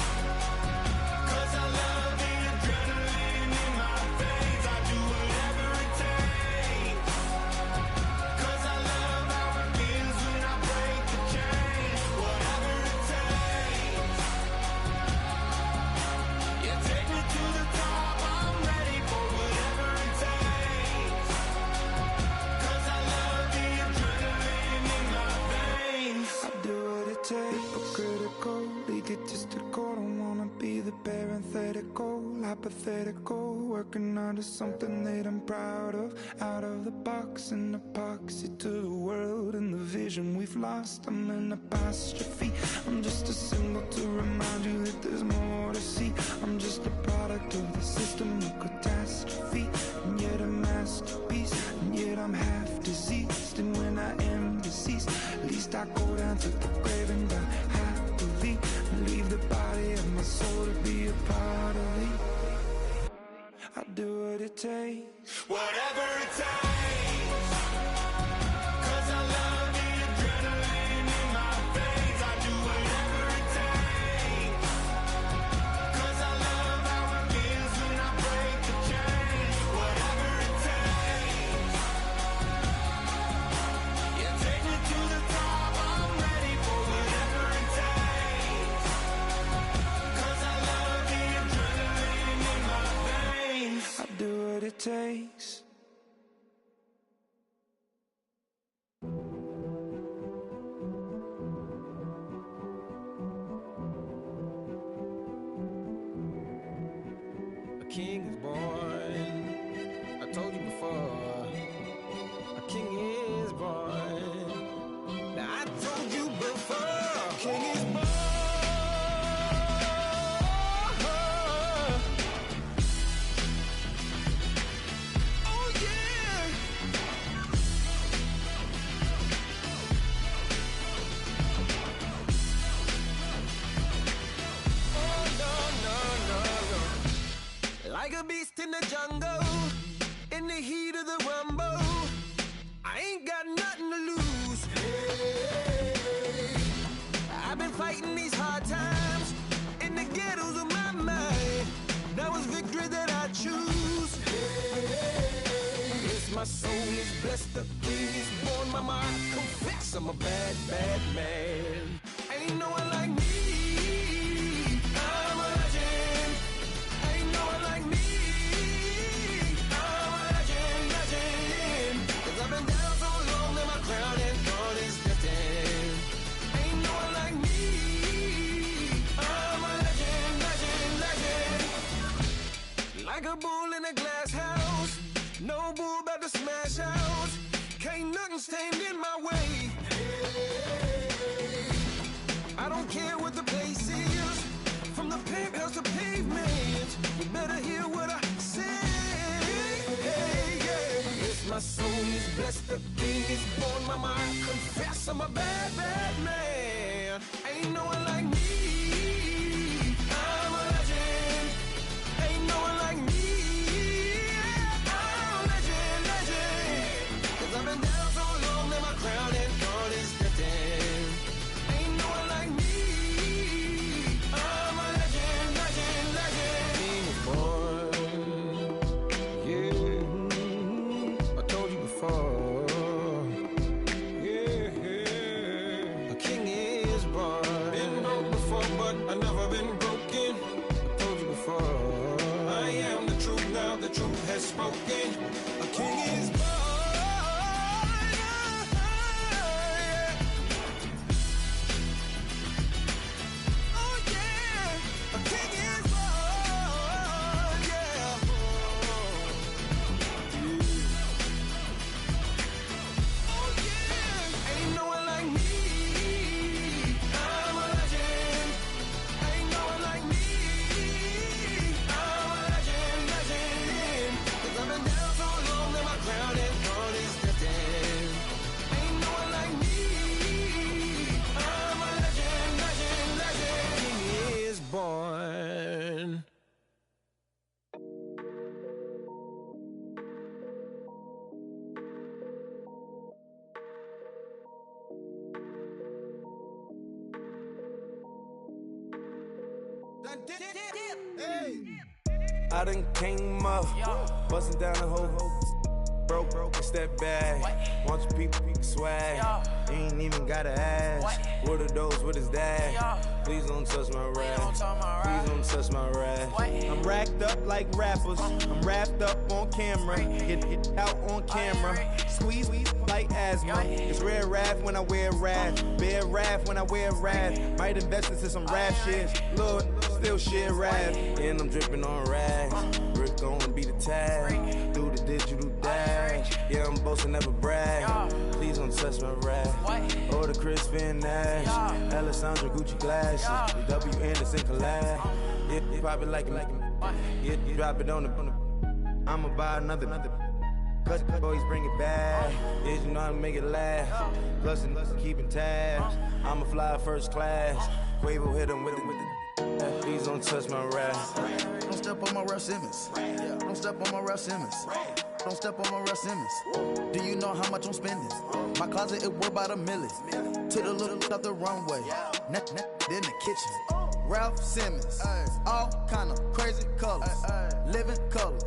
'Cause I love the adrenaline in my veins. I do whatever it takes. 'Cause I love how it feels when I break the chains. Whatever it takes. hypothetical, working onto something that I'm proud of. Out of the box, an epoxy to the world and the vision we've lost. I'm an apostrophe, I'm just a symbol to remind you that there's more to see. I'm just a product of the system of catastrophe, and yet a masterpiece, and yet I'm half diseased. And when I am deceased, at least I go down to the grave and die happily, and leave the body of my soul to be a part of me. I do what it takes, Whatever it takes, 'cause I love the adrenaline in my veins. I do whatever it takes, 'cause I love how it feels when I break the chains. Whatever it takes, yeah, take me to the top. I'm ready for whatever it takes, 'cause I love the adrenaline in my veins. I do what it takes. A king is born. I told you before. A king is born. Now I told you before. A king is born. Oh yeah. Oh no no no no. Like a beast in the jungle, in the heat of the rumble, I ain't got nothing to lose. Hey, I've been fighting these hard times in the ghettos of my mind. Now it's victory that I choose. Hey, yes, my soul is blessed, the king is born. Mama, I confess I'm a bad, bad man. Ain't no one like me. I'm a legend. Ain't no one like me. I'm a legend, legend. 'Cause I've been down so long that my crown and God is destined. Ain't no one like me. I'm a legend, legend, legend. Like a bull in a glass house, no bull about to smash out. Can't nothing stand in my way. I don't care what the place is, from the penthouse to pavement. You better hear what I say. Hey, yeah. Yes, my soul is blessed, the king is born. Mama, I confess I'm a bad, bad man. Ain't no one like me. I'm a legend. Ain't no one like me. I'm a legend, legend. 'Cause I've been down so long that my crown and God is destined. Ain't no one like me. I'm a legend, legend, legend. King is born. Yeah, I told you before. Yeah, a king is born. Been broke before, but I never been broken. I told you before. I am the truth now. The truth has spoken. A king is born. Oh yeah, a king is born. Yeah. Oh yeah. Ain't no one like me. I'm a legend. Ain't no one like me. I'm a legend, legend. 'Cause I've been down so long that my crown and God is destined. Ain't no one like me. I'm a legend, legend, legend. King is born. I done came up, bustin' down the whole broke, it's that bad. Want your people swag, you ain't even gotta ask. What are those, what is that? Please don't touch my rap, please don't touch my rap. I'm racked up like rappers, I'm wrapped up on camera. Get out on camera, squeeze like asthma. It's rare wrath when I wear wrath, bare wrath when I wear wrath. Might invest into some rap shit, Lord. still shit rap. And I'm dripping on rags. Rick gonna be the tag. Do the digital dash. Yeah, I'm boasting, never brag. Please don't touch my rap. Or the Chris Van Nash. Alessandra Gucci glasses. The W Anderson collab. Yeah, you probably like it. Yeah, you drop it on the. I'ma buy another. Cut boys bring it back. Yeah, you know how to make it last. Plus and keeping tabs. I'ma fly first class. Quavo hit him with it. Please don't touch my rap. Don't step on my Ralph Simmons. Don't step on my Ralph Simmons. Don't step on my Ralph Simmons. Do you know how much I'm spending? My closet, it worth about $1 million. To the little up the runway. Then the kitchen. Ralph Simmons. All kind of crazy colors. Living colors.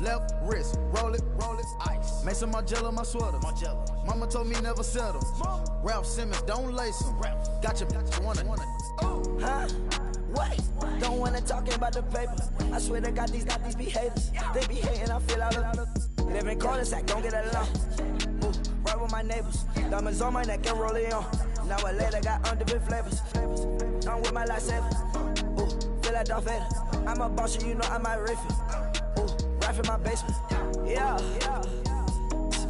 Left wrist, roll it, ice. Mason Margiela, my sweater. Mama told me never settle. Ralph Simmons, don't lace him. Got your wanna. Huh? Wait, don't wanna talk about the paper. I swear to God, these be haters. They be hating, I feel out of living cul-de-sac, don't get along. Ooh, right with my neighbors. Diamonds on my neck and roll it on. Now I later got underbit flavors. I'm with my lifesaver. Ooh, feel like Darth Vader. I'm a boss, you know I might riff it. Ooh, right in my basement. Yeah.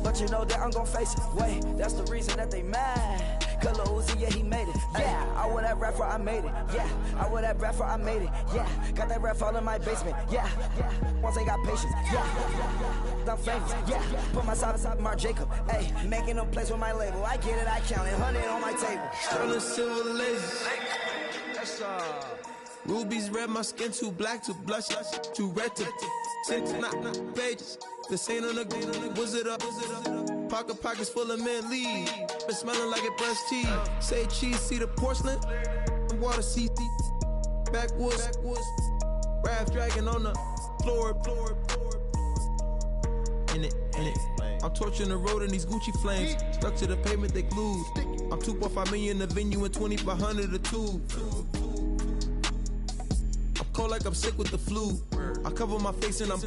But you know that I'm gon' face it. Wait, that's the reason that they mad. Cause Lil Uzi, yeah, he made it. Yeah, I wear that rap for I made it. Yeah, I wear that rap for I made it. Yeah, got that rap all in my basement. Yeah, once I got patience. Yeah, I'm famous. Yeah, put myself inside Marc Jacob. Hey, making a place with my label. I get it, I count it. 100 on my table. Sterling silver laces. That's rubies red, my skin too black to blush, too red to tint, not pages. This ain't on the wizard up. Pockets full of mint leaves. Been smelling like it brushed teeth. Say cheese, see the porcelain. Water, see backwoods. Raft dragging on the floor. In it. I'm torching the road in these Gucci flames. Stuck to the pavement, they glued. I'm 2.5 million in the venue and 2,500 a tube. I'm cold like I'm sick with the flu. I cover my face and I'm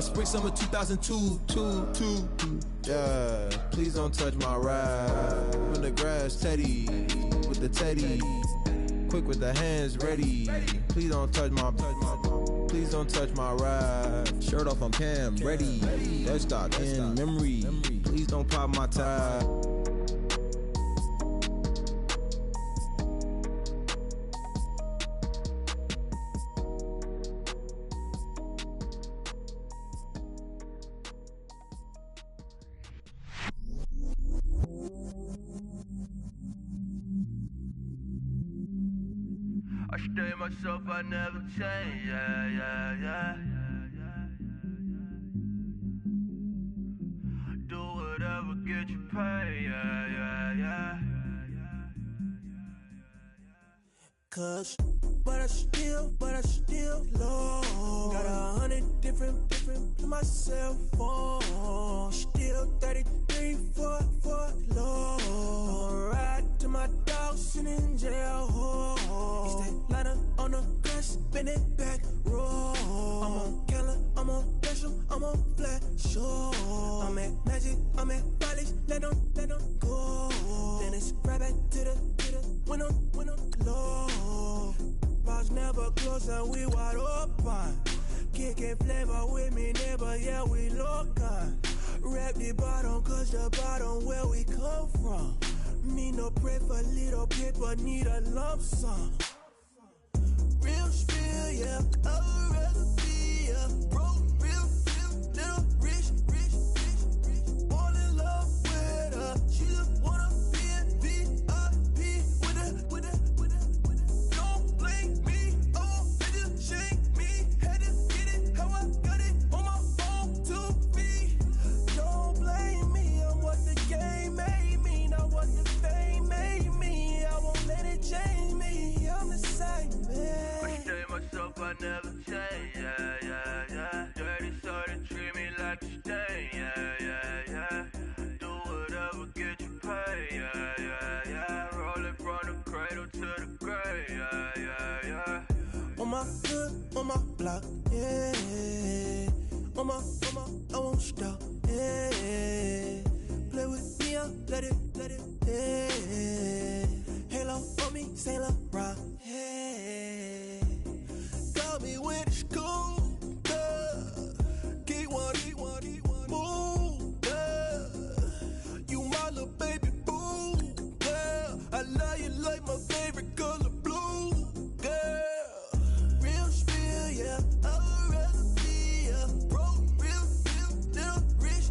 spring summer 2002. Yeah, please don't touch my ride. In the grass, Teddy with the Teddy. Quick with the hands ready. Please don't touch my ride. Shirt off, I'm Cam, ready. Dead stock in memory. Please don't pop my tie. I stay myself, I never change, yeah. Do whatever, get you paid, yeah. Cause, but I still low. Got 100 different to my cell phone. Still 33 for low. I'ma ride to my dog sitting in jail. He's that lighter on the grass, spin it back, roll. I'm on Keller, I'm on Gresham, I'm on Flat Shore. I'm at Magic, I'm at Polish, let them go. Then it's right back to the when I'm low. Bars never close and we wide open. Kicking flavor with me, neighbor, yeah, we local. Rap the bottom, cause the bottom where we come from. Me no pray for little paper, need a lump sum. Real spill, yeah, I'd rather be, yeah. Broke, real, little rich. Fall in love with her, she just wanna be in VIP with her. Don't blame me, oh, bitches shake me. Had to get it, how I got it, on my phone to me. Don't blame me, I'm what the game made me, not what the fame made me. I won't let it change me, I'm the same man. I stay myself, I never change, yeah. Dirty soda, treat me like a stain, yeah. Do whatever, get you paid, yeah. Rolling from the cradle to the grave, yeah. On my hood, on my block, yeah. On my, I won't stop, yeah. Play with me, I'll let it, yeah. Halo on me, Saint Laurent, yeah. like my favorite color blue, girl. Real spill, yeah. I would rather be a broke, real, still rich.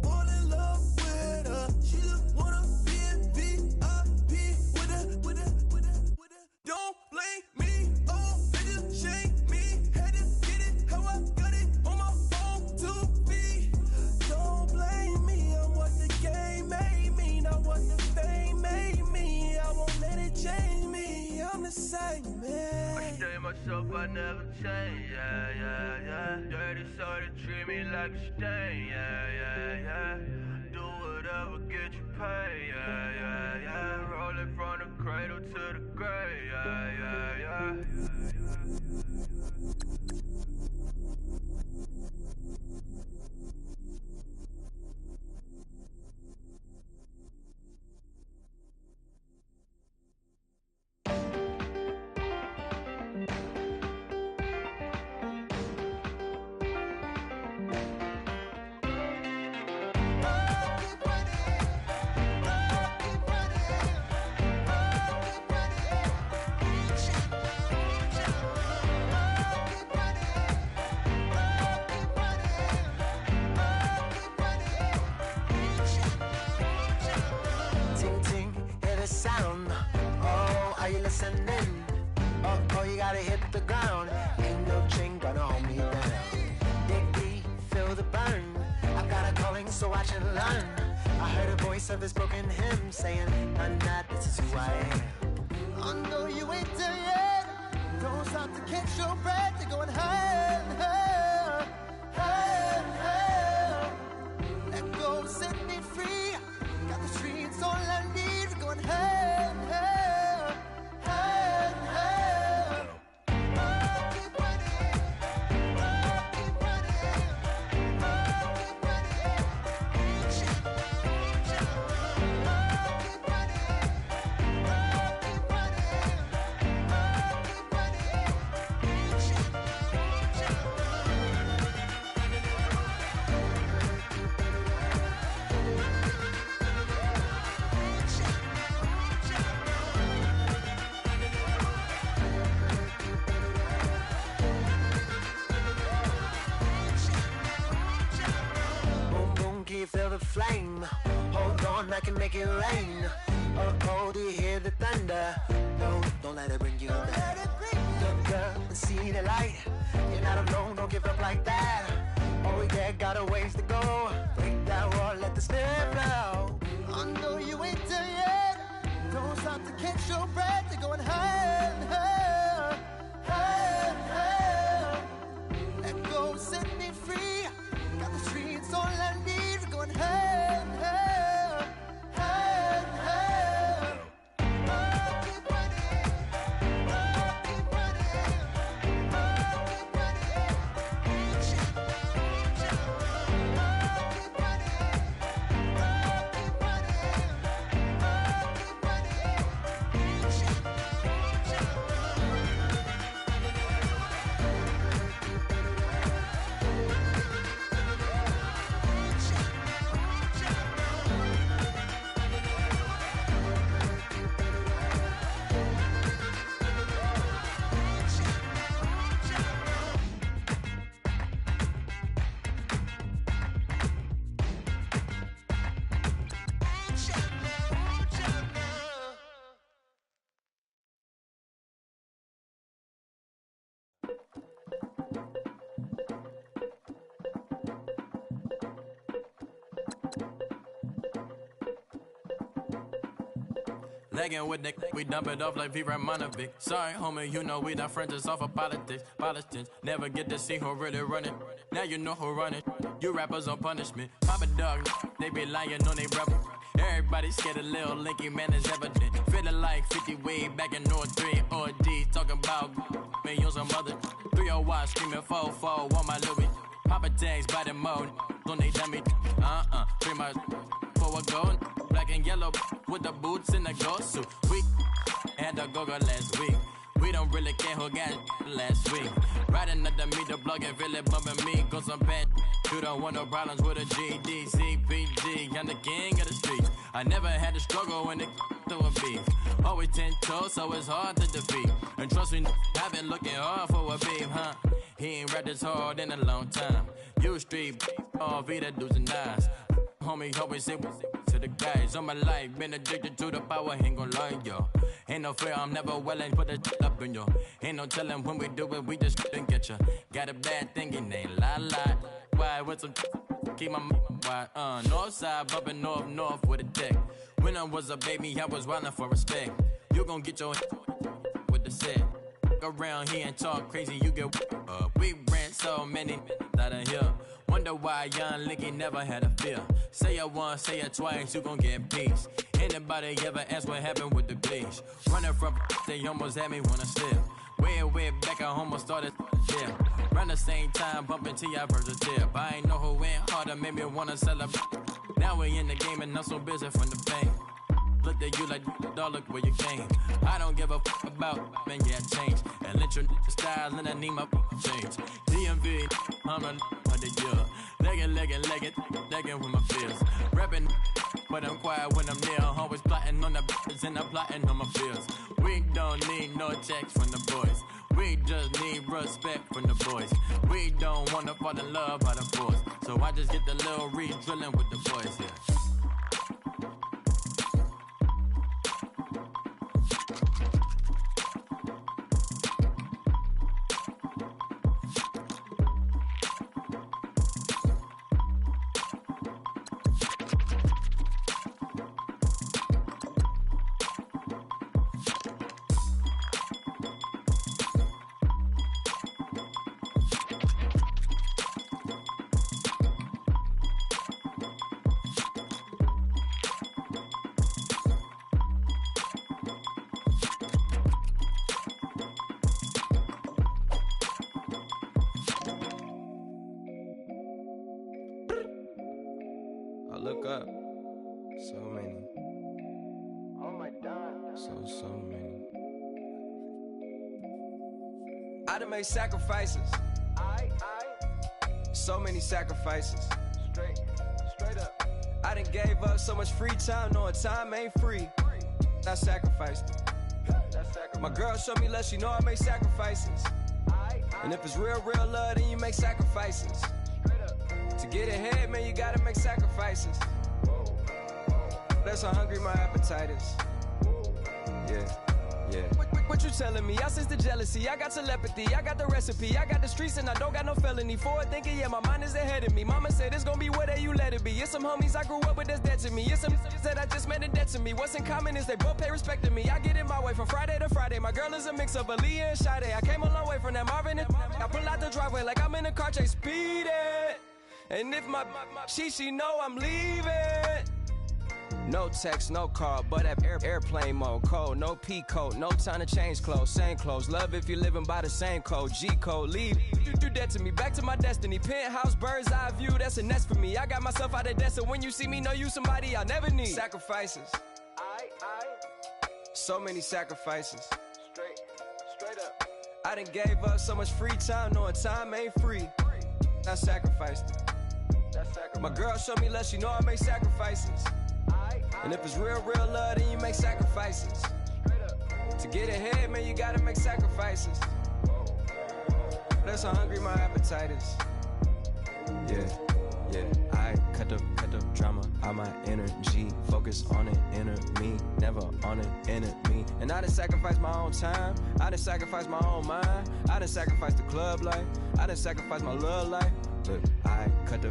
Fall in love with her. She just wanna be in VIP with her. Don't blame me, oh, bitches shame me. Had to get it how I got it on my own 2 feet. Don't blame me, I'm what the game made me, not what the fame made me. I won't let it change me, I'm the same man. I stay myself, I never change, yeah. Dirty sorta treat me like a stain, yeah. Do whatever, get you paid, yeah. Rolling from the cradle to the grave, yeah. Ting ting, hear the sound. Oh, are you listening? Oh, you gotta hit the ground. Ain't no chain gonna hold me down. Dig deep, feel the burn. I've got a calling, so watch and learn. I heard a voice of this broken hymn saying, "Nah, this is who I am." I know you ain't there yet. Don't stop to catch your breath. You're going higher, higher, higher, higher. Let go, set me free. Got the streets all I need. We're going higher, higher, higher, higher. Keep running, keep running, keep feel the flame. Hold on, I can make it rain. Oh, do you hear the thunder? No, don't let it bring you down. Look up and see the light. You're not alone, don't give up like that. Oh, yeah, got a ways to go. Break that wall, let the spirit flow. I know you ain't there yet. Don't stop to catch your breath. You're going higher, higher, higher, higher. Let go, set me free. Got the streets all I need. Going higher, higher, higher, higher. Keep running, keep running, keep Legging with Nick, we dump it off like V. Ramonovic. Sorry, homie, you know we not friends, it's all for politics. Politics, never get to see who really running. Now you know who running. You rappers on punishment. Papa dog, they be lying on they brother. Everybody scared a little linky, man, is evident. Feeling like 50 way back in 03 or D. Talking about me on some other 301 screaming 4-4 on my Louis. Papa tags by the mode on they dummy. Pretty much for a gold. Black and yellow with the boots and the ghost suit. We had a go-go last week. We don't really care who got last week. Riding under me, the plug and really bumping me. Cause I'm bad. You don't want no problems with a GD, CPG. I'm the king of the streets. I never had to struggle when it to a beef. Always 10 toes, so it's hard to defeat. And trust me, I've been looking hard for a beef, huh? He ain't rapped this hard in a long time. You street, all Vita do's and dies. Homie, always say to the guys on my life. Been addicted to the power, ain't gon' lie, yo. Ain't no fear, I'm never willing, put the up in yo. Ain't no telling when we do it, we just didn't get ya. Got a bad thing, it ain't lie. Why, with some keep my wide, north side, bumpin' north with a dick. When I was a baby, I was wildin' for respect. You gon' get your with the set. Around here and talk crazy, you get we ran so many out of here. Wonder why young Licky never had a fear. Say it once, say it twice, you gon' get peace. Anybody ever ask what happened with the bleach? Running from they almost had me wanna slip. Way back at home, I started yeah. Around the same time, bumping till I first a tip. I ain't know who went harder, made me wanna celebrate. Now we in the game and I'm so busy from the pain. Look at you like, dog, look where you came. I don't give a about, man, yeah, change. And let your style and I need my change. DMV, I'm a year. Legging with my fears. Rapping, but I'm quiet when I'm near. Always plotting on the bitches and I'm plotting on my fears. We don't need no checks from the boys. We just need respect from the boys. We don't wanna fall in love by the force. So I just get the little re-drilling with the boys, yeah. Look up. So many. Oh my God. So many. I done made sacrifices. So many sacrifices. Straight up. I done gave up so much free time, knowing time ain't free. I sacrificed it. My girl showed me love, she know I make sacrifices. And if it's real love, then you make sacrifices. To get ahead, man, you gotta make sacrifices. That's how hungry my appetite is. Yeah. What you telling me? I sense the jealousy, I got telepathy, I got the recipe, I got the streets and I don't got no felony. Forward thinking, yeah, my mind is ahead of me. Mama said it's gonna be whatever you let it be. It's some homies I grew up with that's dead to me. It's some that I just met in debt to me. What's in common is they both pay respect to me. I get in my way from Friday to Friday. My girl is a mix of Aaliyah and Sade. I came a long way from that Marvin and I pull out the driveway like I'm in a car chase speeding. And if my she know I'm leaving. No text, no call, but at airplane mode. Code, no P code, no time to change clothes. Same clothes, love if you're living by the same code. G code, leave. You do that to me, back to my destiny. Penthouse, bird's eye view, that's a nest for me. I got myself out of debt, so when you see me, know you somebody I'll never need. Sacrifices. So many sacrifices. Straight up. I done gave up so much free time, knowing time ain't free. I sacrificed it. My girl showed me love, she know I make sacrifices. And if it's real love, then you make sacrifices. To get ahead, man, you gotta make sacrifices. That's how hungry my appetite is. Yeah. I cut the drama out my energy. Focus on it, inner me, never on it, enemy. And I done sacrificed my own time. I done sacrificed my own mind. I done sacrificed the club life. I done sacrificed my love life. Look, I cut the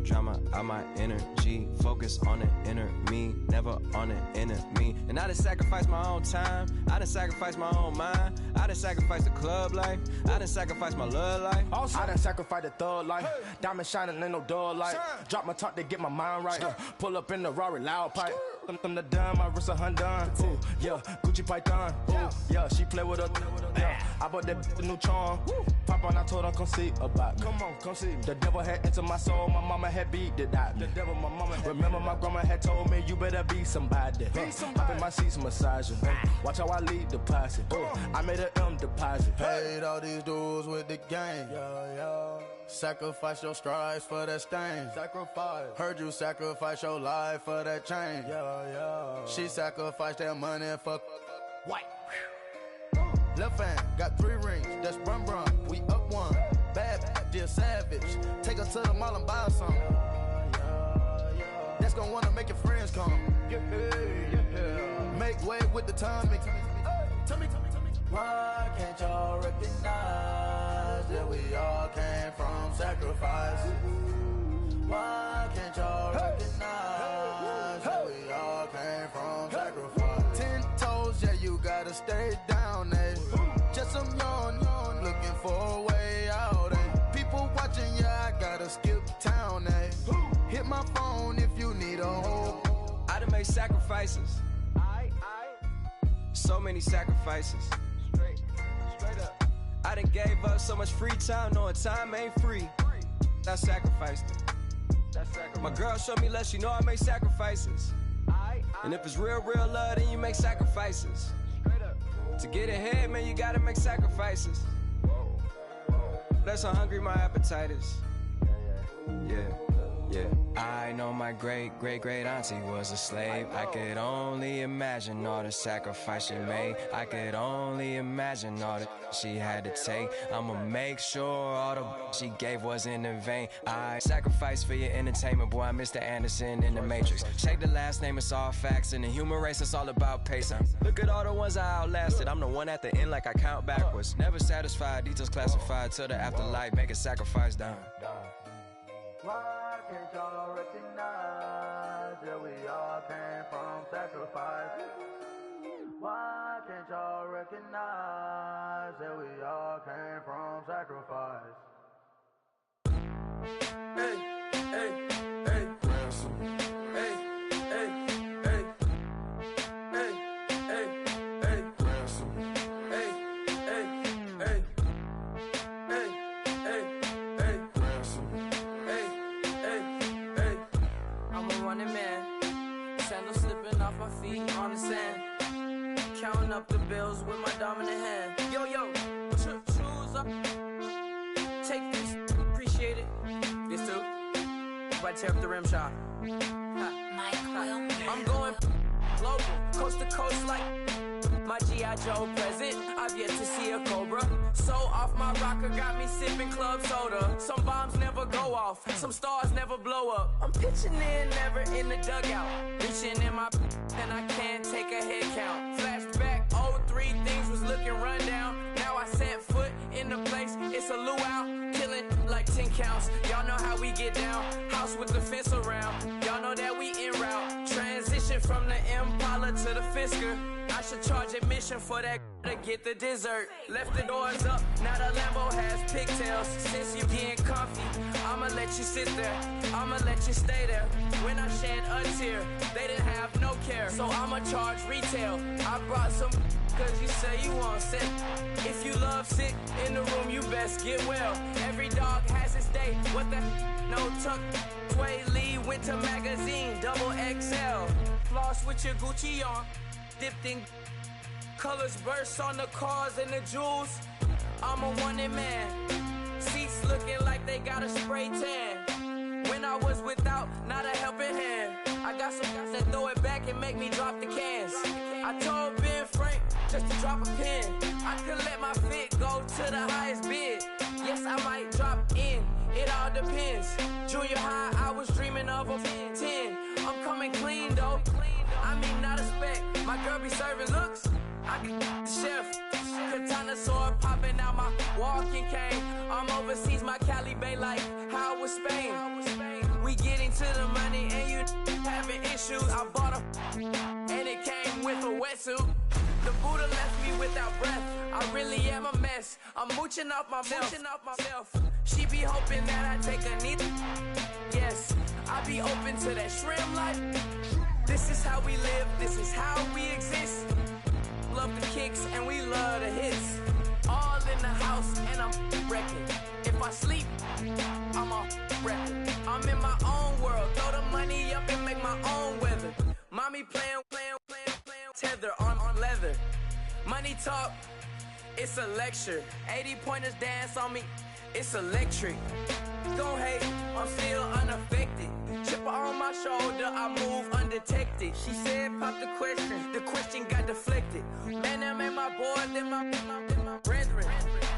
drama out my energy. Focus on it, inner me, never on it, enemy. And I done sacrificed my own time. I done sacrificed my own mind. I done sacrificed the club life. I done sacrificed my love life. Also, I done sacrificed the thug life. Diamond shining, ain't no dull light. Drop my top to get my mind right. Pull up in the Rari loud pipe. Them the dime, my wrist a Hyundai. Ooh, yeah, Gucci Python. Ooh, yeah, she play with her. Yeah, I bought that the new charm. Pop on, I told her come see about me. Come on, come see me. The devil had entered my soul, my mama had beat it out. The devil, my mama had remember my grandma had told me, you better be somebody. Hop in my seats, massaging. Watch how I lead the posse. I made an M deposit. Paid all these dudes with the game. Sacrifice your strides for that stain. Sacrifice. Heard you sacrifice your life for that chain. She sacrificed that money for white. Left hand got 3 rings. That's brum brum. We up one. Bad, dear savage. Take her to the mall and buy her some. That's gonna wanna make your friends come. Make way with the timing. Tell me. Why can't y'all recognize that we all came from sacrifice? Why can't y'all recognize that we all came from sacrifice? 10 toes, yeah, you gotta stay down, eh? Just some yawn, looking for a way out, eh? People watching, yeah, I gotta skip town, eh? Hit my phone if you need a hold. I done made sacrifices. So many sacrifices. Straight up. I done gave up so much free time, knowing time ain't free. I sacrificed it. My girl showed me love, she know I make sacrifices. And if it's real love, then you make sacrifices. To get ahead, man, you gotta make sacrifices. That's how hungry my appetite is. Yeah. I know my great auntie was a slave. I could only imagine all the sacrifice she made. I could only imagine all that she had to take. I'ma make sure all the she gave wasn't in vain. I sacrifice for your entertainment, boy. I'm Mr. Anderson in the Matrix. Check the last name, it's all facts. In the human race, it's all about pacing. Look at all the ones I outlasted. I'm the one at the end like I count backwards. Never satisfied, details classified till the afterlife. Make a sacrifice down. Why can't y'all recognize that we all came from sacrifice? Why can't y'all recognize that we all came from sacrifice? Hey. On the sand, counting up the bills with my dominant hand. Yo, choose up. Take this, appreciate it. This too. If I tear up the rim shot. I'm going global, coast to coast like my G.I. Joe present. I've yet to see a Cobra. So off my rocker, got me sipping club soda. Some bombs never go off, some stars never blow up. I'm pitching in, never in the dugout. Reaching in my and I can't take a head count. Flashback, 03, things was looking run down. Now I set foot in the place, it's a luau. Killing like 10 counts, y'all know how we get down. House with the fence around, y'all know that we en route. Transition from the Impala to the Fisker. I should charge admission for that to get the dessert. Left the doors up, now the Lambo has pigtails. Since you getting comfy, I'ma let you sit there, I'ma let you stay there. When I shed a tear, they didn't have no care, so I'ma charge retail. I brought some cause you say you want sick. If you love sick in the room, you best get well. Every dog has its day, what the no tuck. Sway Lee, Winter Magazine, double XL. Floss with your Gucci on, dipped in colors burst on the cars and the jewels. I'm a wanted man. Seats looking like they got a spray tan. When I was without, not a helping hand. I got some guys that throw it back and make me drop the cans. I told Ben Frank just to drop a pin. I could let my fit go to the highest bid. Yes, I might drop in, it all depends. Junior high, I was dreaming of a 10. I'm coming clean though. I mean, not a spec. My girl be serving looks. I can the chef. Katana sword popping out my walking cane. I'm overseas, my Cali Bay like how was Spain. We getting to the money and you having issues. I bought a and it came with a wetsuit. The Buddha left me without breath. I really am a mess. I'm mooching off myself. She be hoping that I take a knee. Yes, I be open to that shrimp life. This is how we live, this is how we exist. Love the kicks and we love the hits. All in the house and I'm wrecking. If I sleep, I'm a money up and make my own weather. Mommy playing tether on leather. Money talk, it's a lecture. 80 pointers dance on me, it's electric. Don't hate, I'm still unaffected. Chipper on my shoulder, I move undetected. She said pop the question got deflected. Man, them ain't my boys, them my brethren.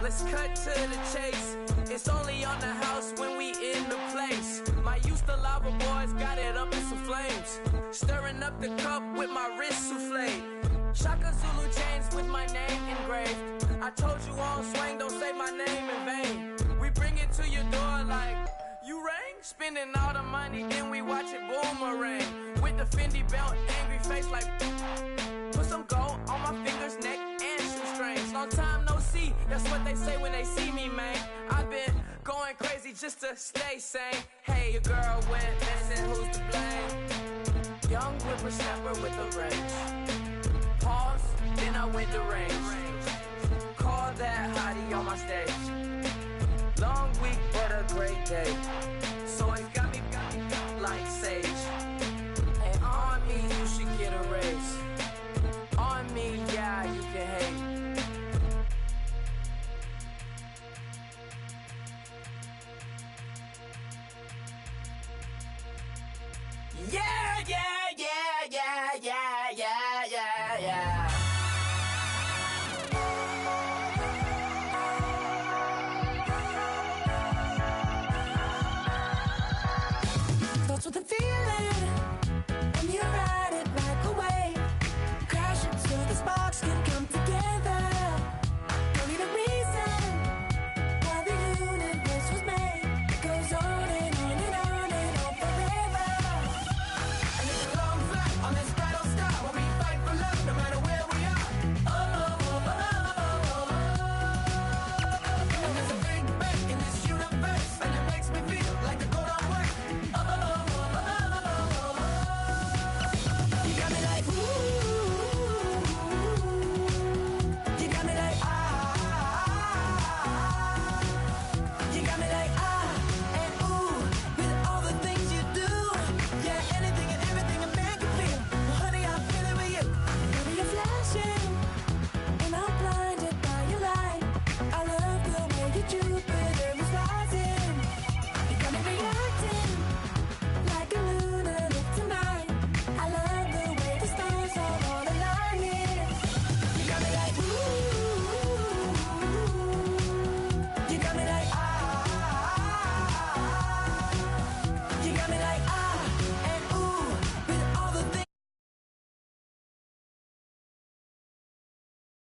Let's cut to the chase. It's only on the house when we in the place. My used to lava boys got it up in some flames. Stirring up the cup with my wrist souffle. Shaka Zulu chains with my name engraved. I told you on swing, don't say my name in vain. We bring it to your door like, you rang? Spending all the money, then we watch it boomerang. With the Fendi belt, angry face like, put some gold on my fingers, neck, and shoestrings. Long time no see, that's what they say when they see me, man. I've been going crazy just to stay sane. Hey, your girl went missing, who's to blame? Young whippersnapper with a range. Pause, then I went to range. Call that hottie on my stage. Long week, but a great day.